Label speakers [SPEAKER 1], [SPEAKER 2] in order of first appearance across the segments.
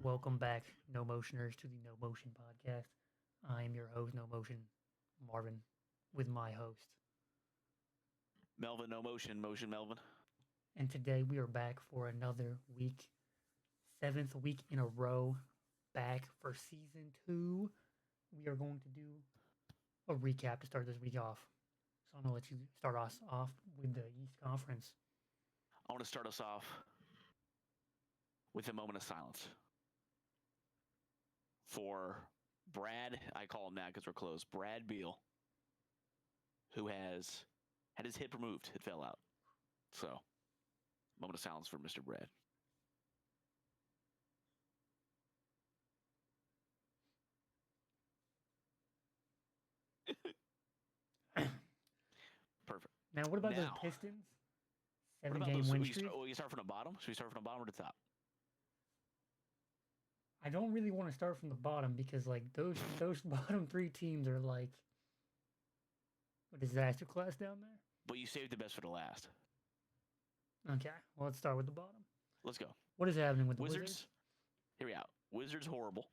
[SPEAKER 1] Welcome back, No Motioners, to the No Motion podcast. I am your host, No Motion, Marvin, with my host.
[SPEAKER 2] Melvin, no motion, motion, Melvin.
[SPEAKER 1] And today we are back for another week, seventh week in a row, back for season two. We are going to do a recap to start this week off. So I'm going to let you start us off with the East Conference.
[SPEAKER 2] I want to start us off with a moment of silence for Brad. I call him that because we're close. Brad Beal, who has had his hip removed. It fell out. So, moment of silence for Mr. Brad. Perfect.
[SPEAKER 1] Now, what about those
[SPEAKER 2] Now,
[SPEAKER 1] Pistons?
[SPEAKER 2] What
[SPEAKER 1] Seven
[SPEAKER 2] about
[SPEAKER 1] game
[SPEAKER 2] those?
[SPEAKER 1] win
[SPEAKER 2] We
[SPEAKER 1] streak.
[SPEAKER 2] start from the bottom? Should we start from the bottom or the top?
[SPEAKER 1] I don't really want to start from the bottom because like those bottom three teams are like a disaster class down there.
[SPEAKER 2] But you saved the best for the last.
[SPEAKER 1] Okay, well, let's start with the bottom.
[SPEAKER 2] Let's go.
[SPEAKER 1] What is happening with the
[SPEAKER 2] Wizards.
[SPEAKER 1] Wizards?
[SPEAKER 2] Here we out. Wizards horrible.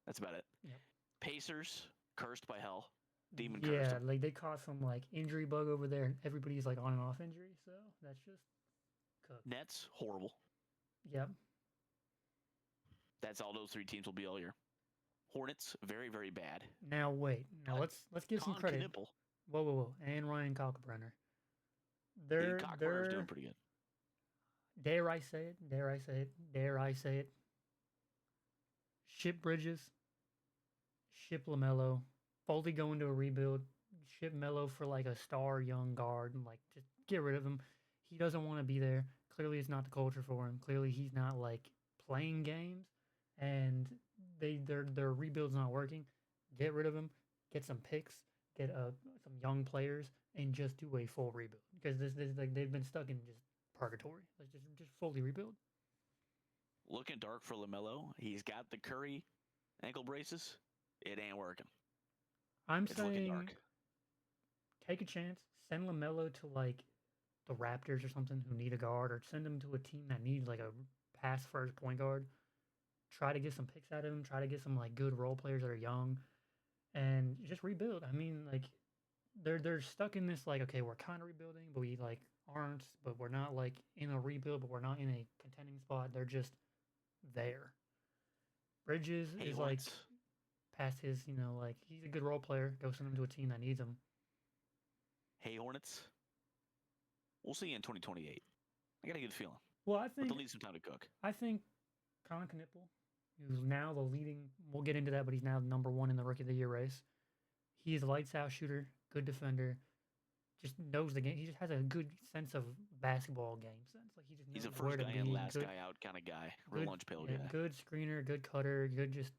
[SPEAKER 2] That's about it.
[SPEAKER 1] Yep.
[SPEAKER 2] Pacers cursed by hell. Demon cursed
[SPEAKER 1] Yeah,
[SPEAKER 2] them.
[SPEAKER 1] like they caught some like injury bug over there, and everybody's like on and off injury, so that's just cooked.
[SPEAKER 2] Nets horrible.
[SPEAKER 1] Yep.
[SPEAKER 2] That's all those three teams will be all year. Hornets very very bad.
[SPEAKER 1] Now wait. Now
[SPEAKER 2] But
[SPEAKER 1] let's give some
[SPEAKER 2] Con
[SPEAKER 1] credit.
[SPEAKER 2] Knipple.
[SPEAKER 1] Whoa. And Ryan Kalkbrenner.
[SPEAKER 2] Cockburner's
[SPEAKER 1] They're
[SPEAKER 2] doing pretty good.
[SPEAKER 1] dare I say it? Dare I say it? Ship Bridges. Ship LaMelo. Fully going to a rebuild. Ship Melo for like a star young guard and like just get rid of him. He doesn't want to be there. Clearly it's not the culture for him. Clearly he's not like playing games and their rebuild's not working. Get rid of him. Get some picks. Get some young players and just do a full rebuild because this like they've been stuck in just purgatory. Like just fully rebuild.
[SPEAKER 2] Looking dark for LaMelo. He's got the Curry ankle braces. It ain't working.
[SPEAKER 1] I'm
[SPEAKER 2] It's looking
[SPEAKER 1] saying
[SPEAKER 2] dark.
[SPEAKER 1] take a chance. Send LaMelo to like the Raptors or something who need a guard, or send him to a team that needs like a pass first point guard. Try to get some picks out of him. Try to get some like good role players that are young, and just rebuild. I mean, like they're stuck in this like okay, we're kind of rebuilding, but we like aren't. But we're not like in a rebuild, but we're not in a contending spot. They're just there. Bridges
[SPEAKER 2] Hey,
[SPEAKER 1] is like
[SPEAKER 2] Hornets.
[SPEAKER 1] past his, like he's a good role player. Go send him to a team that needs him.
[SPEAKER 2] Hey, Hornets. We'll see you in 2028. I got a good feeling.
[SPEAKER 1] Well, I
[SPEAKER 2] But
[SPEAKER 1] think
[SPEAKER 2] they'll need some time to cook.
[SPEAKER 1] Colin Knipple, who's now the leading. We'll get into that, but he's now number one in the Rookie of the Year race. He's a lights out shooter, good defender. Just knows the game. He just has a good sense of basketball game sense. Like he just
[SPEAKER 2] He's a
[SPEAKER 1] knows where
[SPEAKER 2] first
[SPEAKER 1] to
[SPEAKER 2] guy in,
[SPEAKER 1] be.
[SPEAKER 2] last
[SPEAKER 1] Good,
[SPEAKER 2] guy out kind of guy. Real
[SPEAKER 1] good,
[SPEAKER 2] lunch pail
[SPEAKER 1] yeah,
[SPEAKER 2] guy.
[SPEAKER 1] good screener, good cutter, good just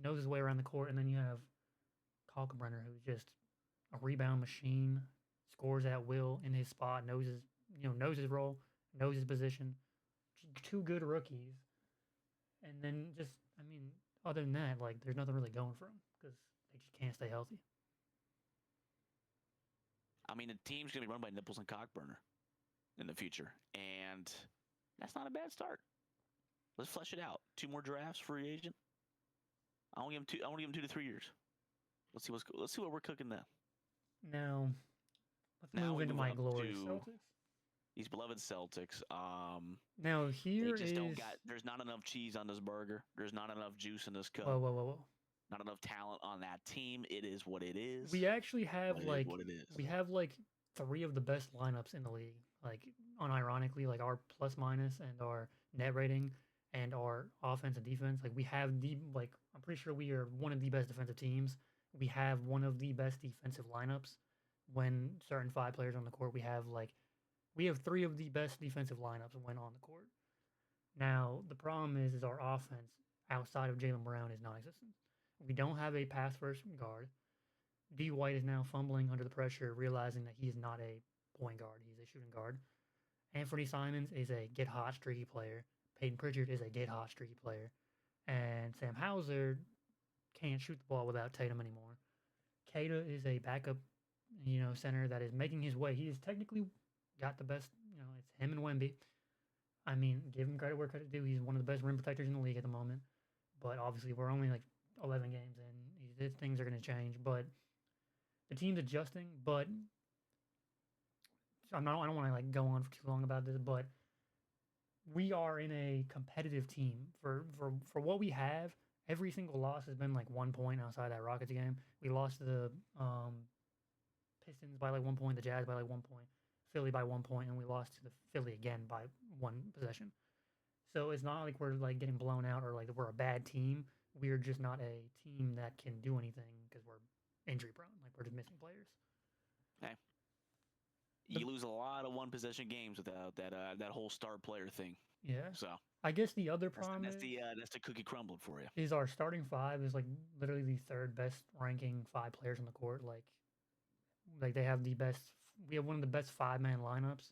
[SPEAKER 1] knows his way around the court. And then you have Kalkbrenner, who's just a rebound machine, scores at will in his spot, knows his role, knows his position. Two good rookies, and then just other than that, like there's nothing really going for them because they just can't stay healthy.
[SPEAKER 2] I mean, the team's going to be run by Nipples and Cockburner in the future. And that's not a bad start. Let's flesh it out. 2 more drafts, free agent. I want to give him 2 to 3 years. Let's see what we're cooking then.
[SPEAKER 1] Now, let's
[SPEAKER 2] Now
[SPEAKER 1] move
[SPEAKER 2] we
[SPEAKER 1] into
[SPEAKER 2] move
[SPEAKER 1] my
[SPEAKER 2] up
[SPEAKER 1] glorious
[SPEAKER 2] to
[SPEAKER 1] Celtics.
[SPEAKER 2] These beloved Celtics.
[SPEAKER 1] Now
[SPEAKER 2] They
[SPEAKER 1] here
[SPEAKER 2] just
[SPEAKER 1] is
[SPEAKER 2] don't got. There's not enough cheese on this burger. There's not enough juice in this cup.
[SPEAKER 1] whoa.
[SPEAKER 2] Not enough talent on that team. It is what it is.
[SPEAKER 1] We actually have
[SPEAKER 2] But it is
[SPEAKER 1] like
[SPEAKER 2] what it is.
[SPEAKER 1] we have like 3 of the best lineups in the league. Like unironically, like our plus minus and our net rating and our offense and defense. Like we have I'm pretty sure we are one of the best defensive teams. We have one of the best defensive lineups. When certain 5 players on the court, we have 3 of the best defensive lineups when on the court. Now the problem is our offense outside of Jaylen Brown is non-existent. We don't have a pass first guard. D. White is now fumbling under the pressure, realizing that he is not a point guard. He's a shooting guard. Anthony Simons is a get hot streaky player. Peyton Pritchard is a get hot streaky player. And Sam Hauser can't shoot the ball without Tatum anymore. Kata is a backup, center that is making his way. He has technically got the best, it's him and Wemby. I mean, give him credit where credit due. He's one of the best rim protectors in the league at the moment. But obviously, we're only like 11 games in. Things are going to change. But the team's adjusting. But I don't want to like go on for too long about this. But we are in a competitive team for what we have. Every single loss has been like 1 point outside that Rockets game. We lost to the Pistons by like 1 point, the Jazz by like 1 point, Philly by 1 point, and we lost to the Philly again by one possession. So it's not like we're like getting blown out or like we're a bad team. We're just not a team that can do anything because we're injury prone. Like we're just missing players.
[SPEAKER 2] Hey,
[SPEAKER 1] The,
[SPEAKER 2] you lose a lot of one possession games without that whole star player thing.
[SPEAKER 1] yeah.
[SPEAKER 2] So
[SPEAKER 1] I guess the other problem
[SPEAKER 2] that's the cookie crumbled for you.
[SPEAKER 1] is our starting five is like literally the third best ranking five players on the court. Like they have the best. We have one of the best 5-man lineups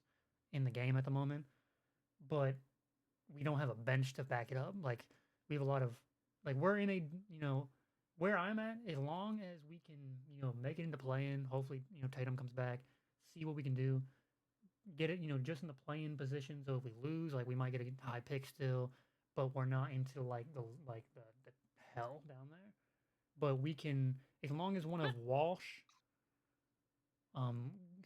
[SPEAKER 1] in the game at the moment, but we don't have a bench to back it up. Like we have a lot of like we're in a where I'm at. As long as we can make it into play-in, hopefully Tatum comes back, see what we can do, get it just in the play-in position. So if we lose, like we might get a high pick still, but we're not into the hell down there. But we can as long as one of Walsh,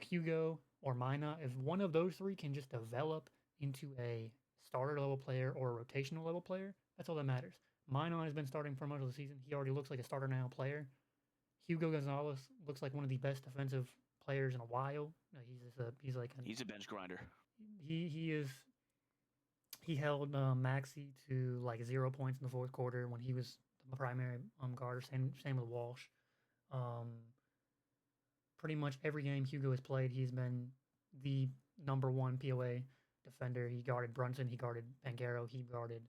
[SPEAKER 1] Hugo or Mina, if one of those three can just develop into a starter level player or a rotational level player, that's all that matters. Mina has been starting for most of the season. He already looks like a starter now player. Hugo Gonzalez looks like one of the best defensive players in a while.
[SPEAKER 2] He's a bench grinder.
[SPEAKER 1] He is. He held Maxi to like 0 points in the fourth quarter when he was the primary guard. Same with Walsh. Pretty much every game Hugo has played, he's been the number one POA defender. He guarded Brunson, he guarded Banchero, he guarded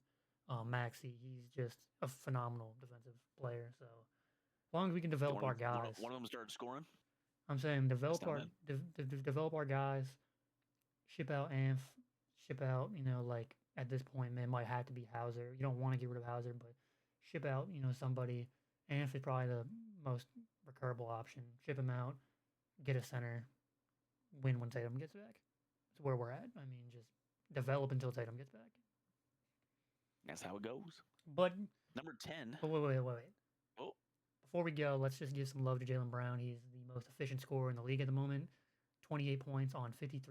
[SPEAKER 1] Maxi. He's just a phenomenal defensive player. So as long as we can develop our guys,
[SPEAKER 2] one of them started scoring.
[SPEAKER 1] I'm saying develop our guys, ship out Anf, ship out like at this point man might have to be Hauser. You don't want to get rid of Hauser, but ship out somebody. Anf is probably the most recurable option. Ship him out. Get a center, win when Tatum gets back. That's where we're at. I mean, just develop until Tatum gets back.
[SPEAKER 2] That's how it goes.
[SPEAKER 1] But
[SPEAKER 2] number 10.
[SPEAKER 1] But wait.
[SPEAKER 2] Oh.
[SPEAKER 1] Before we go, let's just give some love to Jaylen Brown. He's the most efficient scorer in the league at the moment. 28 points on 53%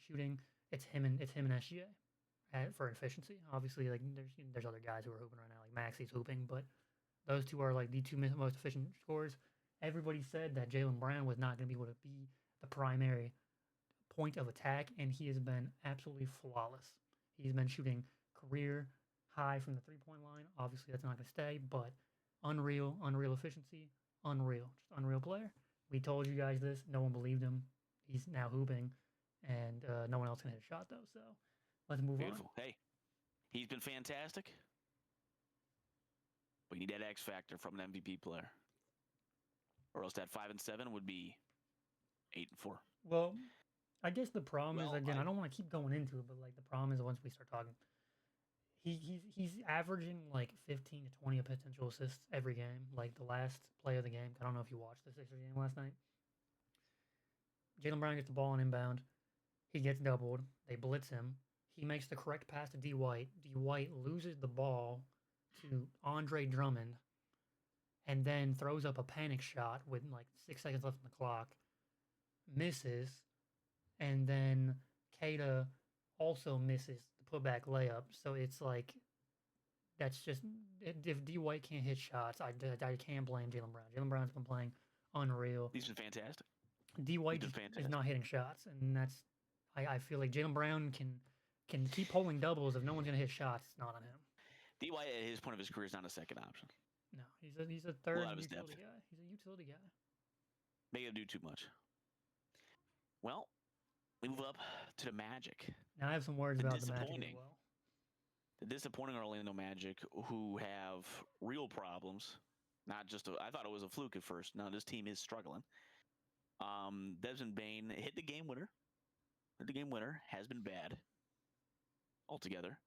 [SPEAKER 1] shooting. It's him and SGA for efficiency. Obviously, like there's other guys who are hooping right now, like Maxi's hooping, but those two are like the two most efficient scorers. Everybody said that Jaylen Brown was not going to be able to be the primary point of attack, and he has been absolutely flawless. He's been shooting career high from the three-point line. Obviously, that's not going to stay, but unreal efficiency, just unreal player. We told you guys this. No one believed him. He's now hooping, and no one else can hit a shot, though, so let's move on.
[SPEAKER 2] Hey, he's been fantastic. We need that X factor from an MVP player. Or else that 5 and 7 would be 8 and 4.
[SPEAKER 1] Well, I guess the problem is again I don't want to keep going into it, but like the problem is once we start talking, he's averaging like 15 to 20 potential assists every game. Like the last play of the game, I don't know if you watched the Sixers game last night. Jaylen Brown gets the ball on inbound, he gets doubled. They blitz him. He makes the correct pass to D White. D White loses the ball to Andre Drummond. And then throws up a panic shot with like 6 seconds left on the clock, misses, and then Keita also misses the putback layup. So it's like, that's just, if D White can't hit shots, I can't blame Jaylen Brown. Jaylen Brown's been playing unreal.
[SPEAKER 2] He's been fantastic.
[SPEAKER 1] D White is not hitting shots, and that's, I feel like Jaylen Brown can keep holding doubles. If no one's gonna hit shots, it's not on him.
[SPEAKER 2] D White at his point of his career is not a second option.
[SPEAKER 1] No, he's a third utility guy. He's a utility guy.
[SPEAKER 2] Make him do too much. Well, we move up to the Magic.
[SPEAKER 1] Now I have some words about the Magic as well.
[SPEAKER 2] The disappointing Orlando Magic, who have real problems. Not just I thought it was a fluke at first. No, this team is struggling. Desmond Bane hit the game winner. Has been bad altogether.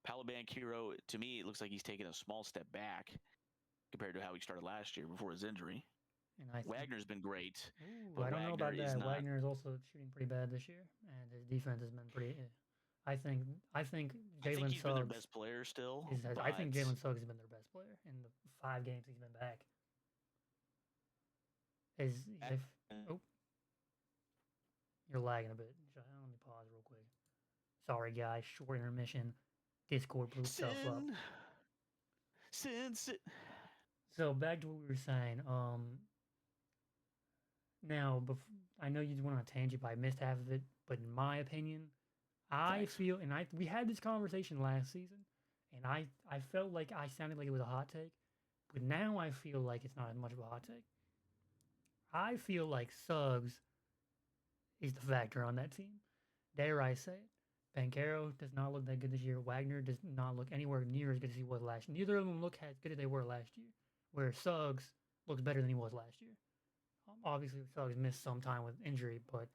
[SPEAKER 2] Paolo Banchero, to me, it looks like he's taken a small step back compared to how he started last year before his injury. And Wagner's been great.
[SPEAKER 1] I don't know about that. Wagner is also shooting pretty bad this year, and his defense has been pretty. I think
[SPEAKER 2] I think
[SPEAKER 1] Jalen
[SPEAKER 2] he's been their
[SPEAKER 1] Suggs
[SPEAKER 2] best player still,
[SPEAKER 1] is. I think
[SPEAKER 2] but
[SPEAKER 1] Jalen Suggs has been their best player in the 5 games he's been back. Is if oh you're lagging a bit. Let me pause real quick. Sorry guys, short intermission. Discord blew itself up.
[SPEAKER 2] sin, sin.
[SPEAKER 1] So back to what we were saying. Now, I know you went on a tangent, but I missed half of it. But in my opinion, I
[SPEAKER 2] Thanks.
[SPEAKER 1] feel, and we had this conversation last season, and I felt like I sounded like it was a hot take, but now I feel like it's not as much of a hot take. I feel like Suggs is the factor on that team. Dare I say it? Bancaro does not look that good this year. Wagner does not look anywhere near as good as he was last year. Neither of them look as good as they were last year. Where Suggs looks better than he was last year. Obviously, Suggs missed some time with injury, but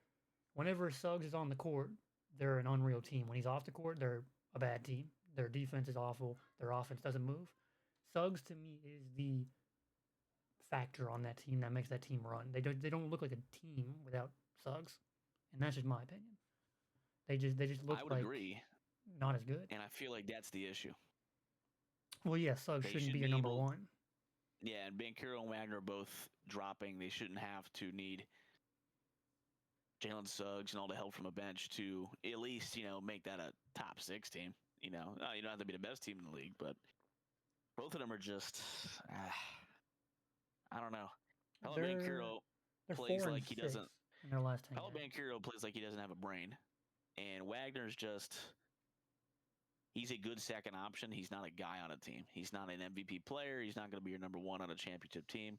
[SPEAKER 1] whenever Suggs is on the court, they're an unreal team. When he's off the court, they're a bad team. Their defense is awful. Their offense doesn't move. Suggs to me is the factor on that team that makes that team run. They don't look like a team without Suggs, and that's just my opinion. They just look
[SPEAKER 2] I would
[SPEAKER 1] like
[SPEAKER 2] agree,
[SPEAKER 1] not as good.
[SPEAKER 2] and I feel like that's the issue.
[SPEAKER 1] Well, yeah, Suggs
[SPEAKER 2] They
[SPEAKER 1] shouldn't be
[SPEAKER 2] should
[SPEAKER 1] your
[SPEAKER 2] be
[SPEAKER 1] number
[SPEAKER 2] able,
[SPEAKER 1] one.
[SPEAKER 2] yeah, and Bankero and Wagner are both dropping. They shouldn't have to need Jalen Suggs and all the help from a bench to at least, make that a top 6 team. You don't have to be the best team in the league, but both of them are just, I don't know. Paolo
[SPEAKER 1] They're
[SPEAKER 2] Banchero
[SPEAKER 1] they're
[SPEAKER 2] plays
[SPEAKER 1] four and
[SPEAKER 2] like he
[SPEAKER 1] six
[SPEAKER 2] doesn't.
[SPEAKER 1] in their last 10
[SPEAKER 2] Paolo
[SPEAKER 1] games.
[SPEAKER 2] Banchero plays like he doesn't have a brain, and Wagner's just. He's a good second option. He's not a guy on a team. He's not an MVP player. He's not going to be your number one on a championship team,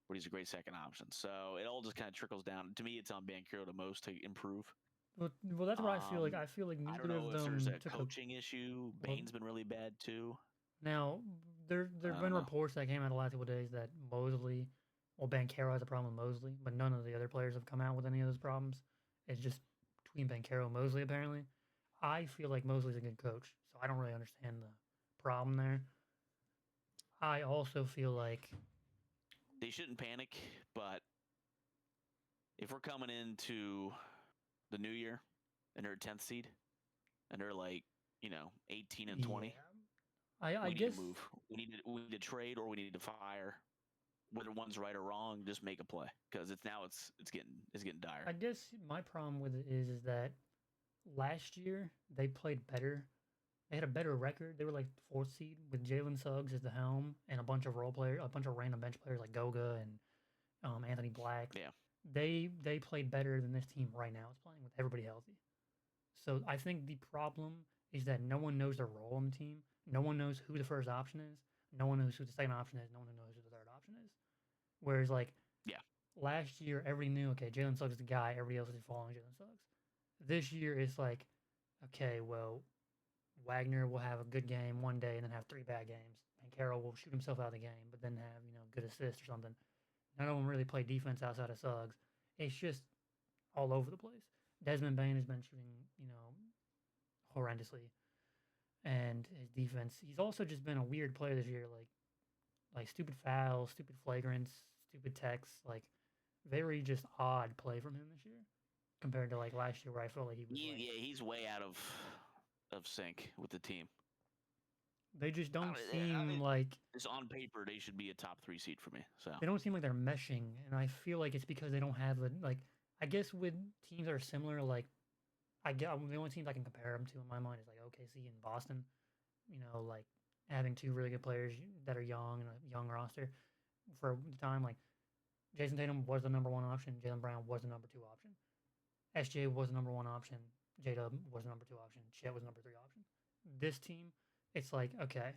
[SPEAKER 2] but he's a great second option. So it all just kind of trickles down. To me, it's on Banchero the most to improve.
[SPEAKER 1] Well, that's what I feel like. I feel like
[SPEAKER 2] I don't
[SPEAKER 1] neither of
[SPEAKER 2] know if there's
[SPEAKER 1] them
[SPEAKER 2] a
[SPEAKER 1] took a.
[SPEAKER 2] coaching issue.
[SPEAKER 1] Well,
[SPEAKER 2] Bane's been really bad too.
[SPEAKER 1] now there've
[SPEAKER 2] I
[SPEAKER 1] been
[SPEAKER 2] don't know.
[SPEAKER 1] reports that came out the last couple of days that Mosley, well, Bancaro has a problem with Mosley, but none of the other players have come out with any of those problems. It's just between Bancaro and Mosley apparently. I feel like Mosley's a good coach, so I don't really understand the problem there. I also feel like
[SPEAKER 2] They shouldn't panic, but if we're coming into the new year and they're a 10th seed and they're like, 18 and 20,
[SPEAKER 1] yeah, I
[SPEAKER 2] we need
[SPEAKER 1] guess
[SPEAKER 2] to move. We need to trade or we need to fire. Whether one's right or wrong, just make a play because it's getting dire.
[SPEAKER 1] I guess my problem with it is that last year they played better. They had a better record. They were like 4th seed with Jalen Suggs as the helm and a bunch of role players, a bunch of random bench players like Goga and Anthony Black.
[SPEAKER 2] Yeah.
[SPEAKER 1] They played better than this team right now is playing with everybody healthy. So I think the problem is that no one knows their role on the team. No one knows who the first option is. No one knows who the second option is. No one knows who the third option is. Whereas like
[SPEAKER 2] Yeah.
[SPEAKER 1] last year, everybody knew okay, Jalen Suggs is the guy. Everybody else is following Jalen Suggs. This year it's like okay, well, Wagner will have a good game one day and then have 3 bad games. And Carroll will shoot himself out of the game, but then have good assists or something. None of them really play defense outside of Suggs. It's just all over the place. Desmond Bain has been shooting, horrendously, and his defense. He's also just been a weird player this year, like stupid fouls, stupid flagrants, stupid techs, like very just odd play from him this year compared to like last year where I felt like he was like
[SPEAKER 2] Yeah, he's way out of sync with the team.
[SPEAKER 1] they just
[SPEAKER 2] I
[SPEAKER 1] don't
[SPEAKER 2] mean, I
[SPEAKER 1] seem
[SPEAKER 2] mean,
[SPEAKER 1] like
[SPEAKER 2] just on paper, they should be a top 3 seed for me. So
[SPEAKER 1] they don't seem like they're meshing, and I feel like it's because they don't have a like. I guess with teams that are similar, like I get the only teams I can compare them to in my mind is like OKC and Boston. Like having 2 really good players that are young and a young roster for the time. Like Jason Tatum was the number 1 option. Jalen Brown was the number 2 option. SJ was the number 1 option. J Dub was the number 2 option. Chet was the number 3 option. This team, it's like okay,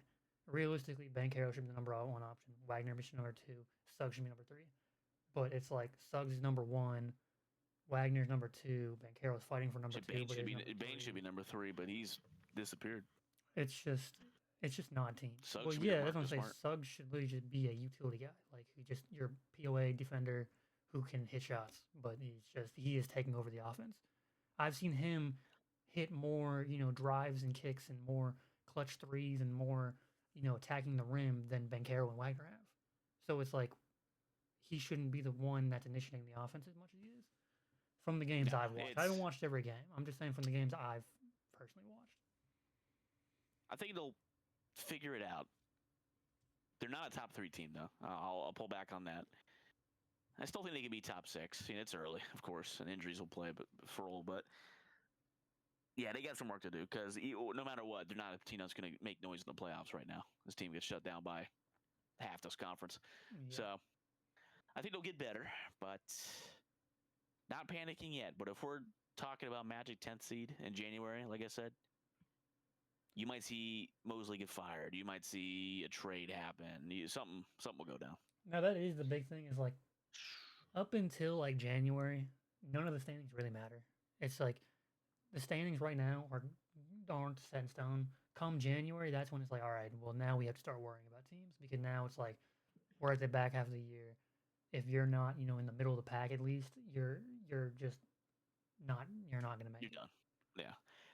[SPEAKER 1] realistically, Bankero should be the number 1 option. Wagner should be number 2. Suggs should be number 3. But it's like Suggs is number 1. Wagner's number 2. Bankero's fighting for number 2.
[SPEAKER 2] Bain
[SPEAKER 1] But
[SPEAKER 2] should
[SPEAKER 1] is
[SPEAKER 2] be
[SPEAKER 1] number
[SPEAKER 2] Bain should be
[SPEAKER 1] 3.
[SPEAKER 2] number 3, but he's disappeared.
[SPEAKER 1] It's just not team.
[SPEAKER 2] Suggs
[SPEAKER 1] Well,
[SPEAKER 2] should be
[SPEAKER 1] yeah,
[SPEAKER 2] your
[SPEAKER 1] that's what I'm
[SPEAKER 2] Marcus
[SPEAKER 1] saying.
[SPEAKER 2] Smart.
[SPEAKER 1] Suggs should literally just be a utility guy, like he just your POA defender who can hit shots, but he is taking over the offense. I've seen him hit more, drives and kicks and more clutch threes and more, attacking the rim than Bankero and Wagner have. So it's like he shouldn't be the one that's initiating the offense as much as he is. From the games
[SPEAKER 2] No,
[SPEAKER 1] I've watched, I haven't watched every game. I'm just saying from the games I've personally watched.
[SPEAKER 2] I think they'll figure it out. They're not a top 3 team, though. I'll pull back on that. I still think they could be top 6. It's early, of course, and injuries will play for role. But yeah, they got some work to do because no matter what, they're not a team that's going to make noise in the playoffs right now. This team gets shut down by half this conference.
[SPEAKER 1] Yeah.
[SPEAKER 2] So I think they'll get better, but not panicking yet. But if we're talking about Magic 10th seed in January, like I said, you might see Mosley get fired. You might see a trade happen. Something will go down.
[SPEAKER 1] Now that is the big thing is like up until like January, none of the standings really matter. It's like the standings right now aren't set in stone. Come January, that's when it's like, all right, well now we have to start worrying about teams because now it's like we're at the back half of the year. If you're not, in the middle of the pack at least, you're just you're not gonna make
[SPEAKER 2] You're
[SPEAKER 1] it.
[SPEAKER 2] done. Yeah.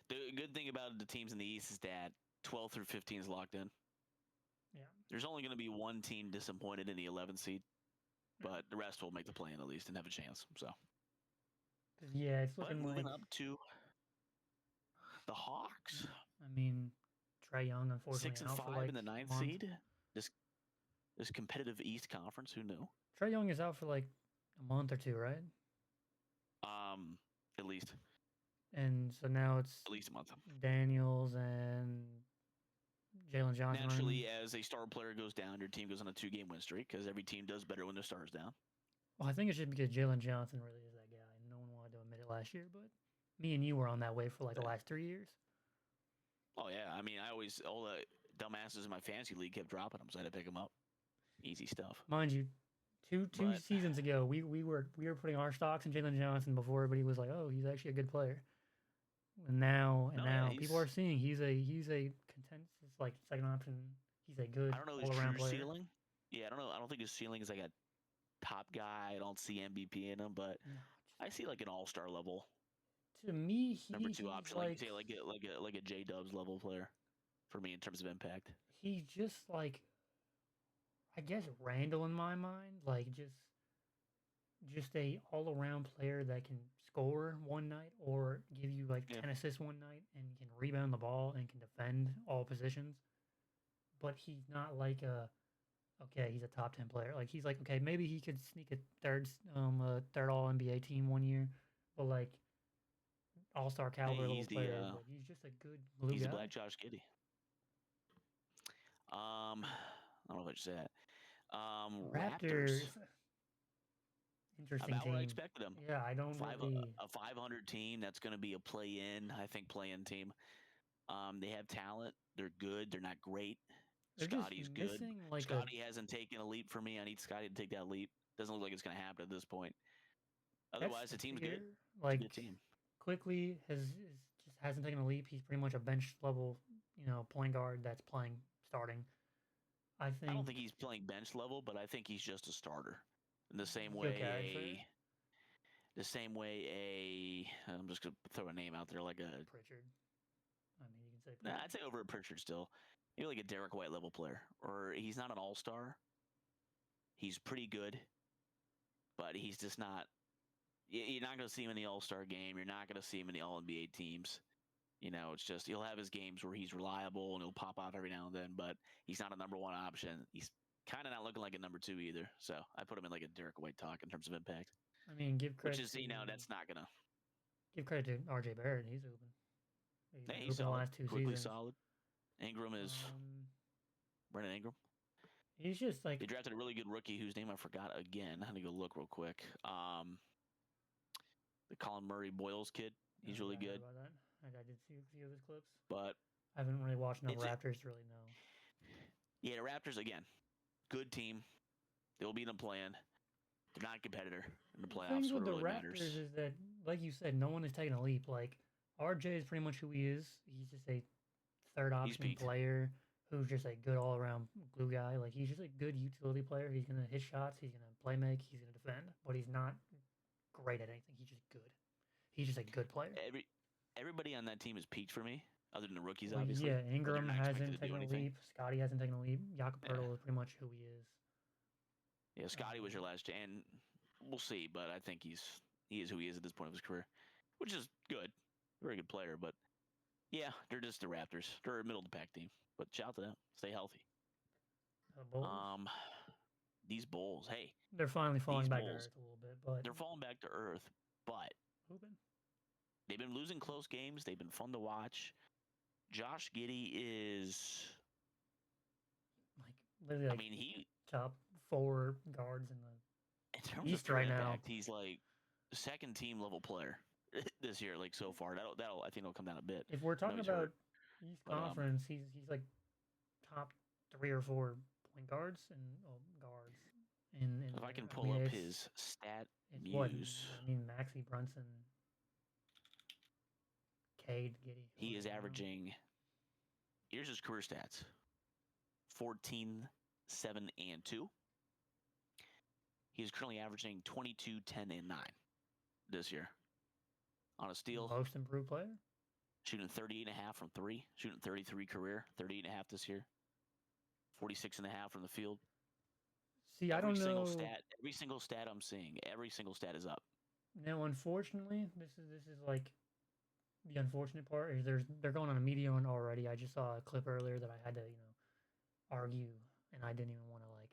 [SPEAKER 2] The good thing about the teams in the East is that 12 through 15 is locked in.
[SPEAKER 1] Yeah.
[SPEAKER 2] There's only going to be one team disappointed in the 11th seed, but the rest will make the play-in at least and have a chance. So.
[SPEAKER 1] Yeah, it's looking
[SPEAKER 2] moving
[SPEAKER 1] like
[SPEAKER 2] up to the Hawks.
[SPEAKER 1] I mean, Trae Young unfortunately
[SPEAKER 2] 6 and
[SPEAKER 1] out
[SPEAKER 2] 5
[SPEAKER 1] for like
[SPEAKER 2] in the 9th
[SPEAKER 1] a month.
[SPEAKER 2] seed. This competitive East Conference. Who knew?
[SPEAKER 1] Trae Young is out for like a month or two, right?
[SPEAKER 2] At least.
[SPEAKER 1] And so now it's
[SPEAKER 2] At least a month.
[SPEAKER 1] Daniels and Jalen Johnson.
[SPEAKER 2] Naturally, as a star player goes down, your team goes on a 2-game win streak because every team does better when their star's down.
[SPEAKER 1] Well, I think it's just because Jalen Johnson really is that guy. No one wanted to admit it last year, but me and you were on that wave for like the last 3 years.
[SPEAKER 2] Oh yeah, I mean, all the dumbasses in my fantasy league kept dropping him, so I had to pick him up. Easy stuff.
[SPEAKER 1] Mind you, two seasons ago, we were putting our stocks in Jalen Johnson before everybody was like, oh, he's actually a good player. And now people are seeing he's a consensus like second option. He's a good
[SPEAKER 2] I don't know his
[SPEAKER 1] all around
[SPEAKER 2] true
[SPEAKER 1] player.
[SPEAKER 2] ceiling. Yeah, I don't know. I don't think his ceiling is like a top guy. I don't see MVP in him, but I see like an all-star level.
[SPEAKER 1] To me,
[SPEAKER 2] number 2 option,
[SPEAKER 1] like
[SPEAKER 2] a J Dubs level player for me in terms of impact.
[SPEAKER 1] He's just like, I guess Randall in my mind, like just a all around player that can score one night or give you like 10 assists one night and can rebound the ball and can defend all positions. But he's not like he's a top 10 player. Like he's like, okay, maybe he could sneak a third all NBA team one year, but like all-star caliber level player. But he's just a good glue
[SPEAKER 2] He's
[SPEAKER 1] guy.
[SPEAKER 2] a Black Josh Giddey. I don't know if I should say that. Raptors.
[SPEAKER 1] Interesting
[SPEAKER 2] about
[SPEAKER 1] team.
[SPEAKER 2] where I expected them.
[SPEAKER 1] Yeah, I don't really...
[SPEAKER 2] A 500 team that's going to be a play-in, I think, play-in team. They have talent. They're good. They're not great. Scotty's good.
[SPEAKER 1] Like
[SPEAKER 2] Scotty hasn't taken a leap for me. I need Scotty to take that leap. Doesn't look like it's going to happen at this point. Otherwise, the team's good.
[SPEAKER 1] Like,
[SPEAKER 2] it's a good team.
[SPEAKER 1] Quickly just hasn't taken a leap. He's pretty much a bench level, point guard that's playing starting. I
[SPEAKER 2] don't think he's playing bench level, but I think he's just a starter. In the same way I'm just gonna throw a name out there like a
[SPEAKER 1] Pritchard. I mean, you can say Pritchard.
[SPEAKER 2] I'd say over a Pritchard still. Maybe like a Derek White level player. Or he's not an all-star. He's pretty good, but he's just not. You're not going to see him in the all-star game. You're not going to see him in the all-NBA teams. It's just he'll have his games where he's reliable and he'll pop off every now and then, but he's not a number 1 option. He's kind of not looking like a number 2 either. So I put him in like a Derek White talk in terms of impact.
[SPEAKER 1] I mean, give credit.
[SPEAKER 2] Which is, that's not going to.
[SPEAKER 1] Give credit to RJ Barrett. He's open.
[SPEAKER 2] He's solid.
[SPEAKER 1] The last 2
[SPEAKER 2] Quickly
[SPEAKER 1] seasons.
[SPEAKER 2] Solid. Ingram is Brandon Ingram.
[SPEAKER 1] He's just like
[SPEAKER 2] they drafted a really good rookie whose name I forgot again. I had to go look real quick. The Colin Murray Boyles kid. He's really good.
[SPEAKER 1] About that. I did see a few of his clips,
[SPEAKER 2] but
[SPEAKER 1] I haven't really watched enough Raptors to really know.
[SPEAKER 2] Yeah, the Raptors again, good team. They'll be in the play-in. They're not a competitor in the playoffs.
[SPEAKER 1] The thing with the
[SPEAKER 2] really
[SPEAKER 1] Raptors
[SPEAKER 2] matters.
[SPEAKER 1] is that, like you said, no one is taking a leap. Like RJ is pretty much who he is. He's just a third option player who's just a good all-around glue guy. Like he's just a good utility player. He's gonna hit shots. He's gonna play make. He's gonna defend. But he's not great at anything. He's just good. He's just a good player.
[SPEAKER 2] Everybody on that team is peaked for me, other than the rookies, obviously.
[SPEAKER 1] Yeah, Ingram hasn't taken a leap. Scotty hasn't taken a leap. Jakob Poeltl is pretty much who he is.
[SPEAKER 2] Yeah, Scotty was your last, and we'll see. But I think he is who he is at this point of his career, which is good. Very good player, but Yeah, they're just the Raptors. They're a middle of the pack team, but shout out to them. Stay healthy.
[SPEAKER 1] Bulls.
[SPEAKER 2] These Bulls, hey,
[SPEAKER 1] They're finally falling
[SPEAKER 2] these
[SPEAKER 1] back to
[SPEAKER 2] Bulls,
[SPEAKER 1] earth a little bit, but
[SPEAKER 2] they're falling back to earth, but
[SPEAKER 1] hooping.
[SPEAKER 2] they've been losing close games. They've been fun to watch. Josh Giddey is,
[SPEAKER 1] Like literally,
[SPEAKER 2] I
[SPEAKER 1] like
[SPEAKER 2] mean, he
[SPEAKER 1] top 4 guards in
[SPEAKER 2] in
[SPEAKER 1] the
[SPEAKER 2] terms of
[SPEAKER 1] East
[SPEAKER 2] pure
[SPEAKER 1] right now.
[SPEAKER 2] impact, he's like second team level player this year, like so far. That'll I think it'll come down a bit.
[SPEAKER 1] If we're talking
[SPEAKER 2] he's
[SPEAKER 1] about
[SPEAKER 2] hurt,
[SPEAKER 1] East
[SPEAKER 2] but
[SPEAKER 1] Conference, he's like top 3 or 4 point guards and guards in
[SPEAKER 2] if I
[SPEAKER 1] there.
[SPEAKER 2] can
[SPEAKER 1] I
[SPEAKER 2] pull
[SPEAKER 1] mean,
[SPEAKER 2] up his stat
[SPEAKER 1] it's what
[SPEAKER 2] muse,
[SPEAKER 1] I mean. Maxi Brunson, Cade, Giddy.
[SPEAKER 2] he is
[SPEAKER 1] you know.
[SPEAKER 2] averaging. Here's his career stats: 14, 7, and 2. He's currently averaging 22, 10, and 9 this year. On a steal,
[SPEAKER 1] Most improved player.
[SPEAKER 2] shooting 38.5 from 3, shooting 33 career, 38.5 this year, 46.5 from the field.
[SPEAKER 1] See, I don't know.
[SPEAKER 2] Every single stat I'm seeing, every single stat is up.
[SPEAKER 1] Now, unfortunately, this is like the unfortunate part is they're going on a median already. I just saw a clip earlier that I had to argue, and I didn't even want to like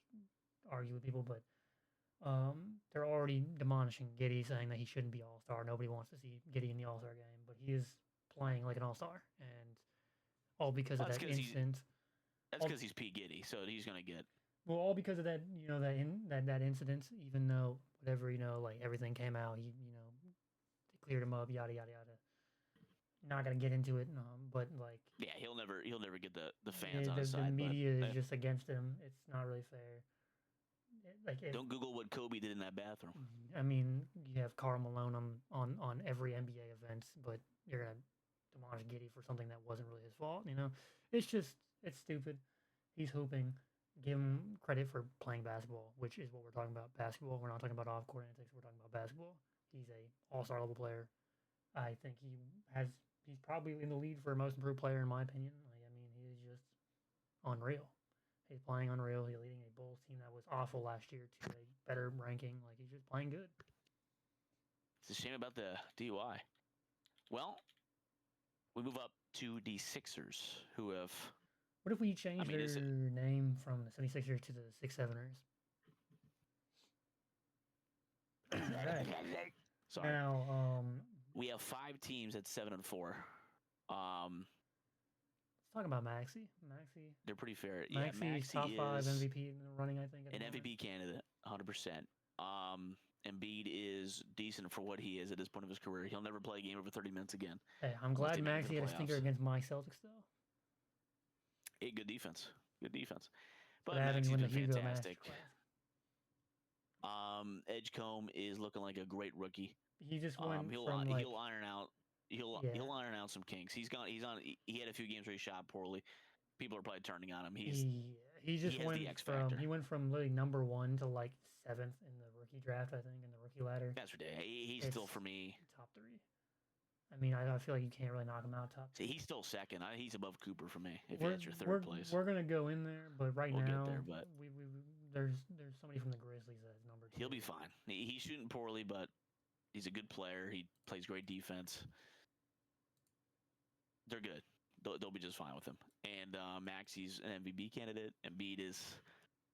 [SPEAKER 1] argue with people, but they're already demolishing Giddy, saying that he shouldn't be All Star. Nobody wants to see Giddy in the All Star game, but he is playing like an All Star, and all because of that incident.
[SPEAKER 2] That's because he's P. Giddy, so he's gonna get.
[SPEAKER 1] Well, all because of that, that incident. Even though whatever like everything came out, he they cleared him up, yada yada yada. Not gonna get into it, but like
[SPEAKER 2] yeah, he'll never get the fans on
[SPEAKER 1] the
[SPEAKER 2] his side.
[SPEAKER 1] The media
[SPEAKER 2] but,
[SPEAKER 1] is just against him. It's not really fair.
[SPEAKER 2] Don't Google what Kobe did in that bathroom.
[SPEAKER 1] I mean, you have Karl Malone on every NBA event, but you're gonna demolish Giddy for something that wasn't really his fault. It's stupid. He's hooping. Give him credit for playing basketball, which is what we're talking about. Basketball. We're not talking about off-court antics. We're talking about basketball. He's a all-star level player. I think he's probably in the lead for most improved player in my opinion. I mean, he is just unreal. He's playing unreal. He's leading a Bulls team that was awful last year to a better ranking. Like he's just playing good.
[SPEAKER 2] It's a shame about the DUI. Well, we move up to the Sixers, who have.
[SPEAKER 1] What if we change their name from the 76ers to the 6-7ers? Right.
[SPEAKER 2] Sorry.
[SPEAKER 1] Now,
[SPEAKER 2] we have 5 teams at 7 and 4.
[SPEAKER 1] Let's talk about Maxey.
[SPEAKER 2] They're pretty fair.
[SPEAKER 1] Maxey's top 5 MVP in the running, I think.
[SPEAKER 2] An MVP candidate, 100%. Embiid is decent for what he is at this point of his career. He'll never play a game over 30 minutes again.
[SPEAKER 1] Hey, I'm glad Maxey had a stinker against my Celtics, though.
[SPEAKER 2] Hey, good defense.
[SPEAKER 1] But Maxey's been fantastic.
[SPEAKER 2] Edgecombe is looking like a great rookie.
[SPEAKER 1] He just went
[SPEAKER 2] he'll iron out. He'll iron out some kinks. He had a few games where he shot poorly. People are probably turning on him. He went from literally number 1 to like 7th in the rookie draft, I think, in the rookie ladder. That's ridiculous. He's still for me
[SPEAKER 1] top 3. I mean, I feel like you can't really knock him out top 3.
[SPEAKER 2] See, he's still second. He's above Cooper for me. If that's your third place,
[SPEAKER 1] we're gonna go in there, but we'll now
[SPEAKER 2] get there, but
[SPEAKER 1] there's somebody from the Grizzlies that's number 2.
[SPEAKER 2] He'll be fine. He's shooting poorly, but he's a good player. He plays great defense. They're good. They'll be just fine with him. And Maxey's an MVP candidate. Embiid is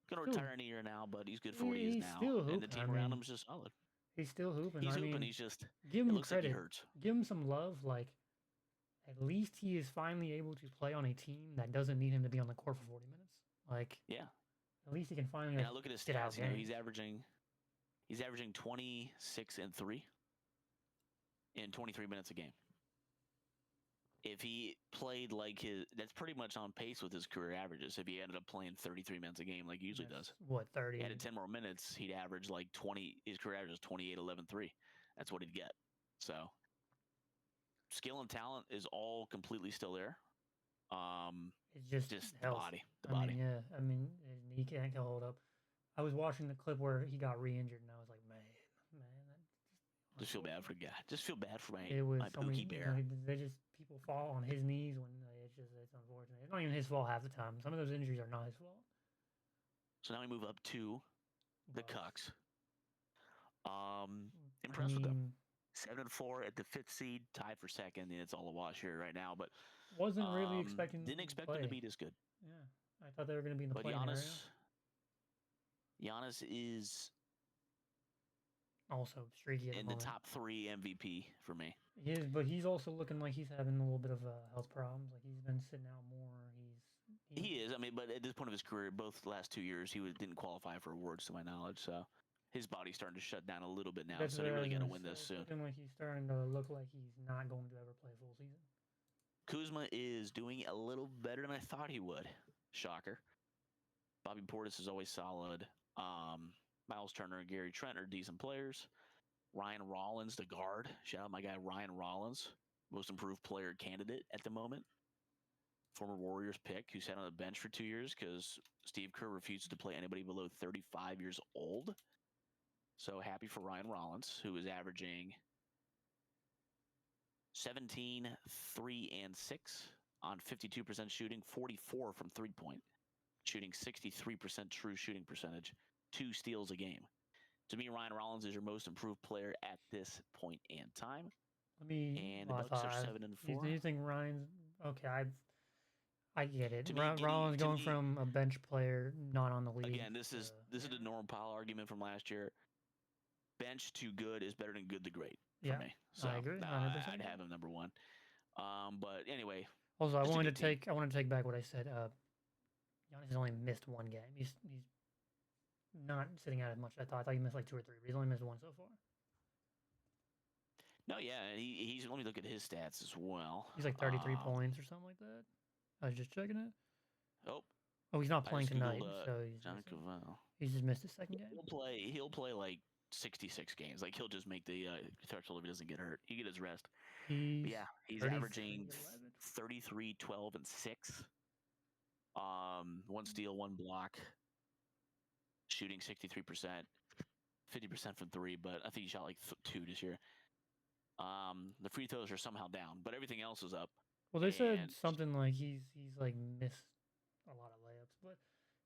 [SPEAKER 2] going to retire in a year now, but he's good for what he is now. And the team around him is just solid.
[SPEAKER 1] He's still hooping.
[SPEAKER 2] He's hooping. He's just
[SPEAKER 1] give him
[SPEAKER 2] looks
[SPEAKER 1] credit.
[SPEAKER 2] Like he hurts.
[SPEAKER 1] Give him some love. Like at least he is finally able to play on a team that doesn't need him to be on the court for 40 minutes. Like at least he can finally.
[SPEAKER 2] Now look at his stats. He's averaging 26 and 3 in 23 minutes a game. If he played that's pretty much on pace with his career averages. If he ended up playing 33 minutes a game like he usually does.
[SPEAKER 1] What, 30?
[SPEAKER 2] He added 10 more minutes, he'd average like 20. His career average is 28, 11, 3. That's what he'd get. So, skill and talent is all completely still there.
[SPEAKER 1] It's just
[SPEAKER 2] the body.
[SPEAKER 1] I mean, yeah. I mean, his knee can't hold up. I was watching the clip where he got re-injured, and I was like, man.
[SPEAKER 2] Just feel bad for the guy. Just feel bad for my
[SPEAKER 1] so
[SPEAKER 2] Pookie Bear.
[SPEAKER 1] People fall on his knees when it's unfortunate. It's not even his fault half the time. Some of those injuries are not his fault.
[SPEAKER 2] So now we move up to the Cucks. Impressed with them. 7 and 4 at the 5th seed, tied for 2nd. And it's all a wash here right now. But
[SPEAKER 1] Wasn't really expecting them
[SPEAKER 2] Didn't
[SPEAKER 1] to
[SPEAKER 2] expect him to
[SPEAKER 1] play.
[SPEAKER 2] be this good.
[SPEAKER 1] Yeah, I thought they were going to be in the
[SPEAKER 2] But
[SPEAKER 1] play-in area.
[SPEAKER 2] Giannis is
[SPEAKER 1] Also streaky at the
[SPEAKER 2] in the
[SPEAKER 1] moment.
[SPEAKER 2] top 3 MVP for me.
[SPEAKER 1] He is, but he's also looking like he's having a little bit of health problems. Like he's been sitting out more.
[SPEAKER 2] He is. I mean, but at this point of his career, both last 2 years, he didn't qualify for awards to my knowledge. So his body's starting to shut down a little bit now.
[SPEAKER 1] That's
[SPEAKER 2] So
[SPEAKER 1] what
[SPEAKER 2] they
[SPEAKER 1] I
[SPEAKER 2] really
[SPEAKER 1] was
[SPEAKER 2] got to
[SPEAKER 1] gonna
[SPEAKER 2] win
[SPEAKER 1] say.
[SPEAKER 2] this
[SPEAKER 1] It's
[SPEAKER 2] soon.
[SPEAKER 1] looking like he's starting to look like he's not going to ever play a full season.
[SPEAKER 2] Kuzma is doing a little better than I thought he would. Shocker. Bobby Portis is always solid. Miles Turner and Gary Trent are decent players. Ryan Rollins, the guard. Shout out my guy Ryan Rollins, most improved player candidate at the moment. Former Warriors pick who sat on the bench for 2 years because Steve Kerr refuses to play anybody below 35 years old. So happy for Ryan Rollins, who is averaging 17, 3, and 6 on 52% shooting, 44 from three-point, shooting 63% true shooting percentage, 2 steals a game. To me, Ryan Rollins is your most improved player at this point in time. And the Bucks are 7-4.
[SPEAKER 1] Do you think Ryan's okay? I get it.
[SPEAKER 2] To me,
[SPEAKER 1] Rollins going from a bench player not on the league.
[SPEAKER 2] Again, this is the Norm Powell argument from last year. Bench to good is better than good to great for me. So
[SPEAKER 1] I agree. 100%.
[SPEAKER 2] I'd have him number 1. But anyway.
[SPEAKER 1] Also, I wanted to take back what I said. Giannis has only missed 1 game. He's not sitting out as much as I thought he missed like 2 or 3. But he's only missed 1 so far.
[SPEAKER 2] No, yeah, he's. Let me look at his stats as well.
[SPEAKER 1] He's like 33 points or something like that. I was just checking it.
[SPEAKER 2] Oh,
[SPEAKER 1] he's not playing tonight, so he's just missed his 2nd game.
[SPEAKER 2] He'll play like 66 games. Like he'll just make the threshold if he doesn't get hurt. He get his rest. He's averaging 33, 12, and 6. 1 steal, 1 block. Shooting 63%, 50% from 3, but I think he shot like 2 this year. The free throws are somehow down, but everything else is up.
[SPEAKER 1] Well, they said something like he's like missed a lot of layups, but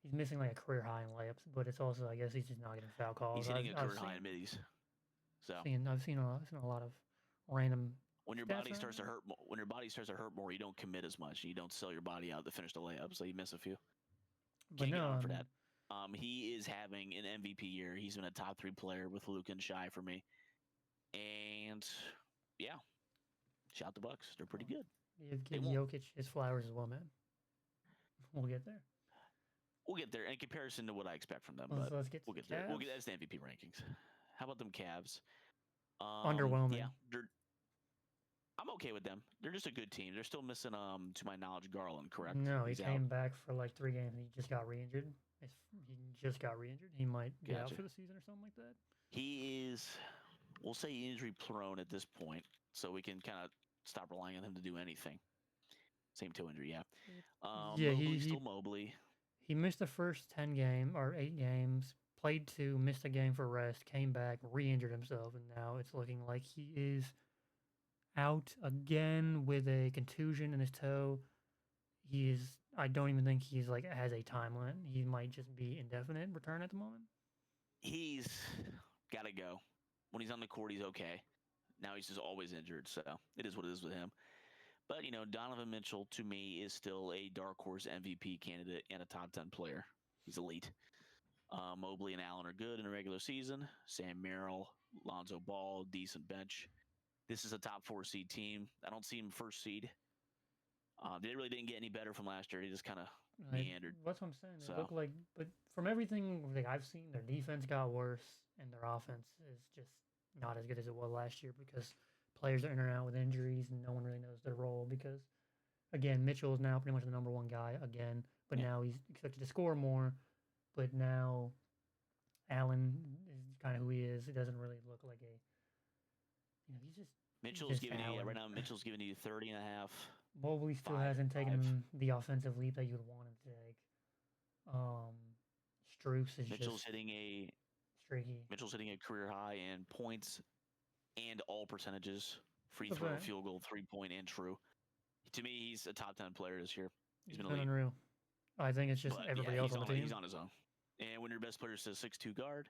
[SPEAKER 1] he's missing like a career high in layups. But it's also, I guess, he's just not getting foul calls.
[SPEAKER 2] He's hitting a career high in middies. So
[SPEAKER 1] I've seen a lot of random.
[SPEAKER 2] When your body starts to hurt, more, you don't commit as much. You don't sell your body out to finish the layup, so you miss a few. Can't get on for that. He is having an MVP year. He's been a top 3 player with Luka and Shai for me. And yeah, shout the Bucks. They're pretty good.
[SPEAKER 1] Give Jokic his flowers as well, man. We'll get there.
[SPEAKER 2] We'll get there in comparison to what I expect from them.
[SPEAKER 1] Let's
[SPEAKER 2] but
[SPEAKER 1] get
[SPEAKER 2] we'll get there. We'll get that's the MVP rankings. How about them Cavs?
[SPEAKER 1] Underwhelming.
[SPEAKER 2] Yeah, I'm okay with them. They're just a good team. They're still missing, to my knowledge, Garland. Correct?
[SPEAKER 1] No, he came back for like 3 games and he just got re-injured. He might get out for the season or something like that.
[SPEAKER 2] He is, we'll say, injury prone at this point, so we can kind of stop relying on him to do anything. Same toe injury, yeah. Mobley's still Mobley.
[SPEAKER 1] He missed the first 8 games, played 2, missed a game for rest, came back, re-injured himself, and now it's looking like he is out again with a contusion in his toe. I don't even think he's like has a time limit. He might just be indefinite return at the moment.
[SPEAKER 2] He's got to go. When he's on the court, he's okay. Now he's just always injured, so it is what it is with him. But, Donovan Mitchell, to me, is still a dark horse MVP candidate and a top 10 player. He's elite. Mobley and Allen are good in the regular season. Sam Merrill, Lonzo Ball, decent bench. This is a top 4 seed team. I don't see him first seed. They really didn't get any better from last year. They just kind of meandered.
[SPEAKER 1] That's what I'm saying. They look like, but from everything I've seen, their defense got worse and their offense is just not as good as it was last year because players are in and out with injuries and no one really knows their role because, again, Mitchell is now pretty much the number 1 guy again, but now he's expected to score more. But now Allen is kind of who he is. It doesn't really look like he's just.
[SPEAKER 2] Mitchell's giving you right now. Mitchell's giving you 30 and a half.
[SPEAKER 1] Mobley still hasn't taken the offensive leap that you would want him to take. Strus is streaky.
[SPEAKER 2] Mitchell's hitting a career high in points and all percentages: free throw, field goal, 3-point, and true. To me, he's a top 10 player this year. He's been
[SPEAKER 1] unreal. I think it's just everybody else on the team.
[SPEAKER 2] He's on his own. And when your best player is a 6'2" guard,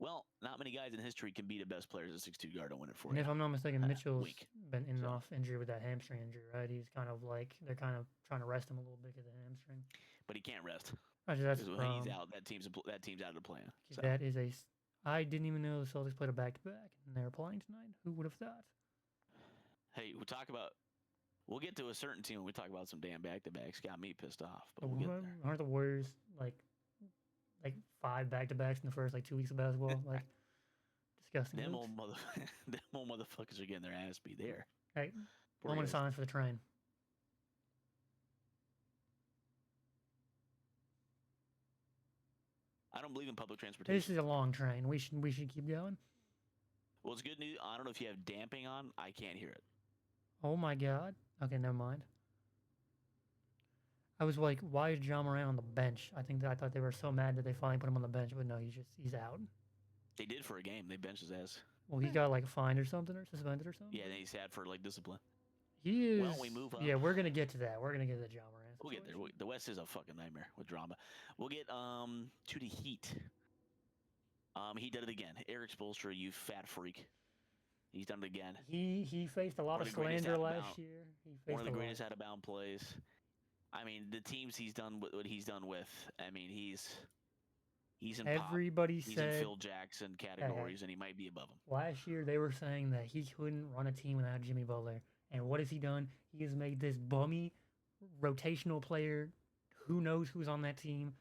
[SPEAKER 2] Well, not many guys in history can be the best players at 6'2" guard and win it for
[SPEAKER 1] And
[SPEAKER 2] you.
[SPEAKER 1] if I'm not mistaken, Mitchell's
[SPEAKER 2] Weak.
[SPEAKER 1] been in and
[SPEAKER 2] So,
[SPEAKER 1] off injury with that hamstring injury, right? He's kind of like they're kind of trying to rest him a little bit because of the hamstring.
[SPEAKER 2] but he can't rest
[SPEAKER 1] Actually, that's
[SPEAKER 2] because when he's out, that team's out of the plan. So.
[SPEAKER 1] that is a. I didn't even know the Celtics played a back to back and they're playing tonight. Who would have thought?
[SPEAKER 2] Hey, we'll get to a certain team when we talk about some damn back to backs. Got me pissed off, but we'll get there.
[SPEAKER 1] Aren't the Warriors like 5 back to backs in the first 2 weeks of basketball? Like disgusting.
[SPEAKER 2] them old motherfuckers are getting their ass beat there.
[SPEAKER 1] Hey, moment of silence for the train.
[SPEAKER 2] I don't believe in public transportation.
[SPEAKER 1] This is a long train. We should keep going.
[SPEAKER 2] Well, it's good news. I don't know if you have damping on. I can't hear it.
[SPEAKER 1] Oh my god. Okay, never mind. I was like, why is John Moran on the bench? I thought they were so mad that they finally put him on the bench, but no, he's out.
[SPEAKER 2] They did for a game. They benched his ass.
[SPEAKER 1] Well, he got fined or something, or suspended or something.
[SPEAKER 2] Yeah, and he's had for discipline.
[SPEAKER 1] He is.
[SPEAKER 2] Why don't we move up?
[SPEAKER 1] Yeah, we're gonna get to that. We're gonna get to John Moran.
[SPEAKER 2] We'll get there. The West is a fucking nightmare with drama. We'll get to the Heat. He did it again. Eric Spoelstra, you fat freak. He's done it again.
[SPEAKER 1] He faced a lot of slander last year.
[SPEAKER 2] One of the greatest out of bound plays. I mean, the teams he's done what he's done with. I mean, he's in
[SPEAKER 1] everybody
[SPEAKER 2] pop.
[SPEAKER 1] said
[SPEAKER 2] he's in Phil Jackson categories, and he might be above him.
[SPEAKER 1] Last year they were saying that he couldn't run a team without Jimmy Butler, and what has he done? He has made this bummy rotational player, who knows who's on that team,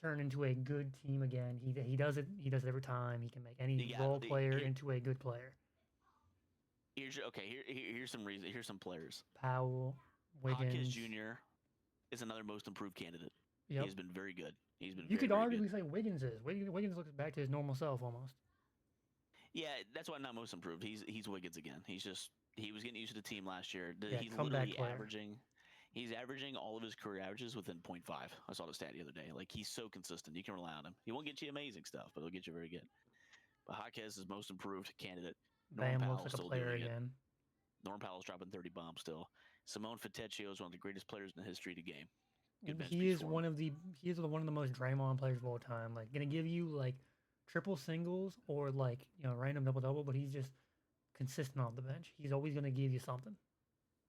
[SPEAKER 1] turn into a good team again. He does it. He does it every time. He can make any role player into a good player.
[SPEAKER 2] Here's some reason. Here's some players.
[SPEAKER 1] Powell, Wiggins
[SPEAKER 2] Hawkins Jr. is another most improved candidate. Yep. He has been very good. He's been.
[SPEAKER 1] You could arguably
[SPEAKER 2] good.
[SPEAKER 1] say Wiggins is. Wiggins looks back to his normal self almost.
[SPEAKER 2] Yeah, that's why not most improved. He's Wiggins again. He was getting used to the team last year. He's literally averaging. He's averaging all of his career averages within 0.5. I saw the stat the other day. Like, he's so consistent. You can rely on him. He won't get you amazing stuff, but he'll get you very good. But Jaquez is most improved candidate.
[SPEAKER 1] Bam looks like a player again.
[SPEAKER 2] Norm Powell's dropping 30 bombs still. Simone Fatecchio is one of the greatest players in the history of the game.
[SPEAKER 1] He is one of the most Draymond players of all time. Like, gonna give you triple singles or random double, but he's just consistent off the bench. He's always gonna give you something.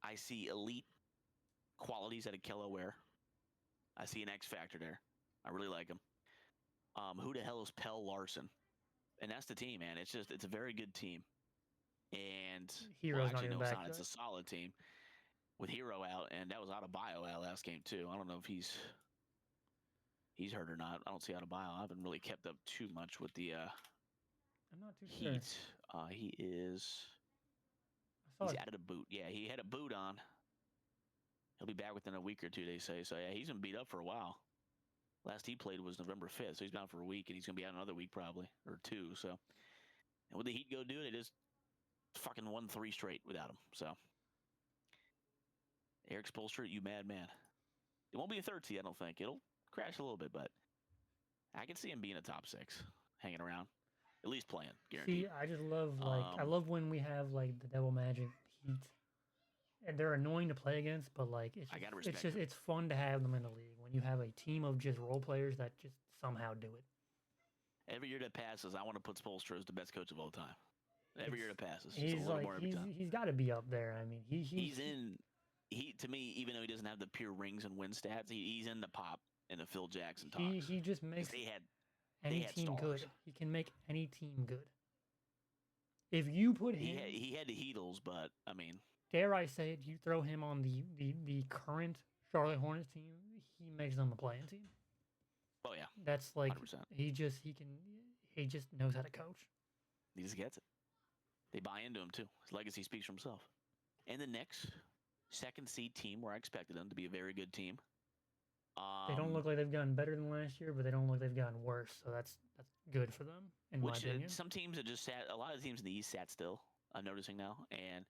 [SPEAKER 2] I see elite qualities out of Kello Ware. I see an X factor there. I really like him. Who the hell is Pell Larson? And that's the team, man. It's a very good team. And
[SPEAKER 1] Hero's not even back.
[SPEAKER 2] It's a solid team with Hero out, and that was Adebayo out last game too. I don't know if he's hurt or not. I don't see Adebayo. I haven't really kept up too much with the
[SPEAKER 1] I'm not too
[SPEAKER 2] Heat.
[SPEAKER 1] Sure.
[SPEAKER 2] He is. He's added a boot. Yeah, he had a boot on. He'll be back within a week or two, they say. So, yeah, he's been beat up for a while. Last he played was November 5th, so he's been out for a week, and he's going to be out another week probably, or two. So, and would the Heat go do it? It is fucking won 3 straight without him. So, Eric Spoelstra, you madman. It won't be a third seed, I don't think. It'll crash a little bit, but I can see him being a top 6, hanging around, at least playing. Guaranteed.
[SPEAKER 1] See, I just love I love when we have the Devil Magic Heat. And they're annoying to play against, but it's fun to have them in the league when you have a team of just role players that just somehow do it.
[SPEAKER 2] Every year that passes, I want to put Spoelstra as the best coach of all time. Every year that passes,
[SPEAKER 1] he's got to be up there. I mean,
[SPEAKER 2] he's in. To me, even though he doesn't have the pure rings and win stats, he's in the Pop and the Phil Jackson talks.
[SPEAKER 1] He just makes any team good. He can make any team good. If you put him,
[SPEAKER 2] he had the Heatles, but I mean.
[SPEAKER 1] Dare I say it, you throw him on the current Charlotte Hornets team, he makes them a playing team.
[SPEAKER 2] Oh yeah.
[SPEAKER 1] That's 100%. He just knows how to coach.
[SPEAKER 2] He just gets it. They buy into him too. His legacy speaks for himself. And the next second seed team where I expected them to be a very good team.
[SPEAKER 1] They don't look like they've gotten better than last year, but they don't look like they've gotten worse. So that's good for them, in my opinion.
[SPEAKER 2] Some teams are just sat. A lot of the teams in the East sat still. I'm noticing now, and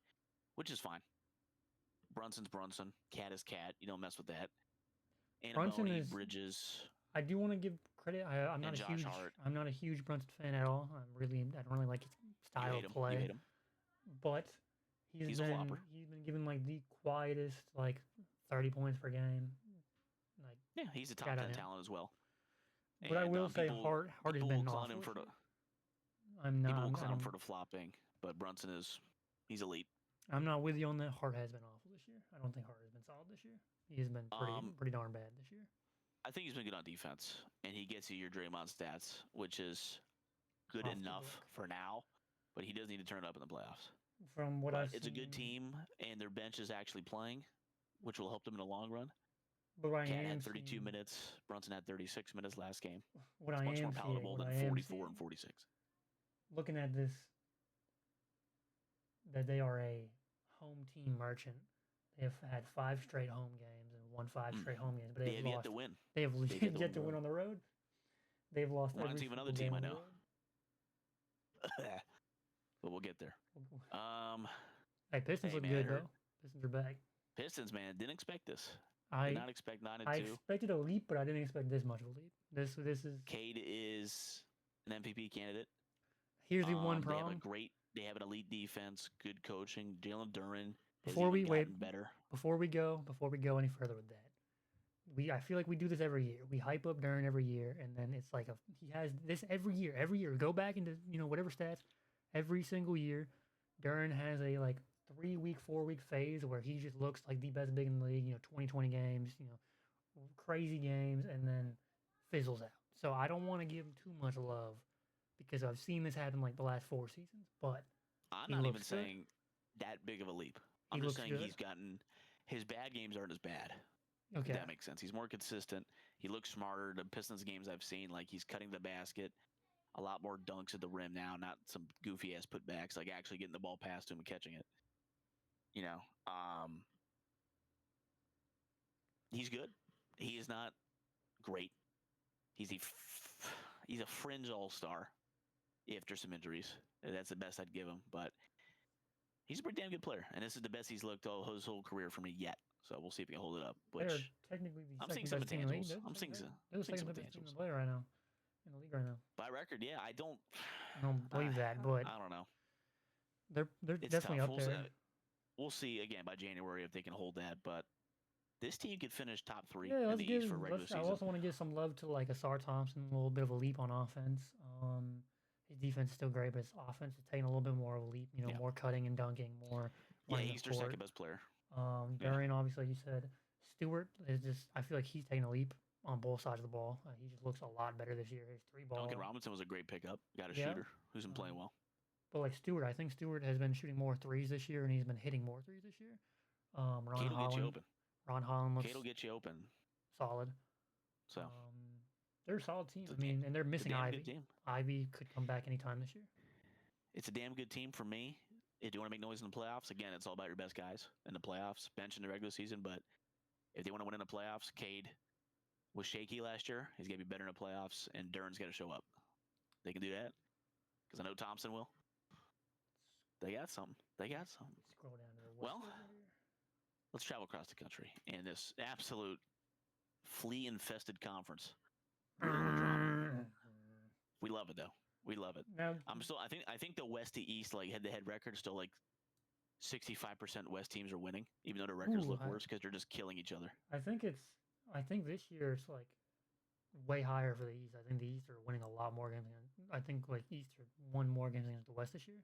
[SPEAKER 2] which is fine. Brunson's Brunson. Cat is Cat. You don't mess with that.
[SPEAKER 1] Brunson is
[SPEAKER 2] Bridges.
[SPEAKER 1] I do want to give credit. I'm not a huge Brunson fan at all. I don't really like his style of play.
[SPEAKER 2] You hate him.
[SPEAKER 1] But he's been given the quietest 30 points per game.
[SPEAKER 2] Yeah, he's a top 10 talent as well.
[SPEAKER 1] But I will say Hart has been awful. I'm not.
[SPEAKER 2] People will
[SPEAKER 1] I
[SPEAKER 2] clown him
[SPEAKER 1] don't.
[SPEAKER 2] for the flopping, but he's elite.
[SPEAKER 1] I'm not with you on that. Hart has been awful this year. I don't think Hart has been solid this year. He's been
[SPEAKER 2] Um,
[SPEAKER 1] pretty darn bad this year.
[SPEAKER 2] I think he's been good on defense, and he gets you your Draymond stats, which is good
[SPEAKER 1] Off the
[SPEAKER 2] enough
[SPEAKER 1] book.
[SPEAKER 2] for now. But he does need to turn it up in the playoffs.
[SPEAKER 1] From what
[SPEAKER 2] But
[SPEAKER 1] I've
[SPEAKER 2] it's a
[SPEAKER 1] seen,
[SPEAKER 2] good team, and their bench is actually playing, which will help them in the long run.
[SPEAKER 1] but I
[SPEAKER 2] Cat
[SPEAKER 1] am
[SPEAKER 2] had 32
[SPEAKER 1] seeing
[SPEAKER 2] minutes. Brunson had 36 minutes last game.
[SPEAKER 1] what
[SPEAKER 2] It's
[SPEAKER 1] I
[SPEAKER 2] much more
[SPEAKER 1] am seeing.
[SPEAKER 2] palatable
[SPEAKER 1] What
[SPEAKER 2] than
[SPEAKER 1] I am
[SPEAKER 2] 44
[SPEAKER 1] seeing.
[SPEAKER 2] and 46.
[SPEAKER 1] Looking at this, that they are a home team merchant. They have had 5 straight home games and won 5 straight home games, but
[SPEAKER 2] They
[SPEAKER 1] they have
[SPEAKER 2] have yet
[SPEAKER 1] lost.
[SPEAKER 2] to win.
[SPEAKER 1] They have
[SPEAKER 2] They've yet to
[SPEAKER 1] yet to
[SPEAKER 2] win
[SPEAKER 1] win on the road. They've lost every
[SPEAKER 2] Reminds me of
[SPEAKER 1] single
[SPEAKER 2] another team
[SPEAKER 1] game
[SPEAKER 2] I
[SPEAKER 1] on the
[SPEAKER 2] know.
[SPEAKER 1] road.
[SPEAKER 2] But we'll get there.
[SPEAKER 1] Hey, Pistons
[SPEAKER 2] Hey,
[SPEAKER 1] look
[SPEAKER 2] man, I
[SPEAKER 1] good
[SPEAKER 2] heard
[SPEAKER 1] though. Pistons are back.
[SPEAKER 2] Pistons, man, didn't expect this. Did
[SPEAKER 1] I
[SPEAKER 2] not expect 9 and
[SPEAKER 1] I
[SPEAKER 2] 2.
[SPEAKER 1] expected a leap, but I didn't expect this much of a leap. This is
[SPEAKER 2] Cade is an MVP candidate.
[SPEAKER 1] here's the one
[SPEAKER 2] They have
[SPEAKER 1] problem.
[SPEAKER 2] they have an elite defense, good coaching. Jalen Duren has
[SPEAKER 1] Before we
[SPEAKER 2] even
[SPEAKER 1] wait,
[SPEAKER 2] gotten better.
[SPEAKER 1] before we go any further with that, I feel like we do this every year. We hype up Duran every year, and then it's like he has this every year. Every year, go back into whatever stats. Every single year, Duran has a like 3 week, 4 week phase where he just looks like the best big in the league. 20 games, crazy games, and then fizzles out. So I don't want to give him too much love because I've seen this happen like the last 4 seasons. But
[SPEAKER 2] I'm
[SPEAKER 1] he
[SPEAKER 2] not even
[SPEAKER 1] looks good.
[SPEAKER 2] saying that big of a leap.
[SPEAKER 1] He
[SPEAKER 2] I'm just
[SPEAKER 1] looks
[SPEAKER 2] saying
[SPEAKER 1] good.
[SPEAKER 2] he's gotten his bad games aren't as bad.
[SPEAKER 1] Okay.
[SPEAKER 2] If that makes sense. He's more consistent. He looks smarter. The Pistons games I've seen, like he's cutting the basket, a lot more dunks at the rim now, not some goofy ass putbacks, like actually getting the ball past him and catching it. He's good. He is not great. He's a fringe all-star after some injuries. That's the best I'd give him, but he's a pretty damn good player, and this is the best he's looked all his whole career for me yet. So we'll see if he can hold it up.
[SPEAKER 1] They're
[SPEAKER 2] Which
[SPEAKER 1] technically the
[SPEAKER 2] I'm seeing
[SPEAKER 1] second
[SPEAKER 2] some
[SPEAKER 1] best team in the league.
[SPEAKER 2] intangibles. I'm seeing
[SPEAKER 1] They're the
[SPEAKER 2] some
[SPEAKER 1] second best team
[SPEAKER 2] intangibles.
[SPEAKER 1] to play right now in the league right now.
[SPEAKER 2] By record, yeah, I don't
[SPEAKER 1] believe that, but
[SPEAKER 2] I don't know.
[SPEAKER 1] They're
[SPEAKER 2] It's
[SPEAKER 1] definitely
[SPEAKER 2] tough.
[SPEAKER 1] up there.
[SPEAKER 2] We'll see again by January if they can hold that. But this team could finish top 3
[SPEAKER 1] Yeah,
[SPEAKER 2] in
[SPEAKER 1] let's
[SPEAKER 2] the
[SPEAKER 1] give.
[SPEAKER 2] East for regular
[SPEAKER 1] I
[SPEAKER 2] season.
[SPEAKER 1] also want to give some love to like Asar Thompson, a little bit of a leap on offense. His defense is still great, but his offense is taking a little bit more of a leap.
[SPEAKER 2] Yeah.
[SPEAKER 1] More cutting and dunking, more.
[SPEAKER 2] Yeah,
[SPEAKER 1] running
[SPEAKER 2] he's
[SPEAKER 1] the
[SPEAKER 2] their
[SPEAKER 1] court.
[SPEAKER 2] second best player.
[SPEAKER 1] Durian, obviously, like you said. Stewart is just. I feel like he's taking a leap on both sides of the ball. He just looks a lot better this year. His 3-ball.
[SPEAKER 2] Duncan Robinson was a great pickup. Got a shooter who's been playing well.
[SPEAKER 1] But like Stewart, I think Stewart has been shooting more threes this year, and he's been hitting more threes this year. Ron
[SPEAKER 2] Cade will
[SPEAKER 1] Holland.
[SPEAKER 2] get you open.
[SPEAKER 1] Ron Holland looks
[SPEAKER 2] Cade will get you open.
[SPEAKER 1] solid.
[SPEAKER 2] So
[SPEAKER 1] they're a solid team. And they're missing Ivy. Ivy could come back anytime this year.
[SPEAKER 2] It's a damn good team for me. If you want to make noise in the playoffs, again, it's all about your best guys in the playoffs, bench in the regular season. But if they want to win in the playoffs, Cade was shaky last year. He's going to be better in the playoffs, and Duran's got to show up. They can do that because I know Thompson will. They got something.
[SPEAKER 1] Scroll down to the West.
[SPEAKER 2] Well, let's travel across the country in this absolute flea-infested conference. We love it though. We love it.
[SPEAKER 1] Now,
[SPEAKER 2] I think the West to East like head-to-head record still like 65% West teams are winning, even though their records look worse because they're just killing each other.
[SPEAKER 1] I think this year it's like way higher for the East. I think the East are winning a lot more games. I think like East are won more games against the West this year.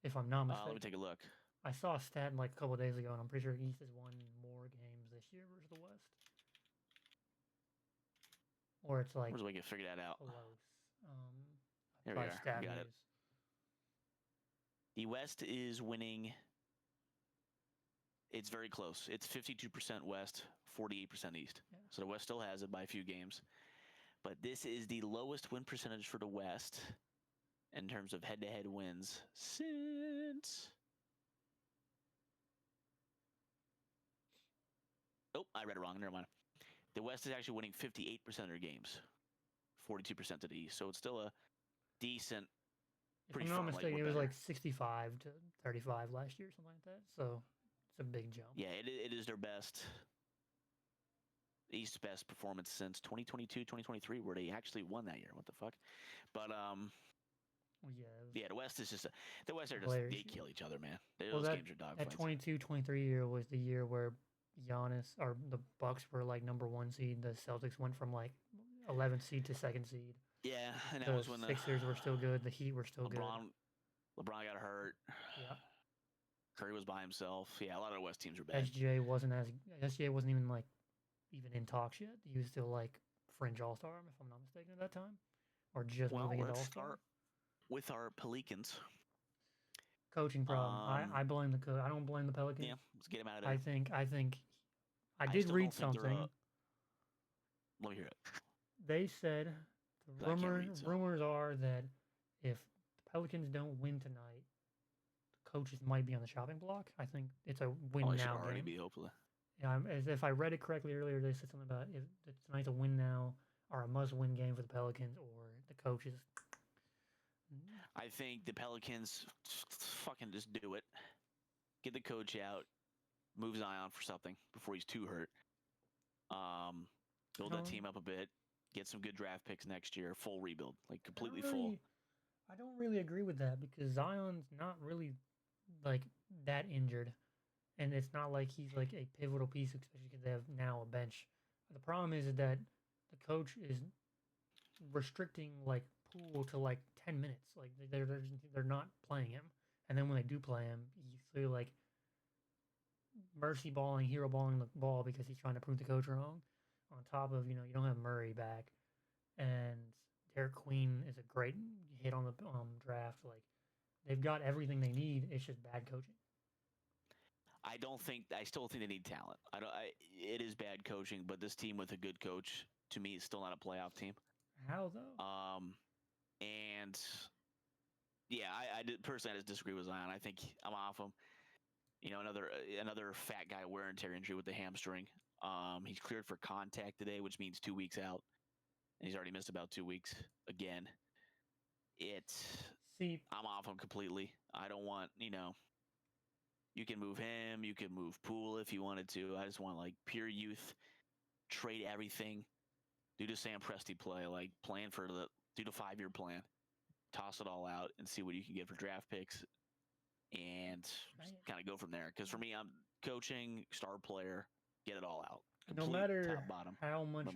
[SPEAKER 1] If I'm not mistaken.
[SPEAKER 2] Let me take a look.
[SPEAKER 1] I saw a stat like a couple of days ago, and I'm pretty sure East has won more games this year versus the West. Or it's like.
[SPEAKER 2] Where's we can figure that out?
[SPEAKER 1] Close.
[SPEAKER 2] There we are.
[SPEAKER 1] Stat
[SPEAKER 2] Got
[SPEAKER 1] news.
[SPEAKER 2] it. The West is winning. It's very close. It's 52% West, 48% East. Yeah. So the West still has it by a few games. But this is the lowest win percentage for the West in terms of head-to-head wins since... Oh, I read it wrong. Never mind. The West is actually winning 58% of their games, 42% to the East. So it's still a decent...
[SPEAKER 1] If I'm not mistaken, it was like 65 to 35 last year, something like that. So it's a big jump.
[SPEAKER 2] Yeah, it is their best, East's best performance since 2022, 2023, where they actually won that year. What the fuck? But the West is just the West are just they kill each other, man. Those games are dogfights.
[SPEAKER 1] That 22-23 year was the year where Giannis or the Bucks were like number 1 seed. The Celtics went from like 11th seed to 2nd seed.
[SPEAKER 2] Yeah, and that
[SPEAKER 1] The
[SPEAKER 2] was when the
[SPEAKER 1] Sixers were still good. The Heat were still good.
[SPEAKER 2] LeBron got hurt.
[SPEAKER 1] Yeah.
[SPEAKER 2] Curry was by himself. Yeah, a lot of the West teams were bad.
[SPEAKER 1] SGA wasn't even like even in talks yet. He was still like fringe All Star, if I'm not mistaken, at that time, or just moving into All
[SPEAKER 2] Let's
[SPEAKER 1] Star.
[SPEAKER 2] start with our Pelicans.
[SPEAKER 1] Coaching problem. I blame the coach. I don't blame the Pelicans.
[SPEAKER 2] Yeah, let's get him out of there.
[SPEAKER 1] I think I did read something.
[SPEAKER 2] Let me hear it.
[SPEAKER 1] They said the rumors are that if the Pelicans don't win tonight, the coaches might be on the chopping block. I think it's a win now
[SPEAKER 2] already
[SPEAKER 1] game.
[SPEAKER 2] Be hopefully.
[SPEAKER 1] Yeah, as if I read it correctly earlier, they said something about if tonight's a win now or a must-win game for the Pelicans or the coaches.
[SPEAKER 2] I think the Pelicans fucking just do it. Get the coach out. Move Zion for something before he's too hurt. Build that team up a bit. Get some good draft picks next year. Full rebuild, like completely full.
[SPEAKER 1] I don't really agree with that because Zion's not really like that injured, and it's not like he's like a pivotal piece, especially because they have now a bench. The problem is that the coach is restricting like Poole to like 10 minutes. Like they're not playing him, and then when they do play him, he's clearly like mercy balling, hero balling the ball because he's trying to prove the coach wrong. On top of you don't have Murray back, and Derek Queen is a great hit on the draft. Like they've got everything they need. It's just bad coaching.
[SPEAKER 2] I still think they need talent. It is bad coaching, but this team with a good coach to me is still not a playoff team.
[SPEAKER 1] How though?
[SPEAKER 2] And yeah, I personally just disagree with Zion. I think I'm off him. Another fat guy wear and tear injury with the hamstring. He's cleared for contact today, which means 2 weeks out, and he's already missed about 2 weeks again. I'm off him completely. I don't want You can move him. You can move Poole if you wanted to. I just want like pure youth. Trade everything. Do the Sam Presti play, like plan for do the 5-year plan. Toss it all out and see what you can get for draft picks, and kind of go from there. Because for me, I'm coaching, star player, get it all out.
[SPEAKER 1] No matter how much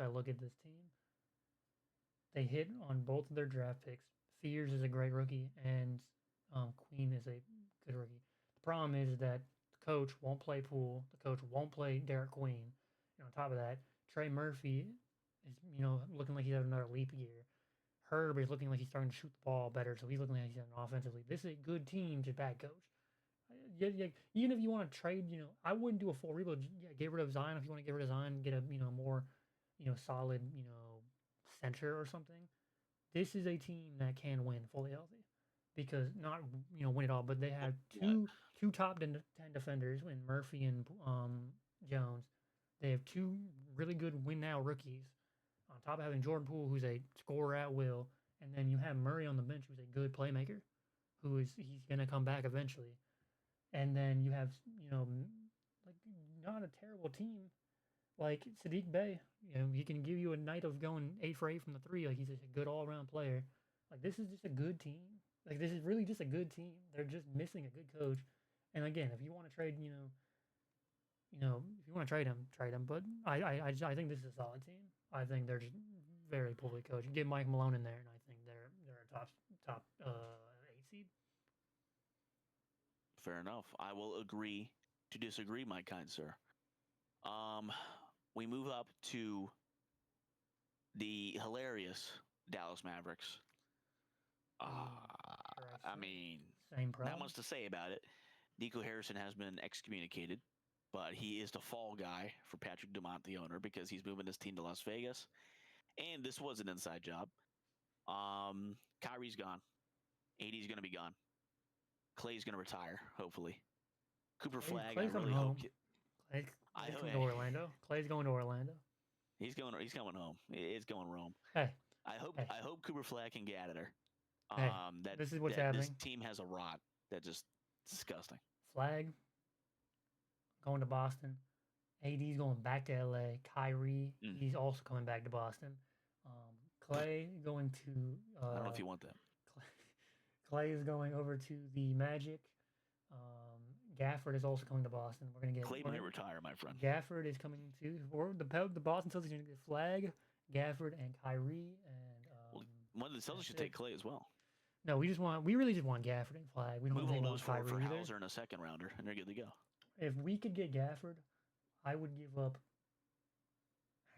[SPEAKER 1] I look at this team, they hit on both of their draft picks. Fears is a great rookie, and Queen is a good rookie. The problem is that the coach won't play Poole. The coach won't play Derek Queen. And on top of that, Trey Murphy is looking like he's having another leap year. Herb is looking like he's starting to shoot the ball better, so he's looking like he's having offensively. This is a good team, just bad coach. Even if you want to trade, I wouldn't do a full rebuild. Yeah, get rid of Zion if you want to get rid of Zion, get a more solid center or something. This is a team that can win fully healthy, because not win it all, but they have two top 10 defenders in Murphy and Jones. They have 2 really good win now rookies. On top of having Jordan Poole, who's a scorer at will, and then you have Murray on the bench, who's a good playmaker, he's gonna come back eventually. And then you have like not a terrible team, like Sadiq Bey. He can give you a night of going 8 for 8 from the 3. Like he's just a good all around player. Like this is just a good team. Like this is really just a good team. They're just missing a good coach. And again, if you want to trade, if you want to trade him, trade him. But I think this is a solid team. I think they're just very poorly coached. You get Mike Malone in there, and I think they're a top 8 seed.
[SPEAKER 2] Fair enough. I will agree to disagree, my kind sir. We move up to the hilarious Dallas Mavericks. I mean,
[SPEAKER 1] same problem.
[SPEAKER 2] Not much to say about it. Nico Harrison has been excommunicated, but he is the fall guy for Patrick Dumont, the owner, because he's moving his team to Las Vegas. And this was an inside job. Kyrie's gone. AD's going to be gone. Clay's going to retire, hopefully. Cooper Flag,
[SPEAKER 1] Clay's
[SPEAKER 2] I really hope.
[SPEAKER 1] Clay's going to Orlando. Clay's going to Orlando.
[SPEAKER 2] He's going home. It's going Rome.
[SPEAKER 1] Hey.
[SPEAKER 2] I hope Cooper Flag can get out of there.
[SPEAKER 1] This is what's happening.
[SPEAKER 2] This team has a rot that's just disgusting.
[SPEAKER 1] Flag going to Boston. AD's going back to LA. Kyrie, he's also coming back to Boston. Clay going to.
[SPEAKER 2] I don't know if you want that.
[SPEAKER 1] Clay is going over to the Magic. Gafford is also coming to Boston. We're gonna get
[SPEAKER 2] Clay might retire, my friend.
[SPEAKER 1] Gafford is coming to, or the Boston Celtics are gonna get Flag, Gafford, and Kyrie, and
[SPEAKER 2] Well, one of the Celtics should take Clay as well.
[SPEAKER 1] No, we really just want Gafford and Flag. We don't
[SPEAKER 2] Move
[SPEAKER 1] really
[SPEAKER 2] all
[SPEAKER 1] want
[SPEAKER 2] those for
[SPEAKER 1] Kyrie either.
[SPEAKER 2] Hauser in a second rounder, and they're good to go.
[SPEAKER 1] If we could get Gafford, I would give up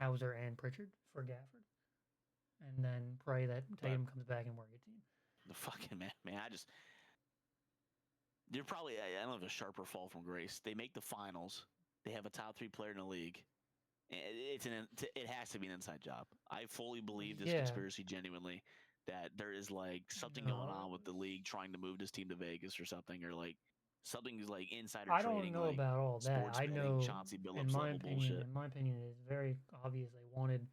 [SPEAKER 1] Hauser and Pritchard for Gafford, and then pray that Tatum comes back and we're a good team.
[SPEAKER 2] The fucking man, they're probably, I don't know if a sharper fall from grace. They make the finals. They have a top 3 player in the league. It has to be an inside job. I fully believe this conspiracy genuinely, that there is like something going on with the league trying to move this team to Vegas or something, or like something's like insider trading.
[SPEAKER 1] I don't know
[SPEAKER 2] like
[SPEAKER 1] about all that. I know,
[SPEAKER 2] Chauncey Billups
[SPEAKER 1] in my
[SPEAKER 2] level
[SPEAKER 1] opinion,
[SPEAKER 2] bullshit.
[SPEAKER 1] in my opinion, it is very obvious they wanted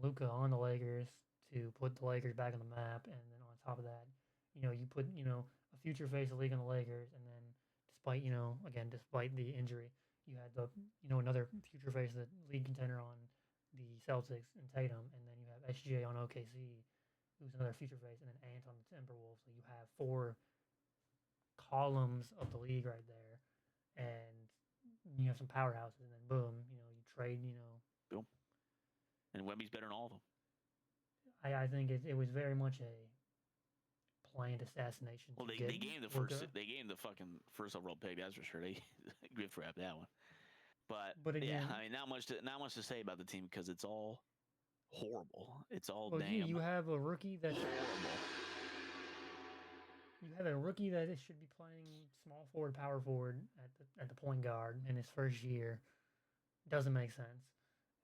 [SPEAKER 1] Luka on the Lakers to put the Lakers back on the map, and then on top of that, you put a future face of the league on the Lakers, and then despite the injury, you had another future face of the league contender on the Celtics and Tatum, and then you have SGA on OKC, who's another future face, and then Ant on the Timberwolves. So you have 4 columns of the league right there, and you have some powerhouses, and then boom, you trade,
[SPEAKER 2] boom, and Wemby's better than all of them.
[SPEAKER 1] I think it was very much a planned assassination.
[SPEAKER 2] Well, they gave the fucking first overall pick. That's for sure. They gift wrapped that one. But again, yeah, I mean, not much to say about the team because it's all horrible. It's all damn.
[SPEAKER 1] You have a rookie that's
[SPEAKER 2] horrible.
[SPEAKER 1] You have a rookie that should be playing small forward, power forward at the point guard in his first year. Doesn't make sense.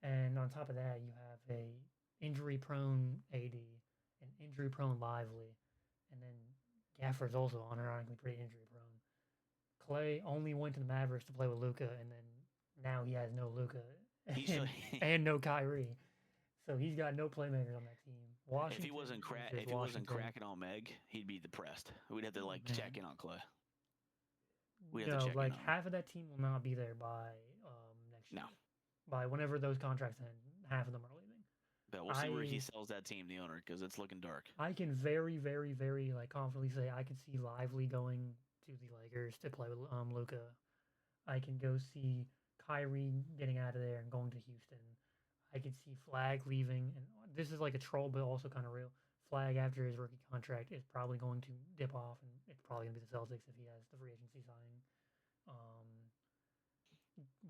[SPEAKER 1] And on top of that, you have a injury-prone AD, an injury-prone Lively, and then Gafford's also unironically pretty injury-prone. Clay only went to the Mavericks to play with Luka, and then now he has no Luka and no Kyrie, so he's got no playmakers on that team. Washington,
[SPEAKER 2] if he wasn't cracking on Meg, he'd be depressed. We'd have to check in on Clay.
[SPEAKER 1] Half of that team will not be there by next year. No, by whenever those contracts end, half of them are leaving.
[SPEAKER 2] But we'll see where he sells that team, the owner, because it's looking dark.
[SPEAKER 1] I can very, very, very confidently say I could see Lively going to the Lakers to play with Luka. I can go see Kyrie getting out of there and going to Houston. I could see Flag leaving, and this is like a troll, but also kind of real. Flag, after his rookie contract, is probably going to dip off, and it's probably going to be the Celtics if he has the free agency signing.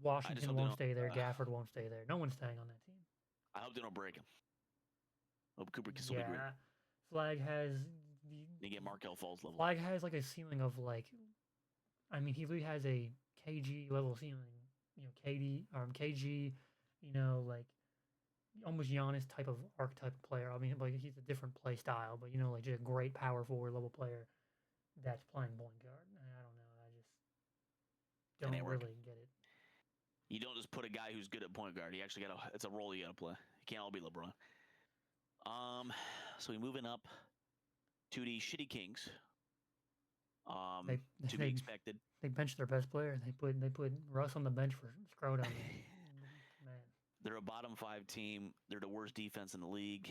[SPEAKER 1] Washington won't stay there. Gafford won't stay there. No one's staying on that team.
[SPEAKER 2] I hope they don't break him. Hope Cooper can still be great.
[SPEAKER 1] Flag has
[SPEAKER 2] they get Markelle Fultz level.
[SPEAKER 1] Flag has like a ceiling of he really has a KG level ceiling. KG, almost Giannis type of archetype player. I mean, he's a different play style, but just a great power forward level player that's playing point guard. I don't know. I just don't really get it.
[SPEAKER 2] You don't just put a guy who's good at point guard. You actually it's a role you got to play. You can't all be LeBron. So we're moving up to the shitty Kings. To be expected.
[SPEAKER 1] They benched their best player. They put Russ on the bench for Scrotum. Man.
[SPEAKER 2] They're a bottom 5 team. They're the worst defense in the league.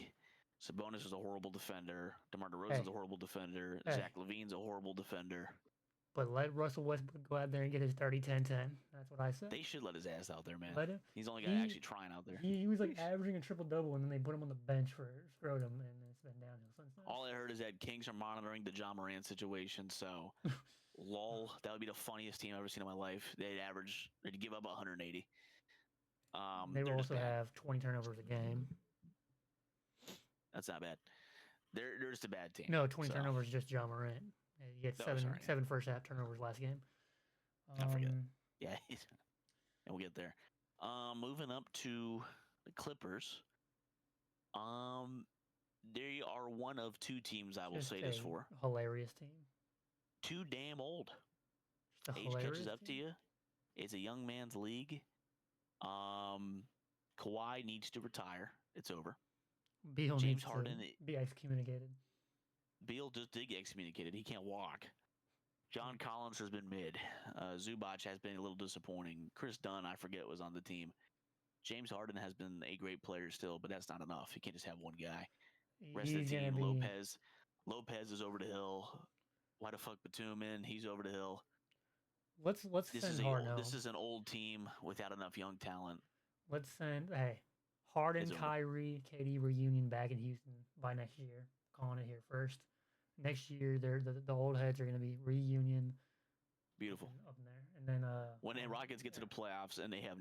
[SPEAKER 2] Sabonis is a horrible defender. DeMar DeRozan's a horrible defender. Zach LaVine's a horrible defender.
[SPEAKER 1] But let Russell Westbrook go out there and get his 30-10-10. That's what I said.
[SPEAKER 2] They should let his ass out there, man. He's the only guy actually trying out there.
[SPEAKER 1] He was averaging a triple-double, and then they put him on the bench for Scrotum, and it's been downhill since then.
[SPEAKER 2] All I heard is that Kings are monitoring the Ja Morant situation, so lol, that would be the funniest team I've ever seen in my life. They'd give up 180.
[SPEAKER 1] They will also have 20 turnovers a game.
[SPEAKER 2] That's not bad. They're just a bad team.
[SPEAKER 1] No, 20 turnovers is just Ja Morant. He had seven first half turnovers last game.
[SPEAKER 2] I forget. Yeah, and we'll get there. Moving up to the Clippers. They are one of 2 teams I will say this for.
[SPEAKER 1] Hilarious team.
[SPEAKER 2] Too damn old. Age catches up to you. It's a young man's league. Kawhi needs to retire. It's over.
[SPEAKER 1] Beal James Harden be excommunicated.
[SPEAKER 2] Beal just did get excommunicated. He can't walk. John Collins has been mid. Zubac has been a little disappointing. Chris Dunn, I forget, was on the team. James Harden has been a great player still, but that's not enough. You can't just have one guy. Rest of the team, Lopez is over the hill. Why the fuck Batum in? He's over the hill.
[SPEAKER 1] let's send Harden
[SPEAKER 2] This
[SPEAKER 1] home.
[SPEAKER 2] is an old team without enough young talent.
[SPEAKER 1] Let's send
[SPEAKER 2] It's
[SPEAKER 1] Harden,
[SPEAKER 2] over.
[SPEAKER 1] Kyrie, KD reunion back in Houston by next year. Calling it here first. Next year, the old heads are going to be reunion
[SPEAKER 2] Beautiful.
[SPEAKER 1] up in there, and then
[SPEAKER 2] When the Rockets get to the playoffs and they have,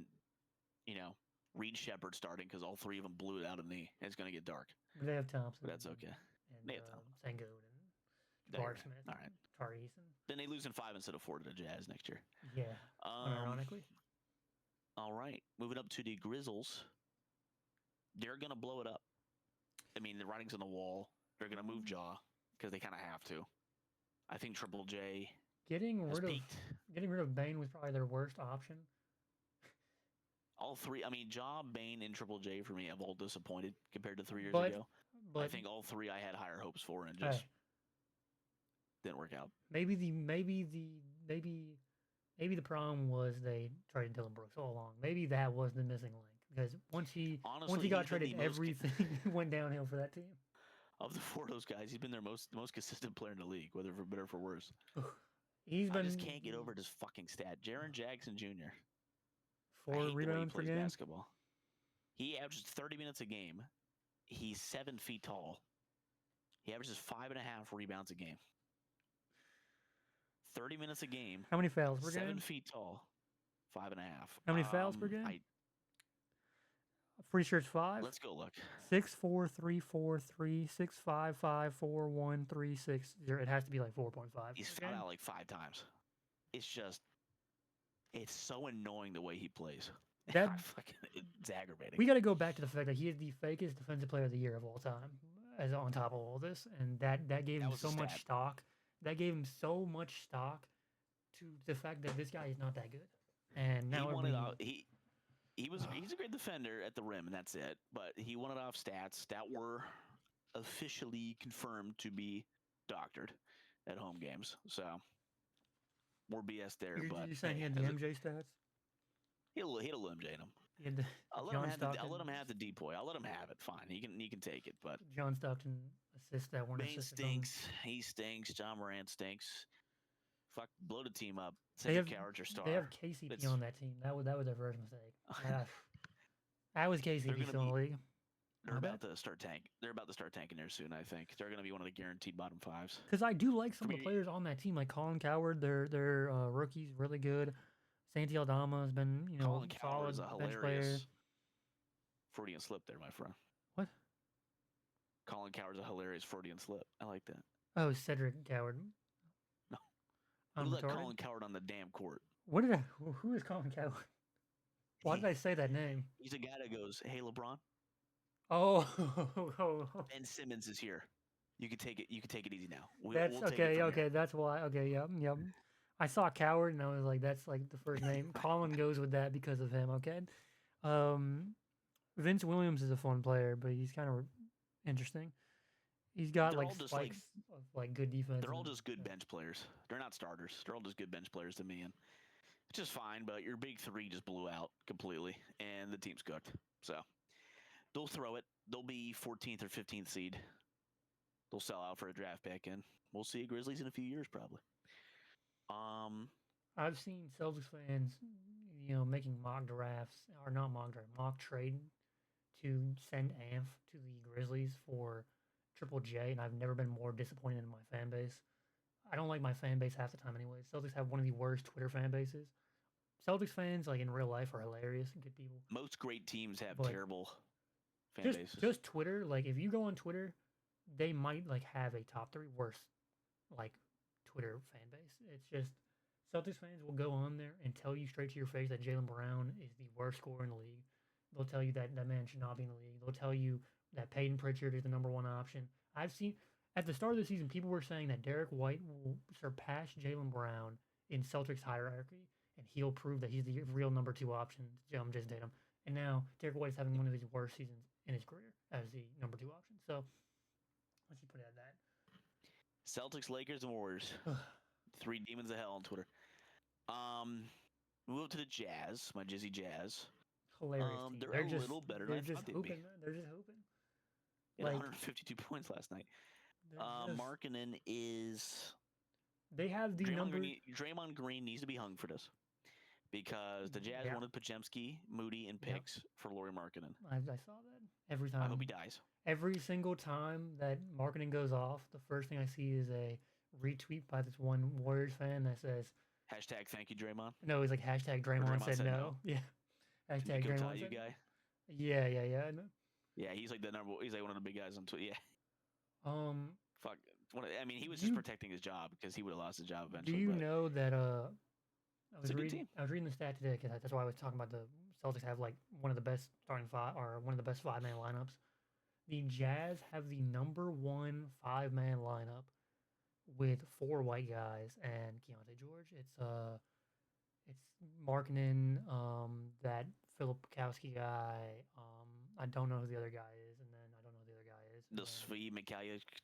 [SPEAKER 2] you know, Reed Shepard starting because all three of them blew it out of the knee, it's going to get dark.
[SPEAKER 1] they have Thompson,
[SPEAKER 2] But that's okay.
[SPEAKER 1] and
[SPEAKER 2] They have Thompson.
[SPEAKER 1] Sengun and Jabari Smith,
[SPEAKER 2] All right.
[SPEAKER 1] Tari Eason.
[SPEAKER 2] Then they lose in 5 instead of 4 to the Jazz next year.
[SPEAKER 1] Yeah, unironically.
[SPEAKER 2] All right, moving up to the Grizzlies. They're going to blow it up. I mean, the writing's on the wall. They're going to move Jaw because they kind of have to. I think Triple J
[SPEAKER 1] Getting
[SPEAKER 2] has
[SPEAKER 1] rid
[SPEAKER 2] peaked.
[SPEAKER 1] of Bane was probably their worst option.
[SPEAKER 2] All three, I mean, Ja, Bane, and Triple J for me have all disappointed compared to 3 years
[SPEAKER 1] But-
[SPEAKER 2] ago.
[SPEAKER 1] But
[SPEAKER 2] I think all three I had higher hopes for and just didn't work out.
[SPEAKER 1] maybe the problem was they traded Dylan Brooks all along. Maybe that was the missing link because once he
[SPEAKER 2] Honestly,
[SPEAKER 1] got
[SPEAKER 2] he's been
[SPEAKER 1] traded,
[SPEAKER 2] the most
[SPEAKER 1] everything went downhill for that team.
[SPEAKER 2] Of the 4 of those guys, he's been their most consistent player in the league, whether for better or for worse.
[SPEAKER 1] He's
[SPEAKER 2] I
[SPEAKER 1] been
[SPEAKER 2] just can't get over this fucking stat. Jaren Jackson Jr. I
[SPEAKER 1] 4
[SPEAKER 2] hate the way he
[SPEAKER 1] rebounds per
[SPEAKER 2] plays
[SPEAKER 1] game.
[SPEAKER 2] basketball. He averages 30 minutes a game. He's 7 feet tall. He averages 5.5 rebounds a game. 30 minutes a game.
[SPEAKER 1] How many fouls per
[SPEAKER 2] 7
[SPEAKER 1] game?
[SPEAKER 2] feet tall. 5.5.
[SPEAKER 1] How many fouls per game? Pretty sure it's 5.
[SPEAKER 2] Let's go look.
[SPEAKER 1] 6, 4, 3, 4, 3, 6, 5, 5, 4, 1, 3, 6, 0. It has to be like 4.5.
[SPEAKER 2] He's
[SPEAKER 1] per
[SPEAKER 2] fouled
[SPEAKER 1] game.
[SPEAKER 2] out like 5 times. It's so annoying the way he plays. It's aggravating.
[SPEAKER 1] We got to go back to the fact that he is the fakest defensive player of the year of all time, as on top of all this, and that gave him
[SPEAKER 2] was
[SPEAKER 1] so
[SPEAKER 2] the
[SPEAKER 1] much
[SPEAKER 2] stat.
[SPEAKER 1] stock. That gave him so much stock to the fact that this guy is not that good. And now
[SPEAKER 2] he won it
[SPEAKER 1] everybody-
[SPEAKER 2] out. He's a great defender at the rim, and that's it. But he won it off stats that were officially confirmed to be doctored at home games. So more BS there.
[SPEAKER 1] You're saying he had the MJ stats?
[SPEAKER 2] He had a little MJ in him.
[SPEAKER 1] He had the
[SPEAKER 2] I'll let
[SPEAKER 1] John
[SPEAKER 2] him have the
[SPEAKER 1] Stockton-
[SPEAKER 2] depoy. I'll let him have it. Fine. He can take it. But
[SPEAKER 1] John Stockton assists that weren't
[SPEAKER 2] Bane
[SPEAKER 1] assisted on.
[SPEAKER 2] stinks. He stinks. John Morant stinks. Fuck, blow the team up.
[SPEAKER 1] They
[SPEAKER 2] Cedric
[SPEAKER 1] have-
[SPEAKER 2] Coward's your star.
[SPEAKER 1] They have KCP
[SPEAKER 2] It's-
[SPEAKER 1] on that team. That was their first mistake. That was KCP
[SPEAKER 2] gonna
[SPEAKER 1] still in the
[SPEAKER 2] be-
[SPEAKER 1] league.
[SPEAKER 2] They're
[SPEAKER 1] My
[SPEAKER 2] about to start tank. They're about to start tanking there soon. I think they're going to be one of the guaranteed bottom 5s.
[SPEAKER 1] Because I do like some of the
[SPEAKER 2] me-
[SPEAKER 1] players on that team, like Colin Coward. Their rookie's really good. Santi Aldama has been,
[SPEAKER 2] Colin Coward
[SPEAKER 1] solid
[SPEAKER 2] is a
[SPEAKER 1] bench player.
[SPEAKER 2] hilarious Freudian slip there, my friend.
[SPEAKER 1] What?
[SPEAKER 2] Colin Coward's a hilarious Freudian slip. I like that.
[SPEAKER 1] Oh, Cedric Coward.
[SPEAKER 2] No.
[SPEAKER 1] I'm
[SPEAKER 2] Who let
[SPEAKER 1] retarded.
[SPEAKER 2] Colin Coward on the damn court?
[SPEAKER 1] Who is Colin Coward? Why did I say that name?
[SPEAKER 2] He's a guy that goes, "Hey, LeBron,
[SPEAKER 1] Oh,
[SPEAKER 2] Ben Simmons is here. You can take it. You can take it easy now.
[SPEAKER 1] that's
[SPEAKER 2] we'll take it
[SPEAKER 1] okay.
[SPEAKER 2] from
[SPEAKER 1] Okay,
[SPEAKER 2] here."
[SPEAKER 1] that's why. Okay, yep. I saw Coward and I was like, that's like the first name. Colin goes with that because of him. Okay. Vince Williams is a fun player, but he's kind of interesting. He's got
[SPEAKER 2] They're
[SPEAKER 1] like
[SPEAKER 2] all just,
[SPEAKER 1] spikes of like good defense.
[SPEAKER 2] They're all
[SPEAKER 1] and-
[SPEAKER 2] just good bench players. They're not starters. They're all just good bench players to me, and it's just fine. But your big 3 just blew out completely, and the team's cooked. So they'll throw it. They'll be 14th or 15th seed. They'll sell out for a draft pick, and we'll see Grizzlies in a few years probably.
[SPEAKER 1] I've seen Celtics fans, making mock drafts or not mock draft, mock trade to send Amph to the Grizzlies for Triple J, and I've never been more disappointed in my fan base. I don't like my fan base half the time anyway. Celtics have one of the worst Twitter fan bases. Celtics fans, like in real life, are hilarious and good people.
[SPEAKER 2] Most great teams have
[SPEAKER 1] But
[SPEAKER 2] terrible fan
[SPEAKER 1] Just
[SPEAKER 2] bases.
[SPEAKER 1] just Twitter, like if you go on Twitter, they might like have a top 3 worst like Twitter fan base. It's just Celtics fans will go on there and tell you straight to your face that Jaylen Brown is the worst scorer in the league. They'll tell you that that man should not be in the league. They'll tell you that Peyton Pritchard is the number 1 option. I've seen at the start of the season, people were saying that Derek White will surpass Jaylen Brown in Celtics hierarchy, and he'll prove that he's the real number 2 option. Jason Tatum. And now Derek White is having one of his worst seasons in his career as the number 2 option. So let's just put it at that.
[SPEAKER 2] Celtics, Lakers, and Warriors. 3 demons of hell on Twitter. Move up to the Jazz, my Jizzy Jazz.
[SPEAKER 1] Hilarious. Team.
[SPEAKER 2] They're a little better than
[SPEAKER 1] They're
[SPEAKER 2] I
[SPEAKER 1] just
[SPEAKER 2] thought they'd be.
[SPEAKER 1] hooping. They're just hooping.
[SPEAKER 2] He had
[SPEAKER 1] like-
[SPEAKER 2] 152 points last night.
[SPEAKER 1] They're just-
[SPEAKER 2] Markkanen is
[SPEAKER 1] They have the number.
[SPEAKER 2] Draymond Green needs to be hung for this because the Jazz
[SPEAKER 1] Yeah,
[SPEAKER 2] wanted Pajemski, Moody, and
[SPEAKER 1] yep.
[SPEAKER 2] picks for Lauri Markkinen.
[SPEAKER 1] I saw that every
[SPEAKER 2] I hope
[SPEAKER 1] time.
[SPEAKER 2] he dies.
[SPEAKER 1] Every single time that marketing goes off, the first thing I see is a retweet by this one Warriors fan that says,
[SPEAKER 2] Hashtag thank you, Draymond.
[SPEAKER 1] no, he's like hashtag Draymond said no. Yeah. Hashtag
[SPEAKER 2] Nico
[SPEAKER 1] Draymond
[SPEAKER 2] Tayu
[SPEAKER 1] said
[SPEAKER 2] guy.
[SPEAKER 1] Yeah. No.
[SPEAKER 2] Yeah, he's like he's like one of the big guys on Twitter. Yeah.
[SPEAKER 1] Um,
[SPEAKER 2] Fuck. I mean, he was
[SPEAKER 1] do
[SPEAKER 2] just
[SPEAKER 1] you,
[SPEAKER 2] protecting his job because he would have lost his job
[SPEAKER 1] do
[SPEAKER 2] eventually.
[SPEAKER 1] you
[SPEAKER 2] But
[SPEAKER 1] know that
[SPEAKER 2] it's a good team.
[SPEAKER 1] I was reading the stat today because that's why I was talking about the Celtics have like one of the best starting five or one of the best 5-man lineups. The Jazz have the number 1 5-man lineup with 4 white guys and Keontae George. It's Markkinen, that Philip Kowski guy. I don't know who the other guy is, and then I don't know who the other guy is.
[SPEAKER 2] The Svi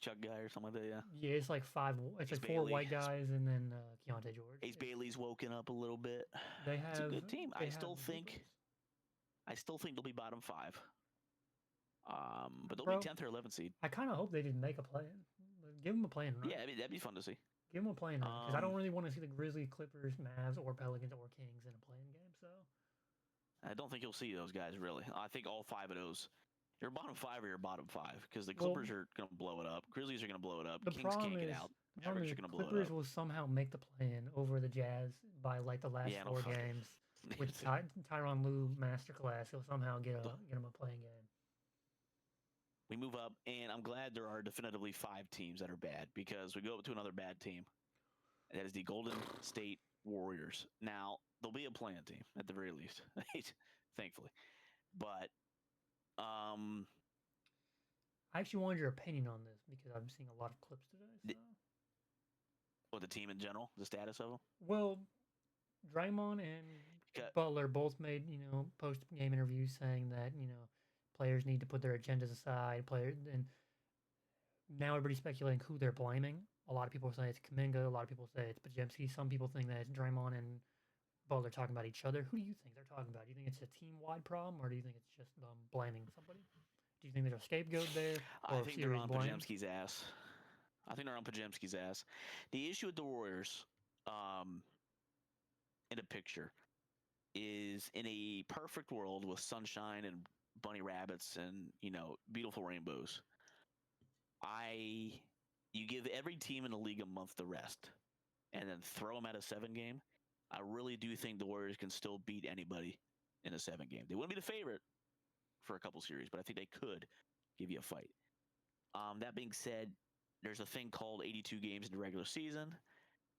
[SPEAKER 2] Chuck guy or something like that. Yeah.
[SPEAKER 1] Yeah, it's like 5. It's
[SPEAKER 2] Ace
[SPEAKER 1] like 4
[SPEAKER 2] Bailey.
[SPEAKER 1] white guys, and then Keontae George.
[SPEAKER 2] Ace Bailey's woken up a little bit.
[SPEAKER 1] They have.
[SPEAKER 2] It's a good team.
[SPEAKER 1] I
[SPEAKER 2] still think they'll be bottom 5. But they'll be 10th or 11th seed.
[SPEAKER 1] I kind of hope they didn't make a play. Give them a play-in run.
[SPEAKER 2] Yeah, I mean, that'd be fun to see.
[SPEAKER 1] Give them a play-in run because I don't really want to see the Grizzlies, Clippers, Mavs, or Pelicans or Kings in a play-in game. So
[SPEAKER 2] I don't think you'll see those guys really. I think all 5 of those. You're bottom 5 or you're bottom 5 because the Clippers are going to blow it up. Grizzlies are going to blow it up. Kings can't get out. Mavericks are going to blow it up.
[SPEAKER 1] Clippers will somehow make the play-in over the Jazz by like the last 4 games with Tyronn Lue masterclass. He'll somehow get them a play-in game.
[SPEAKER 2] We move up, and I'm glad there are definitively 5 teams that are bad because we go up to another bad team. That is the Golden State Warriors. Now, there'll be a play-in team at the very least, thankfully. But
[SPEAKER 1] I actually wanted your opinion on this because I'm seeing a lot of clips today.
[SPEAKER 2] What, the team in general, the status of them?
[SPEAKER 1] Well, Draymond and Butler both made post-game interviews saying that players need to put their agendas aside. And now everybody's speculating who they're blaming. A lot of people say it's Kuminga. A lot of people say it's Pajemski. Some people think that it's Draymond and Butler talking about each other. Who do you think they're talking about? Do you think it's a team-wide problem, or do you think it's just them blaming somebody? Do you think there's a scapegoat there?
[SPEAKER 2] I think they're on Pajemski's ass. The issue with the Warriors, in a picture, is in a perfect world with sunshine and bunny rabbits and beautiful rainbows. You give every team in the league a month to rest, and then throw them at a 7 game. I really do think the Warriors can still beat anybody in a 7 game. They wouldn't be the favorite for a couple series, but I think they could give you a fight. That being said, there's a thing called 82 games in the regular season.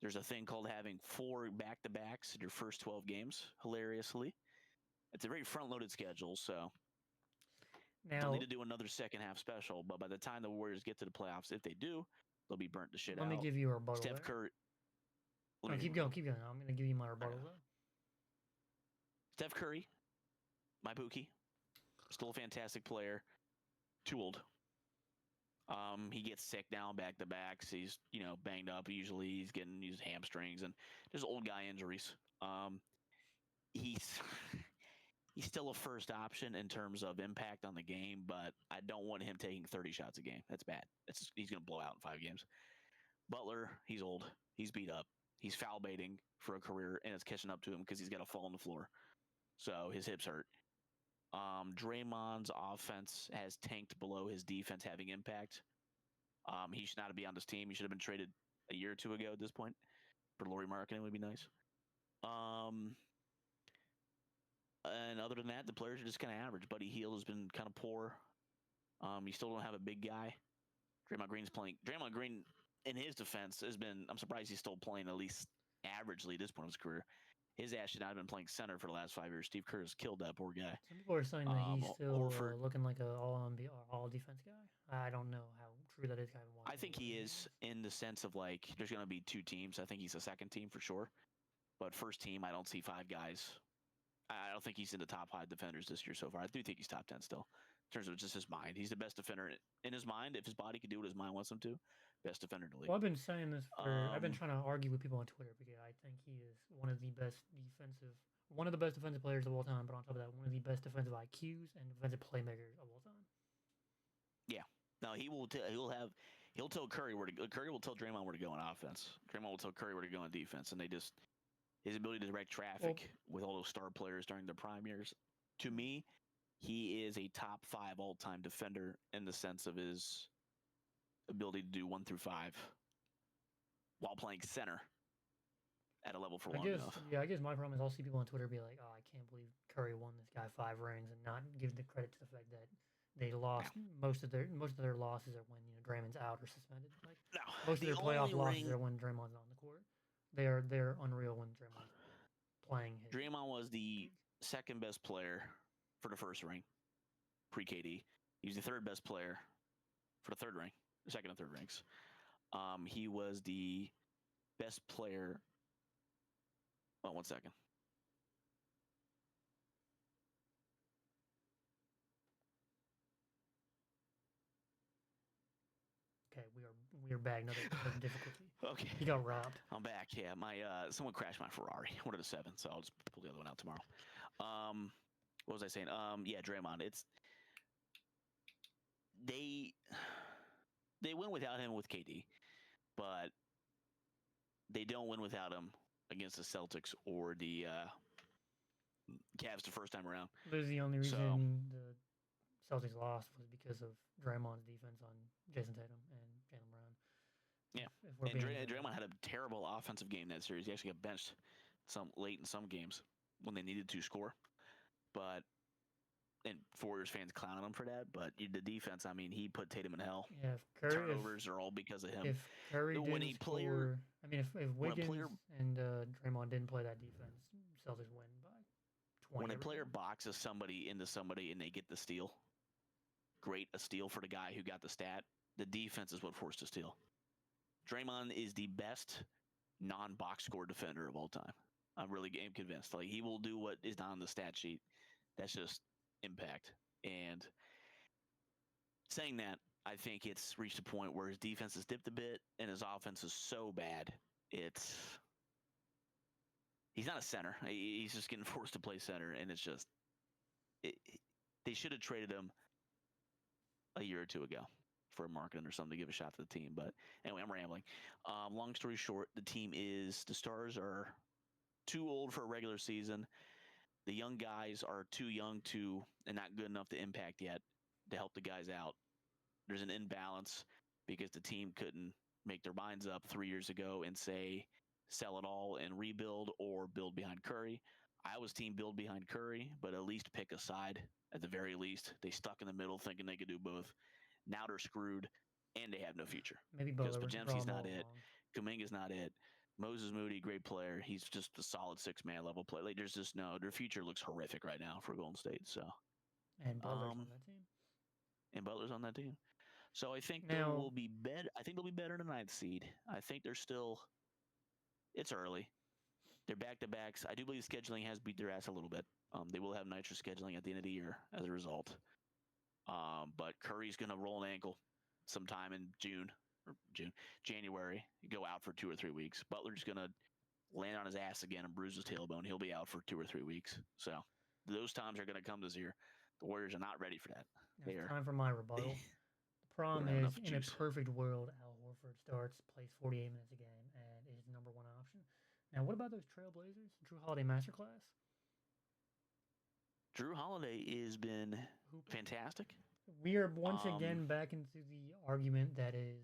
[SPEAKER 2] There's a thing called having 4 back-to-backs in your first 12 games, hilariously. It's a very front-loaded schedule, so they'll need to do another second half special, but by the time the Warriors get to the playoffs, if they do, they'll be burnt to shit out.
[SPEAKER 1] Let me give you a rebuttal.
[SPEAKER 2] Steph Curry.
[SPEAKER 1] No, keep going. I'm going to give you my rebuttal, though.
[SPEAKER 2] Steph Curry, my Pookie, still a fantastic player. Too old. He gets sick now, back-to-backs. He's, banged up. Usually he's getting his hamstrings, and there's old guy injuries. He's still a first option in terms of impact on the game, but I don't want him taking 30 shots a game. That's bad. He's going to blow out in 5 games. Butler, he's old. He's beat up. He's foul baiting for a career, and it's catching up to him because he's got to fall on the floor. So his hips hurt. Draymond's offense has tanked below his defense having impact. He should not be on this team. He should have been traded a year or 2 ago at this point. For Lauri Markkinen would be nice. And other than that, the players are just kind of average. Buddy Hield has been kind of poor. You still don't have a big guy. Draymond Green, in his defense, has been, I'm surprised he's still playing at least averagely at this point of his career. His ass should not have been playing center for the last 5 years. Steve Kerr has killed that poor guy.
[SPEAKER 1] Some people are saying that he's still looking like an all defense guy. I don't know how true that is.
[SPEAKER 2] I think he is in the sense of like there's going to be 2 teams. I think he's a second team for sure. But first team, I don't see 5 guys. I don't think he's in the top 5 defenders this year so far. I do think he's top 10 still. In terms of just his mind. He's the best defender in his mind. If his body could do what his mind wants him to, best defender in the league.
[SPEAKER 1] Well, I've been saying this I've been trying to argue with people on Twitter because I think he is one of the best defensive players of all time, but on top of that, one of the best defensive IQs and defensive playmakers of all time.
[SPEAKER 2] Yeah. No, he will He'll tell Curry where to go. Curry will tell Draymond where to go on offense. Draymond will tell Curry where to go on defense, and his ability to direct traffic with all those star players during their prime years. To me, he is a top 5 all-time defender in the sense of his ability to do 1 through 5 while playing center at a level for long enough.
[SPEAKER 1] Yeah, I guess my problem is I'll see people on Twitter be like, "Oh, I can't believe Curry won this guy 5 rings," and not give the credit to the fact that they lost most of their losses are when Draymond's out or suspended. Like most of their playoff losses are when Draymond's on the court. They're unreal when Draymond's playing.
[SPEAKER 2] Draymond was the second best player for the first ring, pre KD. He was the third best player for the third ring, the second and third rings. He was the best player. Oh, 1 second.
[SPEAKER 1] Okay, we are back. Another difficulty.
[SPEAKER 2] Okay,
[SPEAKER 1] he got robbed.
[SPEAKER 2] I'm back. Yeah, my someone crashed my Ferrari. 1 of the 7, so I'll just pull the other one out tomorrow. What was I saying? Yeah, Draymond. They win without him with KD, but they don't win without him against the Celtics or the Cavs the first time around.
[SPEAKER 1] This is the only reason the Celtics lost was because of Draymond's defense on Jason Tatum and Jaylen Brown.
[SPEAKER 2] Yeah, and Draymond had a terrible offensive game that series. He actually got benched late in some games when they needed to score. And Warriors fans clowning him for that. But the defense, I mean, he put Tatum in hell.
[SPEAKER 1] Yeah,
[SPEAKER 2] turnovers are all because of him.
[SPEAKER 1] If Curry didn't score, I mean, if Wiggins and Draymond didn't play that defense, Celtics win by 20.
[SPEAKER 2] When a player boxes somebody into somebody and they get the steal, a steal for the guy who got the stat. The defense is what forced a steal. Draymond is the best non-box score defender of all time. I'm convinced. Like, he will do what is not on the stat sheet. That's just impact. And saying that, I think it's reached a point where his defense has dipped a bit and his offense is so bad. He's not a center. He's just getting forced to play center, and it's just they should have traded him a year or two ago for a marketing or something to give a shot to the team. But anyway, I'm rambling. Long story short, the stars are too old for a regular season. The young guys are too young and not good enough to impact yet to help the guys out. There's an imbalance because the team couldn't make their minds up 3 years ago and say, sell it all and rebuild or build behind Curry. I was team build behind Curry, but at least pick a side at the very least. They stuck in the middle thinking they could do both. Now they're screwed, and they have no future.
[SPEAKER 1] Maybe
[SPEAKER 2] because Podziemski's not it. Kuminga's not it. Moses Moody, great player. He's just a solid 6-man level player. Like, there's just their future looks horrific right now for Golden State. So,
[SPEAKER 1] and Butler's on that team.
[SPEAKER 2] And Butler's on that team. So I think they will be better. I think they'll be better than the 9th seed. I think they're still. It's early. They're back-to-backs. I do believe scheduling has beat their ass a little bit. They will have nitrous scheduling at the end of the year as a result. But Curry's going to roll an ankle sometime in January, go out for 2 or 3 weeks. Butler's going to land on his ass again and bruise his tailbone. He'll be out for 2 or 3 weeks. So those times are going to come this year. The Warriors are not ready for that.
[SPEAKER 1] It's time for my rebuttal. The problem is, in a perfect world, Al Horford starts, plays 48 minutes a game, and is the number 1 option. Now, what about those Trailblazers? Drew Holiday Masterclass?
[SPEAKER 2] Drew Holiday has been fantastic.
[SPEAKER 1] We are once again back into the argument that is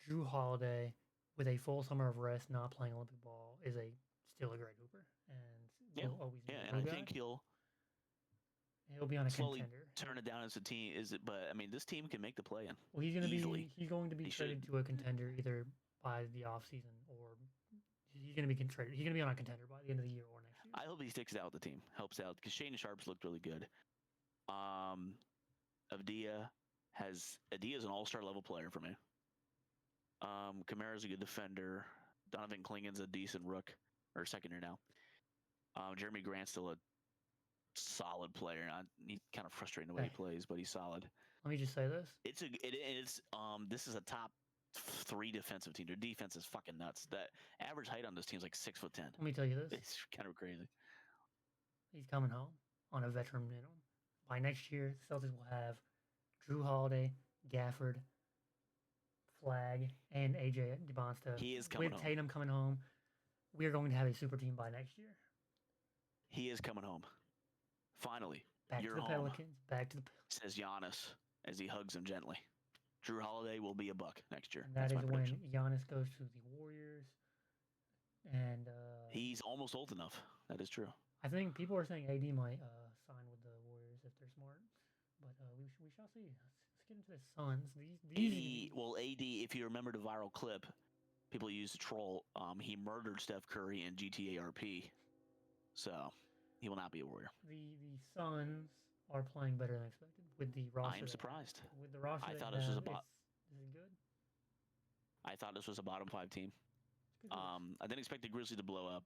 [SPEAKER 1] Drew Holiday, with a full summer of rest, not playing Olympic ball, is still a great hooper, and will always be a
[SPEAKER 2] and I think he'll
[SPEAKER 1] be on a
[SPEAKER 2] slowly
[SPEAKER 1] contender.
[SPEAKER 2] Turn it down as a team. But I mean, this team can make the play-in.
[SPEAKER 1] Well, he's going to be traded to a contender either by the offseason or he's going to be traded. He's going to be on a contender by the end of the year or next year.
[SPEAKER 2] I hope he sticks out with the team, helps out, because Shane Sharp's looked really good. Avdia is an all-star level player for me. Kamara's a good defender. Donovan Klingon's a decent rook, or second year now. Jeremy Grant's still a solid player. He's kind of frustrating the way he plays, but he's solid.
[SPEAKER 1] Let me just say this.
[SPEAKER 2] This is a top 3 defensive team. Their defense is fucking nuts. The average height on this team is like 6'10".
[SPEAKER 1] Let me tell you this.
[SPEAKER 2] It's kind of crazy.
[SPEAKER 1] He's coming home on a veteran minimum. By next year, the Celtics will have Drew Holiday, Gafford, Flag, and AJ DeBonsta
[SPEAKER 2] He is coming
[SPEAKER 1] with
[SPEAKER 2] home.
[SPEAKER 1] Tatum coming home, we are going to have a super team by next year.
[SPEAKER 2] He is coming home. Finally,
[SPEAKER 1] Back to
[SPEAKER 2] you're
[SPEAKER 1] the
[SPEAKER 2] home,
[SPEAKER 1] Pelicans. Back to the
[SPEAKER 2] says Giannis as he hugs him gently. Drew Holiday will be a buck next year.
[SPEAKER 1] and
[SPEAKER 2] That's
[SPEAKER 1] that
[SPEAKER 2] my
[SPEAKER 1] is when
[SPEAKER 2] prediction.
[SPEAKER 1] Giannis goes to the Warriors. And
[SPEAKER 2] He's almost old enough. That is true.
[SPEAKER 1] I think people are saying AD might sign with the Warriors if they're smart, but we shall see. Let's get into the Suns.
[SPEAKER 2] AD, if you remember the viral clip, people used to troll. He murdered Steph Curry in GTA RP, so he will not be a Warrior.
[SPEAKER 1] The Suns are playing better than expected with the roster.
[SPEAKER 2] I am surprised.
[SPEAKER 1] With the roster,
[SPEAKER 2] I
[SPEAKER 1] they
[SPEAKER 2] thought
[SPEAKER 1] have,
[SPEAKER 2] this was
[SPEAKER 1] this is good.
[SPEAKER 2] I thought this was a bottom 5 team. I didn't expect the Grizzlies to blow up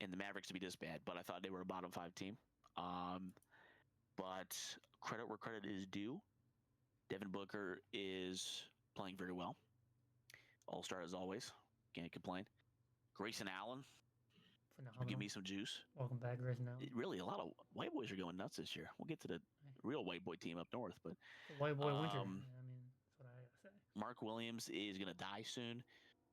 [SPEAKER 2] and the Mavericks to be this bad, but I thought they were a bottom 5 team. But credit where credit is due. Devin Booker is playing very well. All-star as always. Can't complain. Grayson Allen,
[SPEAKER 1] Phenomenal.
[SPEAKER 2] give me some juice.
[SPEAKER 1] Welcome back, Grayson Allen.
[SPEAKER 2] Really, a lot of white boys are going nuts this year. We'll get to the real white boy team up north, but
[SPEAKER 1] the white boy winter. I mean, that's what I gotta say.
[SPEAKER 2] Mark Williams is gonna die soon.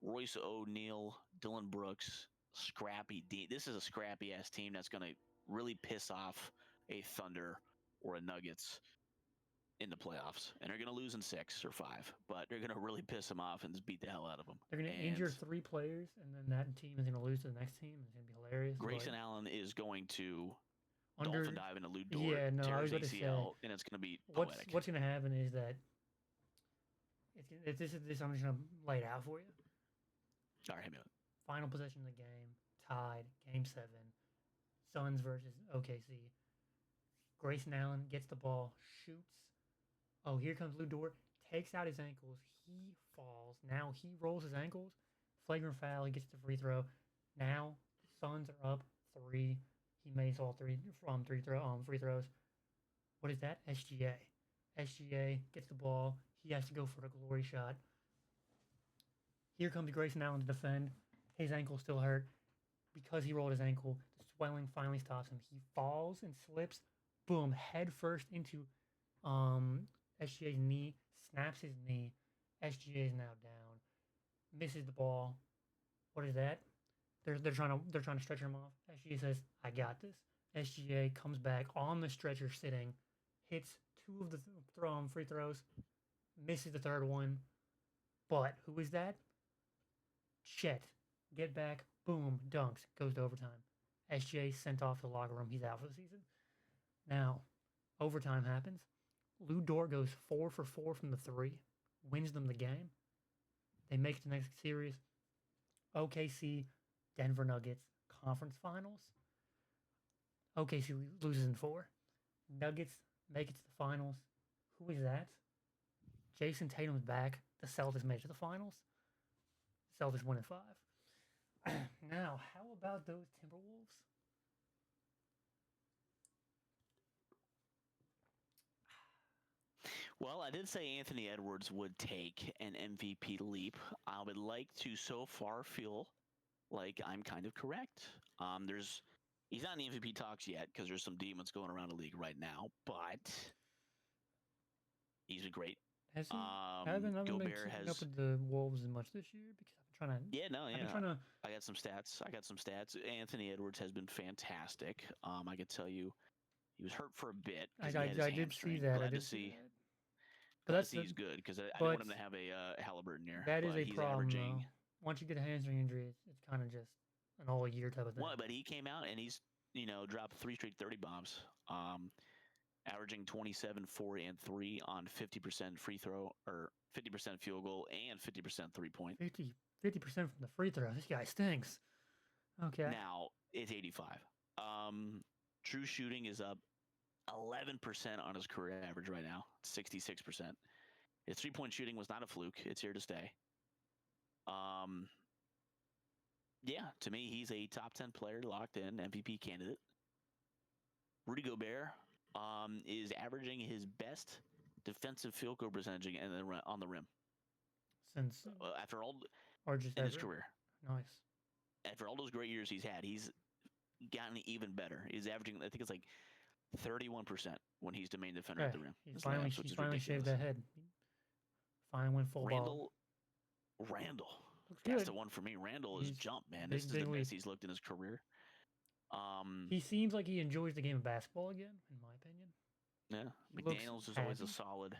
[SPEAKER 2] Royce O'Neal, Dylan Brooks, scrappy D. This is a scrappy ass team that's gonna really piss off a Thunder or a Nuggets in the playoffs, and they're gonna lose in 6 or 5, but they're gonna really piss them off and just beat the hell out of them.
[SPEAKER 1] They're gonna injure 3 players, and then that team is gonna lose to the next team. It's gonna be hilarious.
[SPEAKER 2] Grayson Allen is going to dolphin dive into Lou Dort,
[SPEAKER 1] I was
[SPEAKER 2] tear
[SPEAKER 1] about
[SPEAKER 2] his
[SPEAKER 1] to
[SPEAKER 2] ACL,
[SPEAKER 1] say,
[SPEAKER 2] and it's gonna be poetic.
[SPEAKER 1] What's gonna happen is that this I'm just gonna lay it out for you.
[SPEAKER 2] All right, hit me with it.
[SPEAKER 1] Final possession of the game, tied, game 7. Suns versus OKC. Grayson Allen gets the ball, shoots. Oh, here comes Lou Dort, takes out his ankles. He falls. Now he rolls his ankles. Flagrant foul. He gets the free throw. Now Suns are up 3. He makes all 3 free throws. What is that? SGA. SGA gets the ball. He has to go for the glory shot. Here comes Grayson Allen to defend. His ankle still hurt. Because he rolled his ankle, the swelling finally stops him. He falls and slips. Boom, head first into SGA's knee. Snaps his knee. SGA is now down. Misses the ball. What is that? They're trying to stretcher him off. SGA says, "I got this." SGA comes back on the stretcher sitting, hits 2 of the free throws, misses the 3rd one. But who is that? Chet. Get back. Boom. Dunks. Goes to overtime. SGA sent off to the locker room. He's out for the season. Now, overtime happens. Lou Dort goes 4 for 4 from the 3. Wins them the game. They make it to the next series. OKC, Denver Nuggets, conference finals. OKC loses in 4. Nuggets make it to the finals. Who is that? Jason Tatum's back. The Celtics made it to the finals. Celtics win in 5. Now, how about those Timberwolves?
[SPEAKER 2] Well, I did say Anthony Edwards would take an MVP leap. I would like to so far feel like I'm kind of correct. He's not in the MVP talks yet because there's some demons going around the league right now, but he's a great.
[SPEAKER 1] Has he? I haven't been keeping up with the Wolves as much this year because I've been trying to.
[SPEAKER 2] I got some stats. Anthony Edwards has been fantastic. I could tell you, he was hurt for a bit.
[SPEAKER 1] I did see that.
[SPEAKER 2] Glad to see. But he's good because I didn't want him to have a Halliburton year.
[SPEAKER 1] That is a problem. Though. Once you get a hamstring injury, it's kind of just an all-year type of thing.
[SPEAKER 2] Well, but he came out and he's dropped 3 straight 30 bombs, averaging 27, 4, and 3 on 50% free throw or 50% field goal and 50% 3-point.
[SPEAKER 1] 50% from the free throw. This guy stinks. Okay.
[SPEAKER 2] Now it's 85. True shooting is up 11% on his career average right now. 66%. His 3-point shooting was not a fluke. It's here to stay. Yeah, to me, he's a top 10 player, locked in, MVP candidate. Rudy Gobert is averaging his best defensive field goal percentage on the rim.
[SPEAKER 1] Since
[SPEAKER 2] after all,
[SPEAKER 1] or just
[SPEAKER 2] in his career.
[SPEAKER 1] Nice.
[SPEAKER 2] After all those great years he's had, he's gotten even better. He's averaging, I think it's like 31% when he's the main defender at the rim.
[SPEAKER 1] He's finally shaved that head. Fine, went full ball.
[SPEAKER 2] Randall.
[SPEAKER 1] Looks
[SPEAKER 2] That's
[SPEAKER 1] good.
[SPEAKER 2] the one for me. Randall is
[SPEAKER 1] He's
[SPEAKER 2] jump, man.
[SPEAKER 1] big,
[SPEAKER 2] This is
[SPEAKER 1] big
[SPEAKER 2] the
[SPEAKER 1] leap.
[SPEAKER 2] best he's looked in his career.
[SPEAKER 1] He seems like he enjoys the game of basketball again, in my opinion.
[SPEAKER 2] Yeah,
[SPEAKER 1] He looks
[SPEAKER 2] McDaniels is always a
[SPEAKER 1] happy.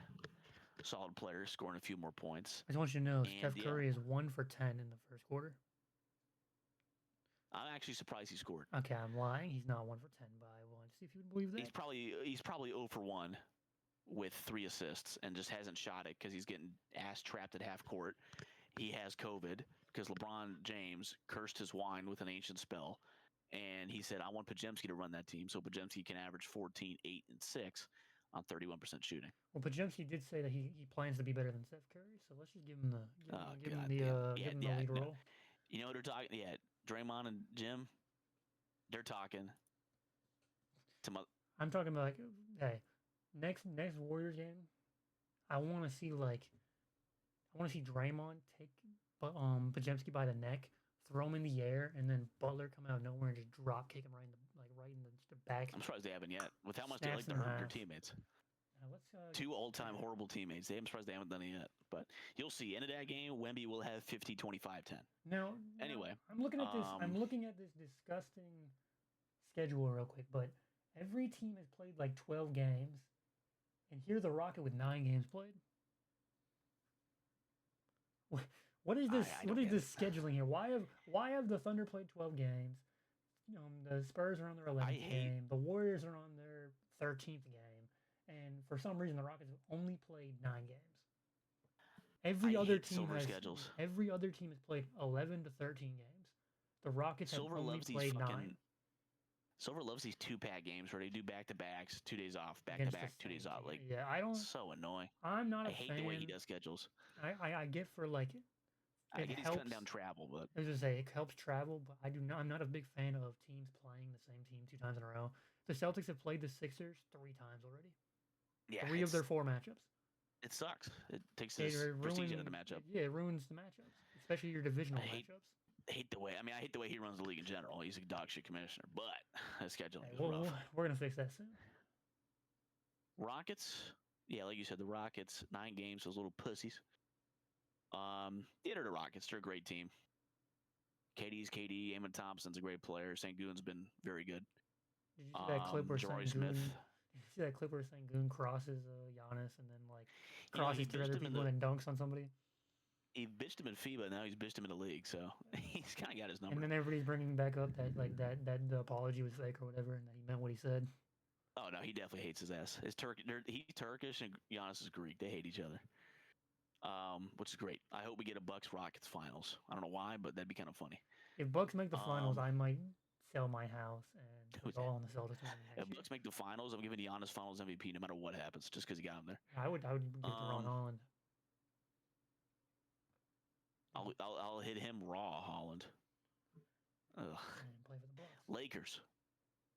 [SPEAKER 2] solid player, scoring a few more points.
[SPEAKER 1] I just want you to know,
[SPEAKER 2] And
[SPEAKER 1] Steph Curry is 1 for 10 in the first quarter.
[SPEAKER 2] I'm actually surprised he scored.
[SPEAKER 1] Okay, I'm lying. He's not 1 for 10, but I wanted to see if you would believe that.
[SPEAKER 2] He's probably 0 for 1 with 3 assists and just hasn't shot it because he's getting ass trapped at half court. He has COVID because LeBron James cursed his wine with an ancient spell. And he said, I want Pajemski to run that team so Pajemski can average 14, 8, and 6 on 31% shooting.
[SPEAKER 1] Well, Pajemski did say that he plans to be better than Steph Curry, so let's just give him the lead role.
[SPEAKER 2] You know what they're talking? Yeah, Draymond and Jim, they're talking.
[SPEAKER 1] I'm talking about like, hey, next Warriors game, I want to see Draymond take Pajemski by the neck, throw him in the air, and then Butler come out of nowhere and just drop kick him right in the back.
[SPEAKER 2] I'm surprised they haven't yet. With how much they like to hurt their teammates. Two all-time horrible teammates. I'm surprised they haven't done it yet. But you'll see. End of that game, Wemby will have 50, 25, 10.
[SPEAKER 1] Now,
[SPEAKER 2] anyway,
[SPEAKER 1] I'm looking at this. I'm looking at this disgusting schedule real quick. But every team has played like 12 games, and here's the Rocket with 9 games played. What is this? What is this scheduling here? Why have the Thunder played 12 games? The Spurs are on their 11th game. The Warriors are on their 13th game, and for some reason the Rockets have only played 9 games. Every other team has played 11 to 13 games. The Rockets have only played 9.
[SPEAKER 2] Silver loves these 2-pack games where they do back-to-backs, 2 days off, back-to-back, 2 days off. Like,
[SPEAKER 1] yeah, I don't.
[SPEAKER 2] So annoying.
[SPEAKER 1] I'm not a
[SPEAKER 2] fan. I hate the way he does schedules.
[SPEAKER 1] I get for like.
[SPEAKER 2] I get he's cutting down travel, but
[SPEAKER 1] I was gonna say it helps travel, but I'm not a big fan of teams playing the same team 2 times in a row. The Celtics have played the Sixers 3 times already. Yeah, 3 of their 4 matchups.
[SPEAKER 2] It sucks. It takes this prestige out of the matchup.
[SPEAKER 1] Yeah, it ruins the matchups, especially your divisional matchups.
[SPEAKER 2] I hate the way he runs the league in general. He's a dog shit commissioner, but his scheduling is rough.
[SPEAKER 1] We're gonna fix that soon.
[SPEAKER 2] Rockets, yeah, like you said, the Rockets 9 games, those little pussies. The Rockets, they're a great team. KD's KD. Eamon Thompson's a great player. Sengun's been very good.
[SPEAKER 1] Did you see that clip where Sengun? Did you see that clip where Sengun crosses Giannis and then like crosses 3 other people and then dunks on somebody?
[SPEAKER 2] He bitched him in FIBA, now he's bitched him in the league, so he's kind of got his number.
[SPEAKER 1] And then everybody's bringing back up that the apology was fake or whatever, and that he meant what he said.
[SPEAKER 2] Oh no, he definitely hates his ass. He's Turkish and Giannis is Greek. They hate each other. Which is great. I hope we get a Bucks-Rockets finals. I don't know why, but that'd be kind of funny.
[SPEAKER 1] If Bucks make the finals, I might sell my house and put all on the Celtics.
[SPEAKER 2] If Bucks make the finals, I'm giving Giannis Finals MVP no matter what happens, just because he got him there.
[SPEAKER 1] I would give it to Ron Holland.
[SPEAKER 2] I'll hit him raw, Holland. Ugh.
[SPEAKER 1] Play for the Bucks.
[SPEAKER 2] Lakers,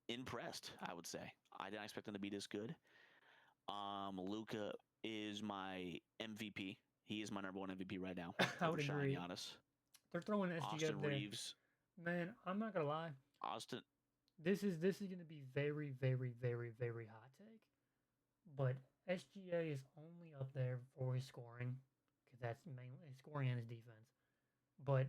[SPEAKER 2] impressed. I would say I didn't expect them to be this good. Luka is my MVP. He is my number 1 MVP right now.
[SPEAKER 1] I would agree.
[SPEAKER 2] Giannis.
[SPEAKER 1] They're throwing SG
[SPEAKER 2] Austin
[SPEAKER 1] there.
[SPEAKER 2] Reeves.
[SPEAKER 1] Man, I'm not gonna lie.
[SPEAKER 2] Austin.
[SPEAKER 1] This is gonna be very, very, very, very hot take. But SGA is only up there for his scoring, because that's mainly his scoring and his defense. But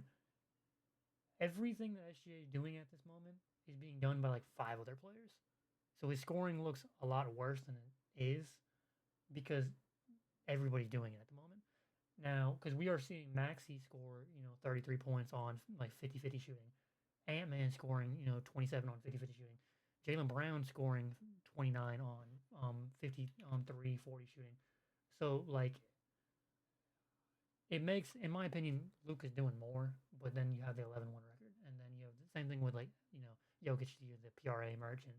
[SPEAKER 1] everything that SGA is doing at this moment is being done by like 5 other players. So his scoring looks a lot worse than it is because everybody's doing it at the moment. Now, because we are seeing Maxey score, 33 points on like 50-50 shooting. Ant-Man scoring, 27 on 50-50 shooting. Jaylen Brown scoring 29 on 50 on 3, 40 shooting. So like it makes, in my opinion, Luka's doing more, but then you have the 11-1 record, and then you have the same thing with Jokic, the PRA merchant.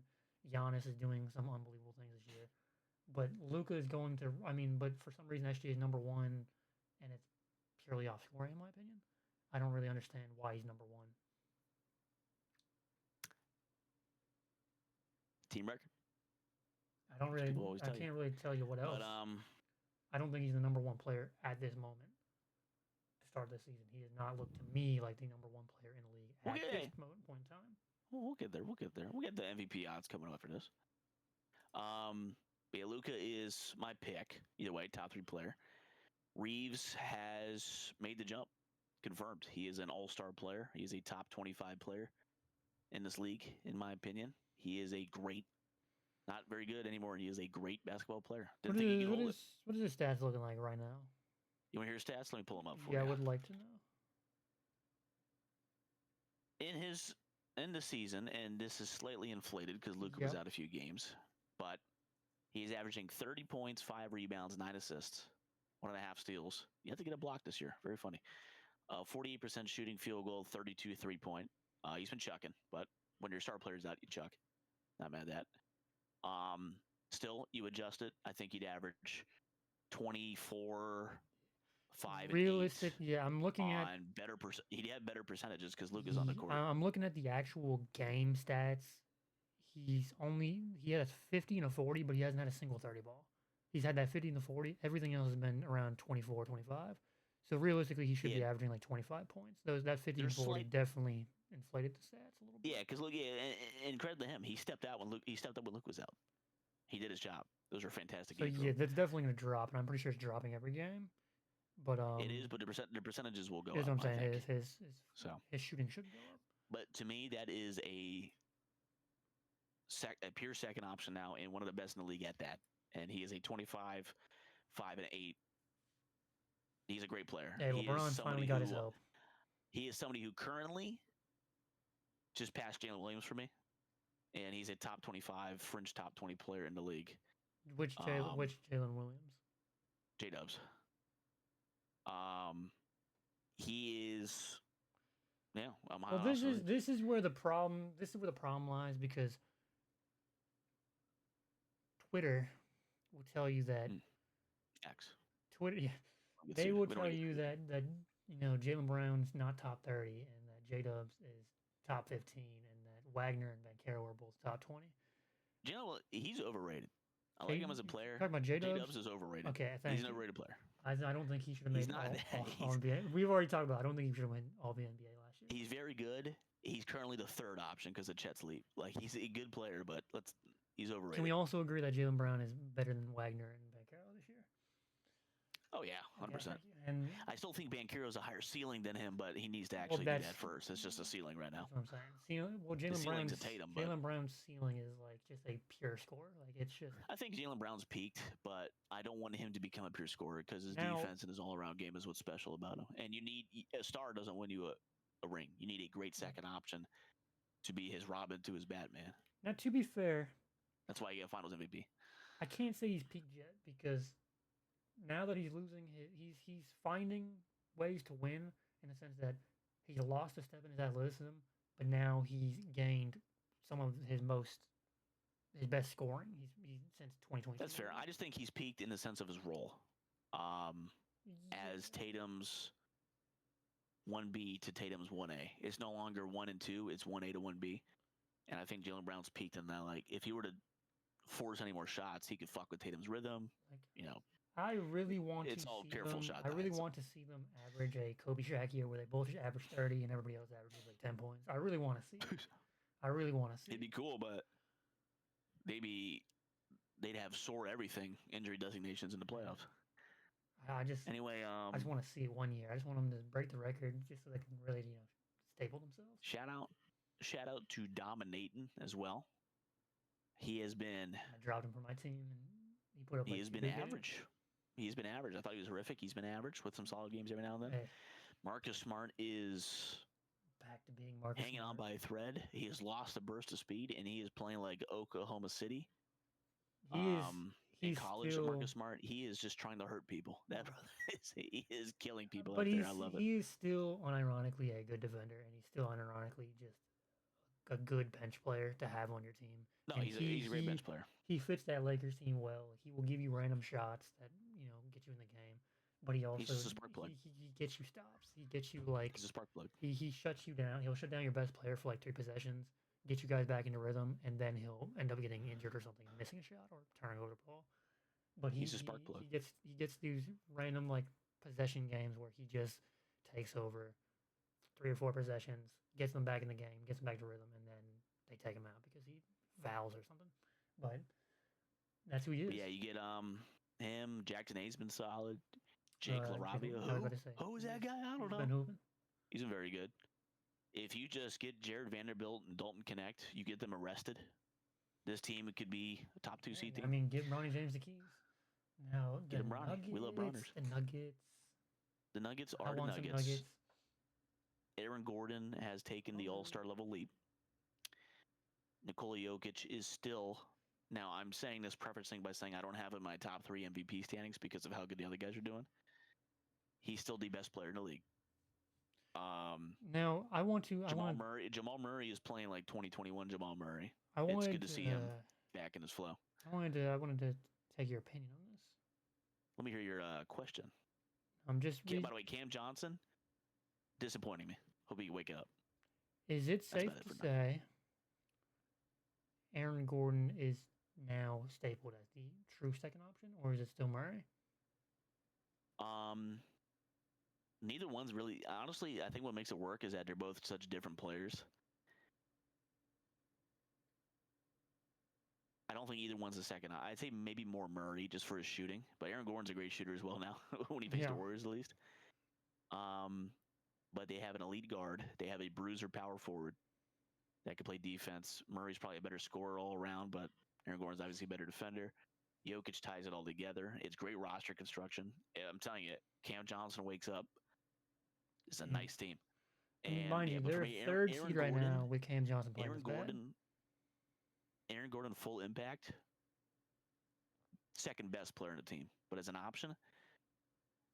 [SPEAKER 1] Giannis is doing some unbelievable things this year. But Luka is going to, but for some reason SGA is number 1, and it's purely off scoring, in my opinion. I don't really understand why he's number 1.
[SPEAKER 2] Team record?
[SPEAKER 1] I can't really tell you what else.
[SPEAKER 2] But,
[SPEAKER 1] I don't think he's the number 1 player at this moment. To start this season, he has not looked to me like the number 1 player in the league at this point in time.
[SPEAKER 2] We'll get there. We'll get the MVP odds coming up for this. Yeah, Luka is my pick. Either way, top 3 player. Reeves has made the jump. Confirmed. He is an all-star player. He is a top 25 player in this league, in my opinion. He is a great, not very good anymore. He is a great basketball player. Didn't think he could hold it.
[SPEAKER 1] What is his stats looking like right now?
[SPEAKER 2] You want to hear his stats? Let me pull them up for
[SPEAKER 1] Yeah,
[SPEAKER 2] you.
[SPEAKER 1] I would like to know.
[SPEAKER 2] In the season, and this is slightly inflated because Luka was out a few games, but he's averaging 30 points, 5 rebounds, 9 assists, 1.5 steals. You have to get a block this year. Very funny. 48% shooting field goal, 32 3-point. He's been chucking, but when your star player's out, you chuck. Not mad at that. Still, you adjust it. I think he'd average 24, 5,
[SPEAKER 1] Realistic,
[SPEAKER 2] and 8
[SPEAKER 1] yeah. I'm looking at
[SPEAKER 2] better. He'd have better percentages because Luka's on the court.
[SPEAKER 1] I'm looking at the actual game stats. He has 50 and a 40, but he hasn't had a single 30 ball. He's had that 50 and the 40. Everything else has been around 24, 25. So realistically, he should be averaging like 25 points. That 50 and 40 definitely inflated the stats a little bit.
[SPEAKER 2] Yeah, because look, and credit to him, he stepped up when Luke was out. He did his job. Those are fantastic games.
[SPEAKER 1] So yeah, that's definitely going to drop, and I'm pretty sure it's dropping every game. But
[SPEAKER 2] it is, but the percentages will go
[SPEAKER 1] up. That's what I'm saying. His shooting should go up.
[SPEAKER 2] But to me, that is a pure second option now, and one of the best in the league at that. And he is a 25, 5, and 8. He's a great player.
[SPEAKER 1] Yeah, LeBron finally got his help.
[SPEAKER 2] He is somebody who currently just passed Jalen Williams for me, and he's a top 25, fringe top 20 player in the league.
[SPEAKER 1] Which Jalen Williams?
[SPEAKER 2] J-Dubs. He is. Yeah.
[SPEAKER 1] Well, this is where the problem lies, because Twitter will tell you that
[SPEAKER 2] X.
[SPEAKER 1] Twitter, yeah, they will tell you that Jaylen Brown's not top 30 and that J-Dubs is top 15 and that Wagner and Banchero are both top 20.
[SPEAKER 2] He's overrated. I like him as a player.
[SPEAKER 1] Talking about J-Dubs?
[SPEAKER 2] J-Dubs is overrated.
[SPEAKER 1] Okay,
[SPEAKER 2] he's an overrated player.
[SPEAKER 1] I don't think he should have made all NBA. We've already talked about it. I don't think he should have won all the NBA last year.
[SPEAKER 2] He's very good. He's currently the third option because of Chet's leap. Like, he's a good player, but he's overrated.
[SPEAKER 1] Can we also agree that Jaylen Brown is better than Wagner and Banchero this year?
[SPEAKER 2] Oh, yeah, 100%.
[SPEAKER 1] And
[SPEAKER 2] I still think Banchero's a higher ceiling than him, but he needs to actually do that first. It's just a ceiling right now.
[SPEAKER 1] That's what I'm saying. Jaylen Brown's ceiling is like just a pure score. Like, it's just.
[SPEAKER 2] I think Jaylen Brown's peaked, but I don't want him to become a pure scorer because his defense and his all-around game is what's special about him. And a star doesn't win you a ring. You need a great second option to be his Robin to his Batman.
[SPEAKER 1] Now, to be fair,
[SPEAKER 2] that's why you get Finals MVP.
[SPEAKER 1] I can't say he's peaked yet, because now that he's losing, he's finding ways to win, in the sense that he lost a step in his athleticism, but now he's gained some of his best scoring. He's since 2020.
[SPEAKER 2] That's fair. I just think he's peaked in the sense of his role, as Tatum's 1B to Tatum's 1A. It's no longer 1 and 2. It's 1A to 1B. And I think Jaylen Brown's peaked in that. Like, if he were to force any more shots, he could fuck with Tatum's rhythm.
[SPEAKER 1] I really want
[SPEAKER 2] it's
[SPEAKER 1] to
[SPEAKER 2] all
[SPEAKER 1] see
[SPEAKER 2] careful
[SPEAKER 1] them.
[SPEAKER 2] shot.
[SPEAKER 1] I really want to see them average a Kobe Shaq year where they both average 30 and everybody else averages like 10 points. I really want to see it. I really want to see
[SPEAKER 2] It'd be cool, but they'd have sore everything injury designations in the playoffs.
[SPEAKER 1] I just want to see it one year. I just want them to break the record just so they can really, staple themselves.
[SPEAKER 2] Shout out to Dominating as well. He has been.
[SPEAKER 1] I dropped him from my team, and he put up.
[SPEAKER 2] He has been average. He's been average. I thought he was horrific. He's been average with some solid games every now and then. Hey. Marcus Smart is
[SPEAKER 1] back to being Marcus
[SPEAKER 2] hanging on by a thread. He has lost a burst of speed, and he is playing like Oklahoma City. In college, Marcus Smart, he is just trying to hurt people. That brother he is killing people out there. I love it.
[SPEAKER 1] He is still unironically a good defender, and he's still unironically just a good bench player to have on your team.
[SPEAKER 2] No, he's a great bench player.
[SPEAKER 1] He fits that Lakers team well. He will give you random shots that get you in the game, but he's
[SPEAKER 2] just a spark plug.
[SPEAKER 1] He gets you stops. He gets you like
[SPEAKER 2] he's a spark plug.
[SPEAKER 1] He shuts you down. He'll shut down your best player for like 3 possessions, get you guys back into rhythm, and then he'll end up getting injured or something, missing a shot or turning over the ball. But
[SPEAKER 2] he's a spark plug.
[SPEAKER 1] He gets these random like possession games where he just takes over 3 or 4 possessions, gets them back in the game, gets them back to rhythm, and then they take him out because he fouls or something. But that's who he is.
[SPEAKER 2] But yeah, you get him. Jackson A's been solid. Jake
[SPEAKER 1] Jake
[SPEAKER 2] LaRavia.
[SPEAKER 1] I was about to say.
[SPEAKER 2] Who is that guy? I don't
[SPEAKER 1] He's
[SPEAKER 2] know.
[SPEAKER 1] been hooping.
[SPEAKER 2] He's been very good. If you just get Jared Vanderbilt and Dalton Connect, you get them arrested. This team could be a top 2 seed team.
[SPEAKER 1] I mean, give Bronny James the keys. Now
[SPEAKER 2] Get him Bronny. We love Browners.
[SPEAKER 1] The Nuggets.
[SPEAKER 2] The Nuggets
[SPEAKER 1] I
[SPEAKER 2] are the
[SPEAKER 1] want some
[SPEAKER 2] Nuggets.
[SPEAKER 1] Nuggets.
[SPEAKER 2] Aaron Gordon has taken the All-Star level leap. Nikola Jokic is still. Now, I'm saying this prefacing by saying I don't have him in my top 3 MVP standings because of how good the other guys are doing. He's still the best player in the league.
[SPEAKER 1] Now, I want to.
[SPEAKER 2] Jamal Murray is playing like 2021 Jamal Murray.
[SPEAKER 1] It's
[SPEAKER 2] good to see him back in his flow.
[SPEAKER 1] I wanted to take your opinion on this.
[SPEAKER 2] Let me hear your question.
[SPEAKER 1] I'm just.
[SPEAKER 2] By the way, Cam Johnson, disappointing me. Hope you wake up.
[SPEAKER 1] Is it safe to say Aaron Gordon is now stapled as the true second option, or is it still Murray?
[SPEAKER 2] Neither one's really. Honestly, I think what makes it work is that they're both such different players. I don't think either one's a second. I'd say maybe more Murray just for his shooting, but Aaron Gordon's a great shooter as well now when he faced the Warriors at least. But they have an elite guard. They have a bruiser power forward that can play defense. Murray's probably a better scorer all around, but Aaron Gordon's obviously a better defender. Jokic ties it all together. It's great roster construction. I'm telling you, Cam Johnson wakes up. It's a nice team.
[SPEAKER 1] And mind you, they're third seed right now with Cam Johnson playing.
[SPEAKER 2] Aaron Gordon, full impact. Second best player in the team. But as an option,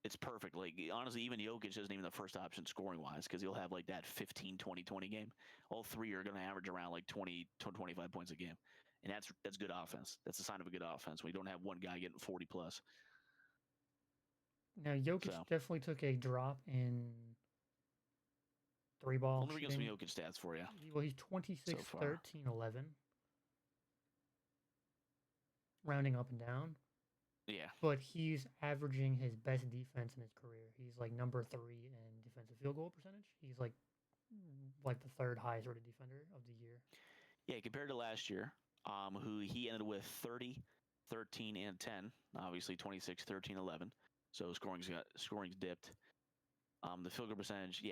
[SPEAKER 2] it's perfect. Like, honestly, even Jokic isn't even the first option scoring-wise because he'll have, like, that 15-20-20 game. All three are going to average around, like, 20 to 25 points a game. And that's good offense. That's a sign of a good offense when you don't have one guy getting 40-plus.
[SPEAKER 1] Now, Jokic definitely took a drop in three-ball
[SPEAKER 2] Let me get some Jokic stats for you.
[SPEAKER 1] Well, he's 26, 13, 11. Rounding up and down.
[SPEAKER 2] Yeah.
[SPEAKER 1] But he's averaging his best defense in his career. He's like number 3 in defensive field goal percentage. He's like the third highest rated defender of the year.
[SPEAKER 2] Yeah, compared to last year, who he ended with 30, 13, and 10. Obviously 26, 13, 11. So scoring's dipped. The field goal percentage,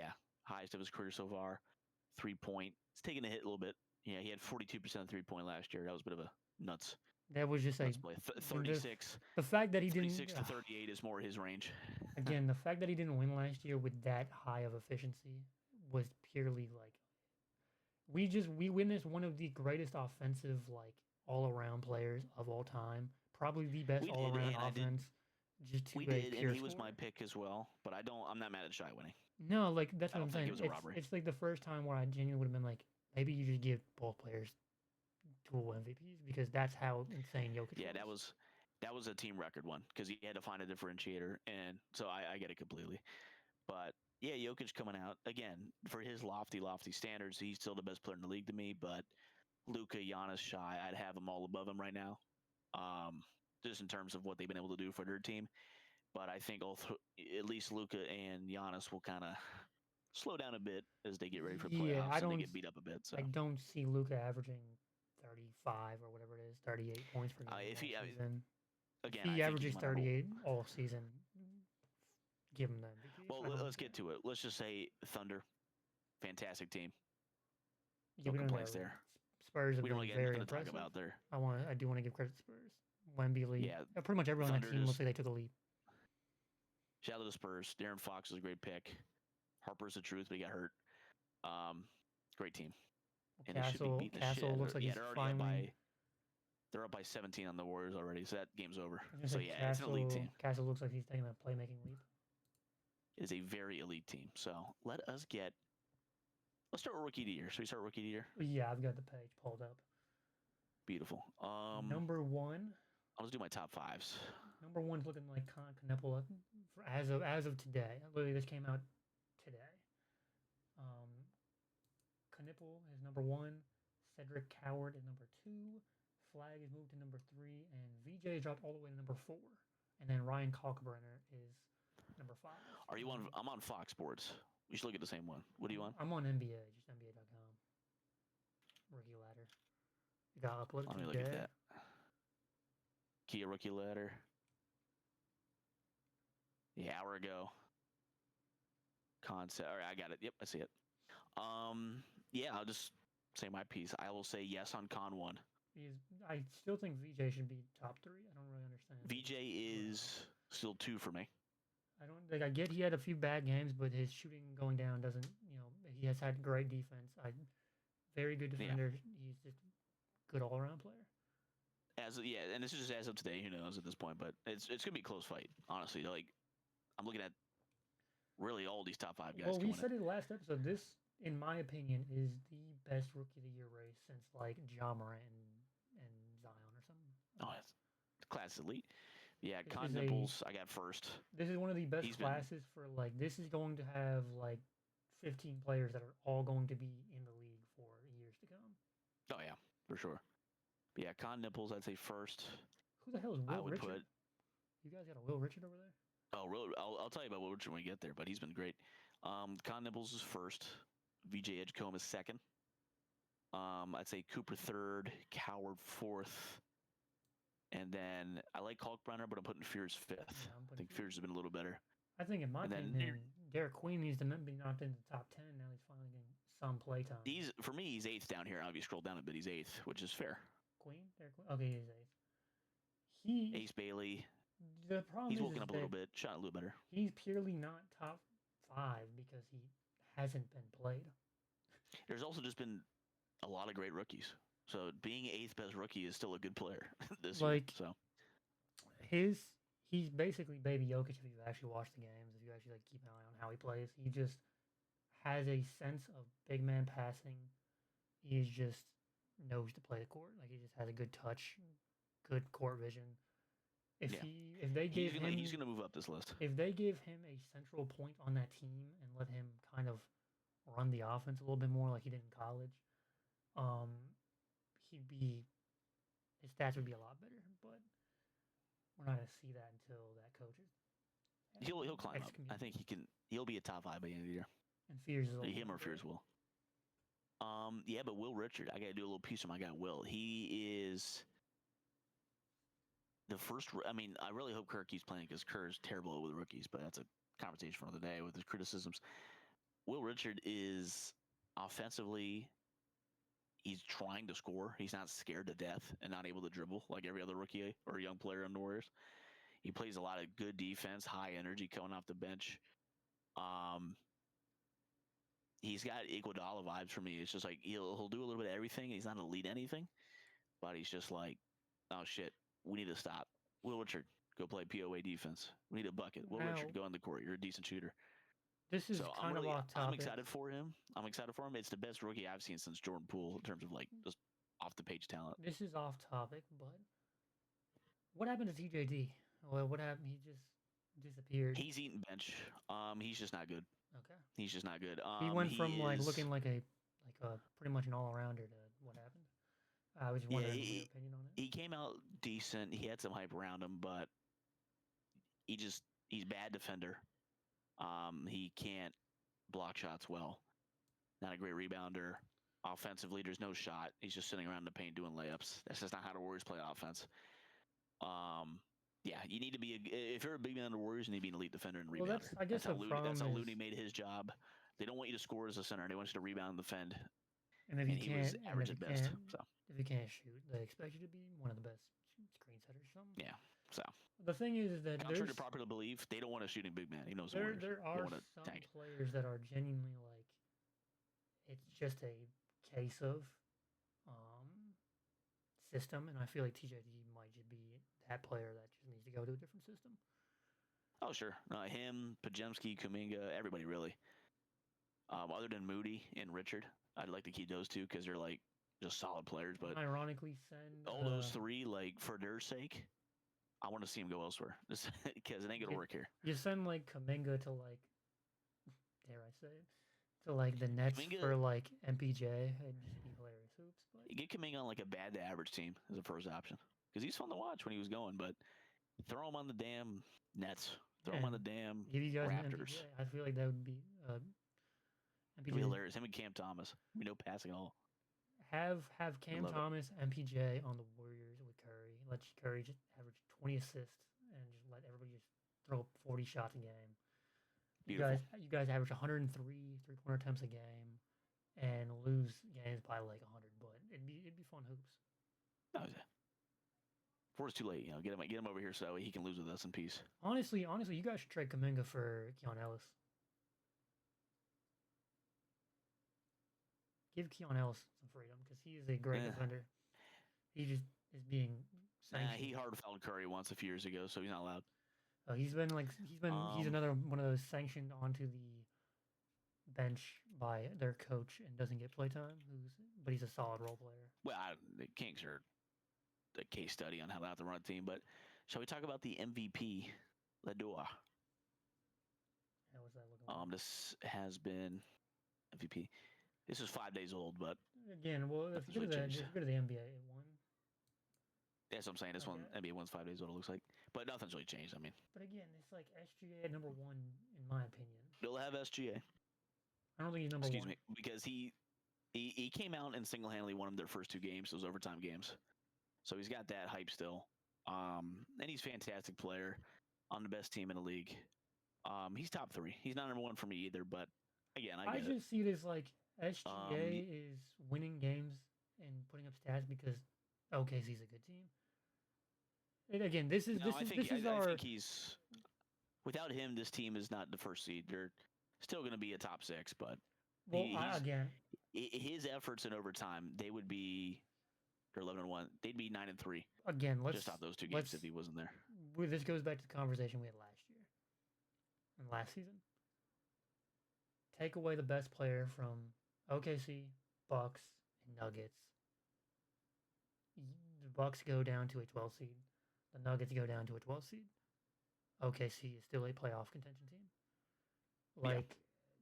[SPEAKER 2] highest of his career so far. 3-point. It's taken a hit a little bit. Yeah, he had 42% 3-point last year. That was a bit of a nuts.
[SPEAKER 1] That was just like
[SPEAKER 2] 36.
[SPEAKER 1] The fact that he didn't
[SPEAKER 2] 36 to 38 is more his range.
[SPEAKER 1] Again, the fact that he didn't win last year with that high of efficiency was purely like we witnessed one of the greatest offensive like all around players of all time, probably the best all around offense.
[SPEAKER 2] And he was my pick as well, but I'm not mad at Shy winning.
[SPEAKER 1] No, like that's what I'm saying.
[SPEAKER 2] It was a robbery.
[SPEAKER 1] It's like the first time where I genuinely would have been like, maybe you just give both players dual MVPs because that's how insane Jokic was.
[SPEAKER 2] That was a team record one because he had to find a differentiator, and so I get it completely. But yeah, Jokic coming out again for his lofty standards. He's still the best player in the league to me, but Luka, Giannis, Shai, I'd have them all above him right now. Just in terms of what they've been able to do for their team. But I think at least Luka and Giannis will kind of slow down a bit as they get ready for playoffs and they get beat up a bit. So
[SPEAKER 1] I don't see Luka averaging 35 or whatever it is, 38 points per game season.
[SPEAKER 2] Again,
[SPEAKER 1] if he averages 38 all season, give him that.
[SPEAKER 2] Well, let's get to it. Let's just say Thunder, fantastic team.
[SPEAKER 1] No complaints there. Spurs have been very impressive. I do want to give credit to Spurs. Wemby, pretty much everyone on that team looks like they took a leap.
[SPEAKER 2] Shout out to the Spurs. Darren Fox was a great pick. Harper's the truth, but he got hurt. Great team.
[SPEAKER 1] And Castle looks like he's finally.
[SPEAKER 2] They're up by 17 on the Warriors already, so that game's over. So it's an elite team.
[SPEAKER 1] Castle looks like he's taking a playmaking leap.
[SPEAKER 2] It is a very elite team. So let's start with Rookie of the Year. Should we start Rookie of the Year?
[SPEAKER 1] Yeah, I've got the page pulled up.
[SPEAKER 2] Beautiful.
[SPEAKER 1] Number 1.
[SPEAKER 2] I'll just do my top 5s.
[SPEAKER 1] Number 1's looking like Knuppel as of today. Literally, this came out today. Knuppel is number 1. Cedric Coward is number 2. Flag is moved to number 3, and VJ dropped all the way to number 4. And then Ryan Kalkbrenner is number 5.
[SPEAKER 2] Are you on? I'm on Fox Sports. We should look at the same one. What are you on?
[SPEAKER 1] I'm on NBA, just NBA.com. Rookie ladder. You got uploaded.
[SPEAKER 2] Let me look at that. Kia rookie ladder. Yeah, hour ago. Concept. All right, I got it. Yep, I see it. Yeah, I'll just say my piece. I will say yes on con one.
[SPEAKER 1] He's, I still think VJ should be top three. I don't really understand
[SPEAKER 2] VJ is still 2 for me.
[SPEAKER 1] I don't like. I get he had a few bad games, but his shooting going down doesn't. He has had great defense. Very good
[SPEAKER 2] Yeah.
[SPEAKER 1] defender. He's just a good all around player.
[SPEAKER 2] And this is just as of today. Who knows at this point? But it's gonna be a close fight. Honestly, like I'm looking at really all these top 5 guys.
[SPEAKER 1] Well, we said it last episode. This, in my opinion, is the best rookie of the year race since like Ja Morant and Zion or something.
[SPEAKER 2] Oh, it's class elite. Yeah,
[SPEAKER 1] This
[SPEAKER 2] Con
[SPEAKER 1] is
[SPEAKER 2] Nipples, I got first.
[SPEAKER 1] This is one of the best
[SPEAKER 2] He's been-
[SPEAKER 1] classes for like. This is going to have like 15 players that are all going to be in the league for years to come.
[SPEAKER 2] Oh yeah, for sure. But yeah, Con Nipples, I'd say first.
[SPEAKER 1] Who the hell is Will
[SPEAKER 2] I would
[SPEAKER 1] Richard?
[SPEAKER 2] put.
[SPEAKER 1] You guys got a Will Richard over there?
[SPEAKER 2] Oh, really? I'll tell you about Will Richard when we get there, but he's been great. Con Nibbles is first. VJ Edgecombe is second. I'd say Cooper third. Coward fourth. And then I like Kalkbrenner, but I'm putting Fears fifth.
[SPEAKER 1] Yeah,
[SPEAKER 2] I think Fears has been a little better.
[SPEAKER 1] I think in my
[SPEAKER 2] And then
[SPEAKER 1] opinion, Derek Queen needs to be knocked into the top 10. Now he's finally getting some play time.
[SPEAKER 2] For me, he's eighth down here. If you scroll down a bit, he's eighth, which is fair.
[SPEAKER 1] Queen? Derek Queen? Okay, he's eighth.
[SPEAKER 2] Ace Bailey.
[SPEAKER 1] The problem
[SPEAKER 2] He's
[SPEAKER 1] is
[SPEAKER 2] woken up a little bit, shot a little better.
[SPEAKER 1] He's purely not top 5 because he hasn't been played.
[SPEAKER 2] There's also just been a lot of great rookies. So being eighth best rookie is still a good player this year. So
[SPEAKER 1] he's basically baby Jokic if you actually watch the games, if you actually like keep an eye on how he plays. He just has a sense of big man passing. He just knows to play the court. Like he just has a good touch, good court vision. If they gave him,
[SPEAKER 2] he's gonna move up this list.
[SPEAKER 1] If they give him a central point on that team and let him kind of run the offense a little bit more like he did in college, his stats would be a lot better. But we're not gonna see that until that coach is.
[SPEAKER 2] He'll climb up. I think he'll be a top 5 by the end of the year.
[SPEAKER 1] And Fears is
[SPEAKER 2] him or Fears will. Yeah, but Will Richard, I gotta do a little piece on my guy Will. He is the first. I mean, I really hope Kerr keeps playing because Kerr is terrible with rookies, but that's a conversation for another day with his criticisms. Will Richard is offensively, he's trying to score. He's not scared to death and not able to dribble like every other rookie or young player on the Warriors. He plays a lot of good defense, high energy coming off the bench. He's got Iguodala vibes for me. It's just like he'll do a little bit of everything. He's not elite anything, but he's just like, oh shit, we need to stop. Will Richard, go play POA defense. We need a bucket. Will Richard, go on the court. You're a decent shooter.
[SPEAKER 1] This is kind of off topic.
[SPEAKER 2] I'm excited for him. It's the best rookie I've seen since Jordan Poole in terms of like just off the page talent.
[SPEAKER 1] This is off topic, but what happened to TJD? Well, what happened? He just disappeared.
[SPEAKER 2] He's eating bench. He's just not good.
[SPEAKER 1] Okay.
[SPEAKER 2] He's just not good.
[SPEAKER 1] He went from like looking like a pretty much an all rounder to what happened. I was wondering your opinion on it.
[SPEAKER 2] He came out decent. He had some hype around him, but he's bad defender. He can't block shots well. Not a great rebounder. Offensively, there's no shot. He's just sitting around in the paint doing layups. That's just not how the Warriors play offense. Yeah, you need to be if you're a big man on the Warriors, you need to be an elite defender and rebounder.
[SPEAKER 1] I guess
[SPEAKER 2] that's how Looney made his job. They don't want you to score as a center. They want you to rebound and defend.
[SPEAKER 1] And if you can't,
[SPEAKER 2] was average at best.
[SPEAKER 1] If you can't shoot, they expect you to be one of the best screen setters or something.
[SPEAKER 2] Yeah. So
[SPEAKER 1] the thing is that
[SPEAKER 2] contrary to popular belief, they don't want a shooting big man. He knows
[SPEAKER 1] there are some players that are genuinely like it's just a case of system, and I feel like TJD might just be that player that just needs to go to a different system.
[SPEAKER 2] Oh sure, him, Pajemski, Kuminga, everybody really. Other than Moody and Richard, I'd like to keep those two because they're like just solid players. But
[SPEAKER 1] ironically, send
[SPEAKER 2] all those three, like for their sake, I want to see him go elsewhere because it ain't gonna work here.
[SPEAKER 1] You send like Kuminga to like, dare I say it, to like the Nets for like MPJ and just be hilarious hoops. But
[SPEAKER 2] you get Kuminga on like a bad to average team as a first option because he's fun to watch when he was going, but throw him on the damn Nets, throw him on the damn Raptors.
[SPEAKER 1] I feel like that would be
[SPEAKER 2] MPJ. Be hilarious. Him and Cam Thomas. No passing at all.
[SPEAKER 1] Have Cam Thomas, MPJ on the Warriors with Curry. Let Curry just average 20 assists and just let everybody just throw up 40 shots a game.
[SPEAKER 2] Beautiful.
[SPEAKER 1] You guys average 103 three-pointer attempts a game and lose games by like 100, but it'd be fun hoops.
[SPEAKER 2] Oh, yeah. Before it's too late, get him over here so he can lose with us in peace.
[SPEAKER 1] Honestly, you guys should trade Kuminga for Keon Ellis. Give Keon Ellis some freedom because he is a great defender. He just is being sanctioned.
[SPEAKER 2] He hard fouled Curry once a few years ago, so he's not allowed.
[SPEAKER 1] He's another one of those sanctioned onto the bench by their coach and doesn't get playtime. But he's a solid role player.
[SPEAKER 2] Well, the Kings are a case study on how not to run a team. But shall we talk about the MVP, Ladua?
[SPEAKER 1] How was that looking like?
[SPEAKER 2] This has been MVP. This is 5 days old, but
[SPEAKER 1] again, well, if you go to the NBA, it won.
[SPEAKER 2] That's what I'm saying. This one NBA one's 5 days old. It looks like, but nothing's really changed. I mean,
[SPEAKER 1] but again, it's like SGA at number 1 in my opinion.
[SPEAKER 2] They'll have SGA.
[SPEAKER 1] I don't think he's number 1.
[SPEAKER 2] Excuse me, because he came out and single-handedly won them their first 2 games, those overtime games. So he's got that hype still. And he's a fantastic player on the best team in the league. He's top 3. He's not number 1 for me either, but again, I
[SPEAKER 1] just see this like SGA is winning games and putting up stats because OKC's a good team. And again, I think
[SPEAKER 2] he's without him, this team is not the first seed. They're still going to be a top 6, but his efforts in overtime, they're 11-1. They'd be 9-3.
[SPEAKER 1] Again,
[SPEAKER 2] just off those 2 games if he wasn't there.
[SPEAKER 1] This goes back to the conversation we had last year and last season. Take away the best player from OKC, Bucks, and Nuggets. The Bucks go down to a 12 seed. The Nuggets go down to a 12 seed. OKC is still a playoff contention team.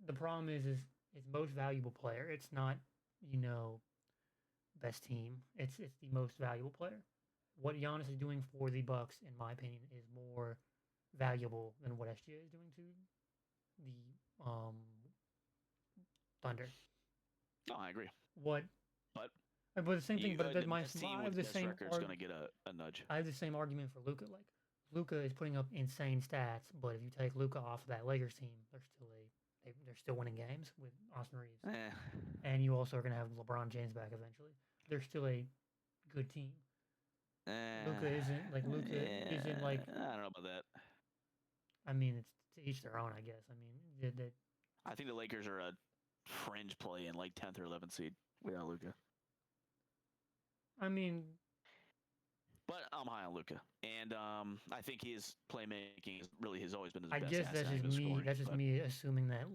[SPEAKER 1] The problem is it's most valuable player. It's not, best team. It's the most valuable player. What Giannis is doing for the Bucks, in my opinion, is more valuable than what SGA is doing to the Thunder.
[SPEAKER 2] No, I agree.
[SPEAKER 1] But the same thing. But my I have the same.
[SPEAKER 2] Record's going to get a nudge.
[SPEAKER 1] I have the same argument for Luka. Like Luka is putting up insane stats, but if you take Luka off of that Lakers team, they're still winning games with Austin Reeves. And you also are going to have LeBron James back eventually. They're still a good team. Luka isn't like.
[SPEAKER 2] I don't know about that.
[SPEAKER 1] I mean, it's to each their own, I guess. I mean,
[SPEAKER 2] I think the Lakers are a fringe play in like 10th or 11th seed without Luka.
[SPEAKER 1] I mean,
[SPEAKER 2] but I'm high on Luka, and I think his playmaking has always been his best.
[SPEAKER 1] I guess
[SPEAKER 2] asset.
[SPEAKER 1] That's just me assuming that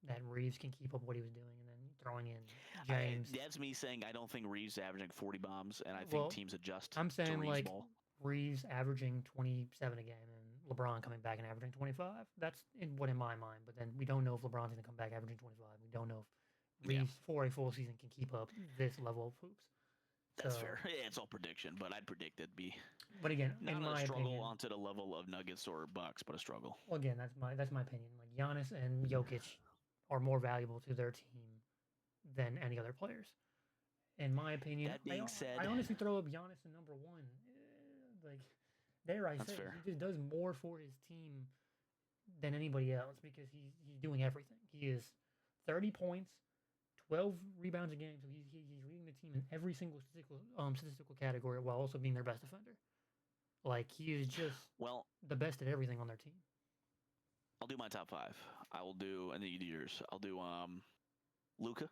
[SPEAKER 1] that Reeves can keep up what he was doing, and then throwing in James.
[SPEAKER 2] That's me saying I don't think Reeves is averaging 40 bombs, and I think teams adjust.
[SPEAKER 1] I'm saying
[SPEAKER 2] to
[SPEAKER 1] like
[SPEAKER 2] ball.
[SPEAKER 1] Reeves averaging 27 a game, and LeBron coming back and averaging 25. That's in my mind. But then we don't know if LeBron's going to come back averaging 25. We don't know if Reeves for a full season can keep up this level of hoops.
[SPEAKER 2] That's fair. Yeah, it's all prediction, but I'd predict it'd be.
[SPEAKER 1] But again,
[SPEAKER 2] not
[SPEAKER 1] in my
[SPEAKER 2] a struggle
[SPEAKER 1] opinion,
[SPEAKER 2] onto the level of Nuggets or Bucks, but a struggle.
[SPEAKER 1] Well, again, that's my opinion. Like Giannis and Jokic are more valuable to their team than any other players. In my opinion,
[SPEAKER 2] that being said,
[SPEAKER 1] I honestly throw up Giannis at number 1. Like, dare I say, he just does more for his team than anybody else because he's doing everything. He is 30 points, 12 rebounds a game, so he's leading the team in every single statistical category while also being their best defender. Like, he is just the best at everything on their team.
[SPEAKER 2] I'll do my top 5. I will do, and then you do yours. I'll do Luka,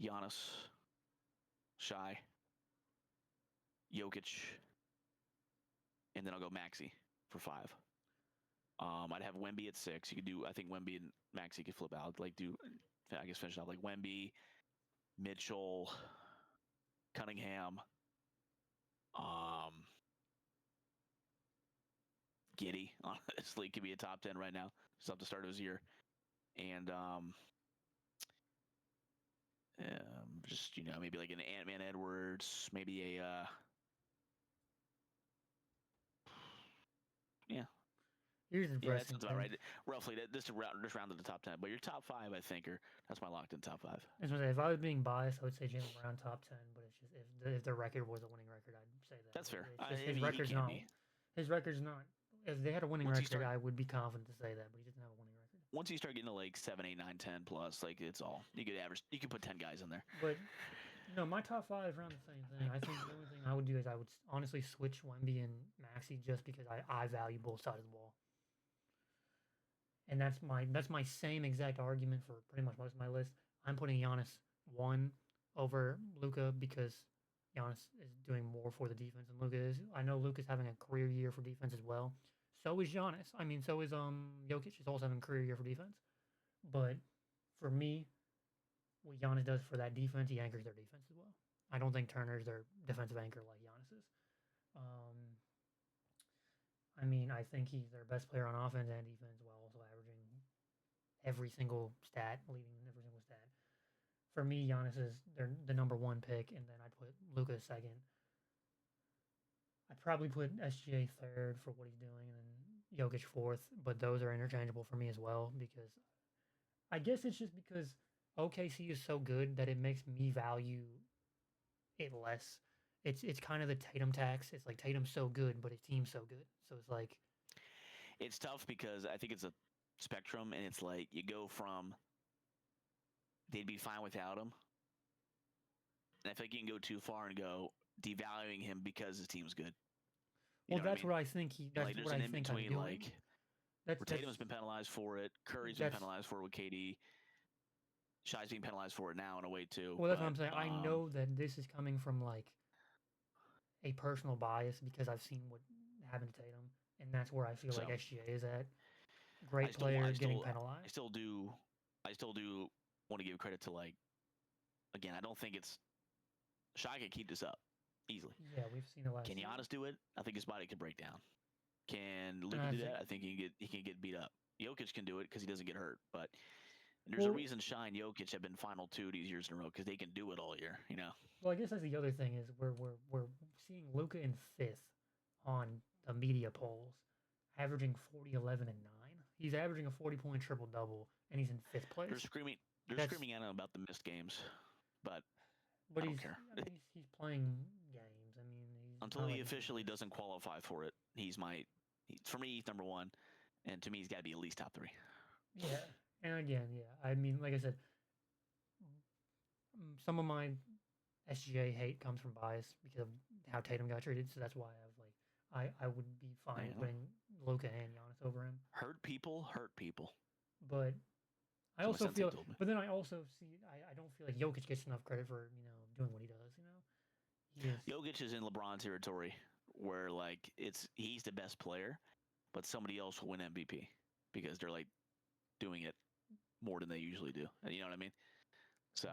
[SPEAKER 2] Giannis, Shai, Jokic, and then I'll go Maxey for 5. I'd have Wemby at 6. You could do, I think Wemby and Maxey could flip out. Like finish off like Wemby, Mitchell, Cunningham, Giddy. Honestly, could be a top 10 right now. Just up the start of his year, and just maybe like an Ant-Man Edwards, maybe a
[SPEAKER 1] Here's the
[SPEAKER 2] that sounds about right. Roughly, just round to the top 10. But your top 5, I think, that's my locked in top 5.
[SPEAKER 1] If I was being biased, I would say Jaylen Brown top 10. But it's just if the record was a winning record, I'd say that.
[SPEAKER 2] That's fair.
[SPEAKER 1] His record's not. if they had a winning
[SPEAKER 2] Once you
[SPEAKER 1] record,
[SPEAKER 2] start
[SPEAKER 1] I would be confident to say that, but he doesn't have a winning record.
[SPEAKER 2] once you start getting to like 7, 8, 9, 10 plus, like it's all you could average. You could put 10 guys in there.
[SPEAKER 1] But no, my top five around the same thing. I think the only thing I would do is I would honestly switch Wemby and Maxi just because I value both sides of the ball. And that's my same exact argument for pretty much most of my list. I'm putting Giannis 1 over Luka because Giannis is doing more for the defense than Luka is. I know Luka's having a career year for defense as well. So is Giannis. I mean, so is Jokic is also having a career year for defense. But for me, what Giannis does for that defense, he anchors their defense as well. I don't think Turner's their defensive anchor like Giannis is. I mean, I think he's their best player on offense and defense while also averaging every single stat, leading every single stat. For me, Giannis is the number one pick, and then I'd put Luka second. I'd probably put SGA third for what he's doing, and then Jokic fourth. But those are interchangeable for me as well because I guess it's just because OKC is so good that it makes me value it less. It's kind of the Tatum tax. It's like Tatum's so good, but his team's so good. So it's like
[SPEAKER 2] It's tough because I think it's a spectrum, and it's like you go from they'd be fine without him, and I feel like you can go too far and go devaluing him because his team's good.
[SPEAKER 1] well, that's what I think he. That's
[SPEAKER 2] Like there's
[SPEAKER 1] what
[SPEAKER 2] an
[SPEAKER 1] I
[SPEAKER 2] in
[SPEAKER 1] think I'm
[SPEAKER 2] between,
[SPEAKER 1] doing.
[SPEAKER 2] like
[SPEAKER 1] That's
[SPEAKER 2] where Tatum's been penalized for it, Curry's been penalized for it with KD. Shai's being penalized for it now in a way too.
[SPEAKER 1] well, that's what I'm saying. I know that this is coming from like a personal bias because I've seen what happened to Tatum, and that's where I feel like SGA is at. Great player getting penalized.
[SPEAKER 2] I still do want to give credit to like again. I don't think it's Shai can keep this up easily.
[SPEAKER 1] Yeah, we've seen the last.
[SPEAKER 2] Can Giannis do it? I think his body can break down. Can Luka do that? I think he can get beat up. Jokic can do it because he doesn't get hurt. But there's a reason Shai and Jokic have been final two these years in a row because they can do it all year. You know.
[SPEAKER 1] Well, I guess that's the other thing is we're seeing Luka in fifth on the media polls, averaging 40, 11, and 9. He's averaging a 40-point triple double, and he's in fifth place.
[SPEAKER 2] They're screaming at him about the missed games, but I don't care.
[SPEAKER 1] I mean, he's playing games. I mean,
[SPEAKER 2] until he officially doesn't qualify for it, for me, he's number one, and to me, he's got to be at least top 3.
[SPEAKER 1] Yeah, and again, yeah. I mean, like I said, some of my SGA hate comes from bias because of how Tatum got treated. So that's why I would be fine putting Luka and Giannis over him.
[SPEAKER 2] Hurt people.
[SPEAKER 1] But I also feel, but then I also see, I don't feel like Jokic gets enough credit for doing what he does.
[SPEAKER 2] Jokic is in LeBron territory where like he's the best player, but somebody else will win MVP because they're like doing it more than they usually do. You know what I mean? So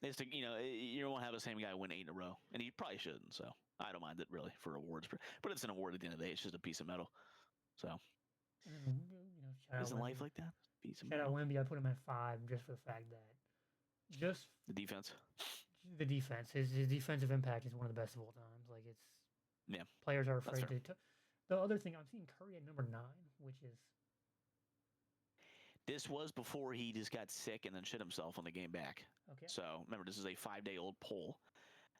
[SPEAKER 2] it's you don't want to have the same guy win 8 in a row, and he probably shouldn't. So I don't mind it really for awards, but it's an award at the end of the day. It's just a piece of metal. So isn't life like that?
[SPEAKER 1] Shout out Wemby. I put him at 5 just for the fact that just
[SPEAKER 2] the defense.
[SPEAKER 1] The defense, his defensive impact is one of the best of all times. Like players are afraid to. The other thing I'm seeing Curry at number 9, which is.
[SPEAKER 2] This was before he just got sick and then shit himself on the game back.
[SPEAKER 1] Okay.
[SPEAKER 2] So remember, this is a 5-day-old poll.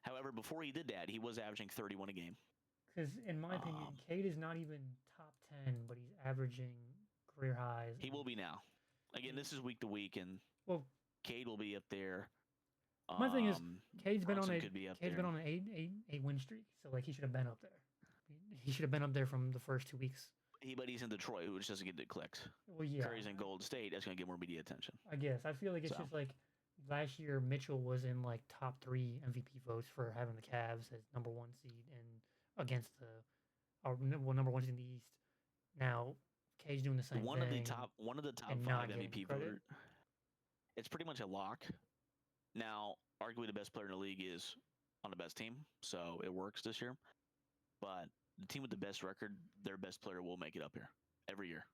[SPEAKER 2] However, before he did that, he was averaging 31 a game.
[SPEAKER 1] Because in my opinion, Cade is not even top 10, but he's averaging career highs.
[SPEAKER 2] He will be now. Again, this is week to week, and Cade will be up there.
[SPEAKER 1] My thing is, Cade's been on an 8 win streak, so like he should have been up there. He should have been up there from the first 2 weeks.
[SPEAKER 2] But he's in Detroit, which doesn't get the clicks.
[SPEAKER 1] Well, yeah.
[SPEAKER 2] Curry's in Golden State. That's going to get more media attention.
[SPEAKER 1] I guess. I feel like it's just like last year Mitchell was in like top 3 MVP votes for having the Cavs as number 1 seed and against number 1 seed in the East. Now Cade's doing the same thing.
[SPEAKER 2] One of the top 5 MVP voters. It's pretty much a lock. Now, arguably the best player in the league is on the best team, so it works this year. But the team with the best record, their best player will make it up here every year.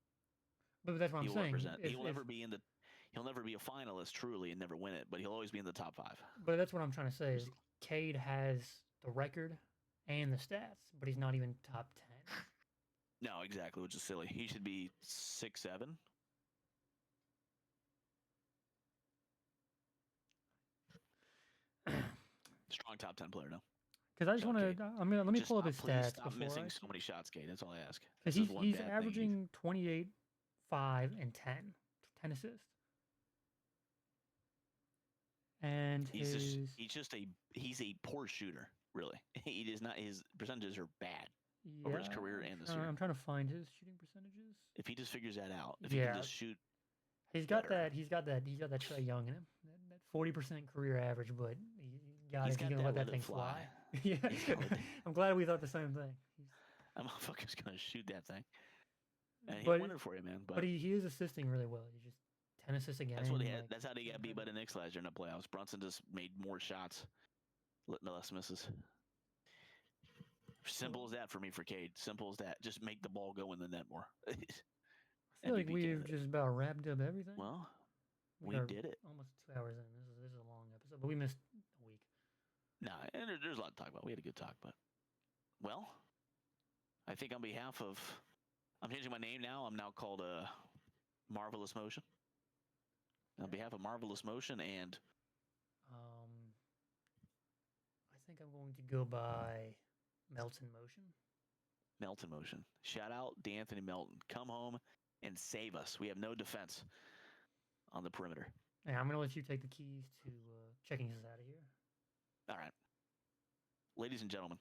[SPEAKER 1] But that's what I'm saying.
[SPEAKER 2] He'll never be a finalist truly and never win it, but he'll always be in the top 5.
[SPEAKER 1] But that's what I'm trying to say is Cade has the record and the stats, but he's not even top 10.
[SPEAKER 2] No, exactly, which is silly. He should be 6, 7. Strong top 10 player, no?
[SPEAKER 1] Because I just want
[SPEAKER 2] Cade.
[SPEAKER 1] to. I'm gonna let me
[SPEAKER 2] Just
[SPEAKER 1] pull up his
[SPEAKER 2] please
[SPEAKER 1] stats
[SPEAKER 2] stop
[SPEAKER 1] before
[SPEAKER 2] missing
[SPEAKER 1] I.
[SPEAKER 2] so many shots, Cade. That's all I ask.
[SPEAKER 1] Because
[SPEAKER 2] This is one
[SPEAKER 1] he's
[SPEAKER 2] bad thing.
[SPEAKER 1] averaging 28, 5, and 10 assists. And
[SPEAKER 2] he's a poor shooter, really. He is not. His percentages are bad over his career and this year.
[SPEAKER 1] I'm trying to find his shooting percentages.
[SPEAKER 2] If he just figures that out, if he can just shoot,
[SPEAKER 1] he's got that Trae Young in him, that 40% career average, but he's gonna let that thing fly. Yeah, I'm glad we thought the same thing.
[SPEAKER 2] That motherfucker's gonna shoot that thing. And he won it for you, man.
[SPEAKER 1] But he is assisting really well. He just 10 assists a game.
[SPEAKER 2] That's what he had. That's how they got beat by the Knicks last year in the playoffs. Brunson just made more shots, less misses. Simple as that for me for Cade. Simple as that. Just make the ball go in the net more.
[SPEAKER 1] I feel like we've just about wrapped up everything.
[SPEAKER 2] Well, we did it.
[SPEAKER 1] Almost 2 hours in. This is a long episode, but we missed a week.
[SPEAKER 2] Nah, and there's a lot to talk about. We had a good talk, but well, I think on behalf of, I'm changing my name now. I'm now called Marvelous Motion. On behalf of Marvelous Motion and
[SPEAKER 1] I think I'm going to go by Melton Motion.
[SPEAKER 2] Melton Motion. Shout out D'Anthony Melton. Come home and save us. We have no defense on the perimeter.
[SPEAKER 1] Yeah, I'm going to let you take the keys to checking us out of here.
[SPEAKER 2] All right. Ladies and gentlemen,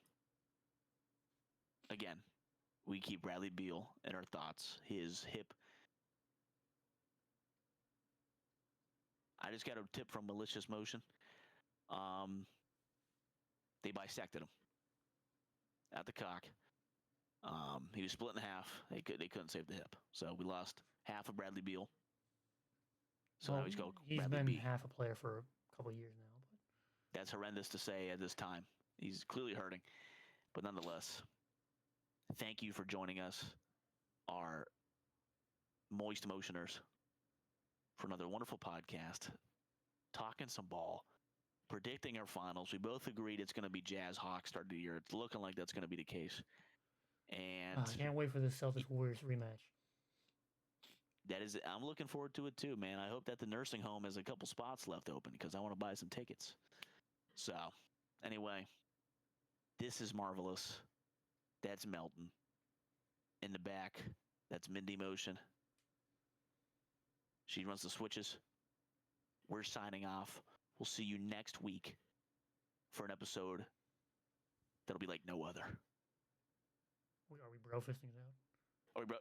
[SPEAKER 2] again, we keep Bradley Beal in our thoughts. His hip. I just got a tip from Malicious Motion. They bisected him at the cock. He was split in half. They couldn't save the hip, so we lost half of Bradley Beal. So now he's
[SPEAKER 1] been
[SPEAKER 2] B.
[SPEAKER 1] half a player for a couple of years now. But
[SPEAKER 2] that's horrendous to say at this time. He's clearly hurting, but nonetheless, thank you for joining us, our moist motioners, for another wonderful podcast, talking some ball, predicting our finals. We both agreed it's going to be Jazz Hawks start of the year. It's looking like that's going to be the case. And
[SPEAKER 1] I can't wait for the Celtics Warriors rematch.
[SPEAKER 2] I'm looking forward to it too, man. I hope that the nursing home has a couple spots left open because I want to buy some tickets. So, anyway, this is Marvelous. That's Melton. In the back, that's Mindy Motion. She runs the switches. We're signing off. We'll see you next week for an episode that'll be like no other.
[SPEAKER 1] Are we bro fisting it out?
[SPEAKER 2] Are we bro?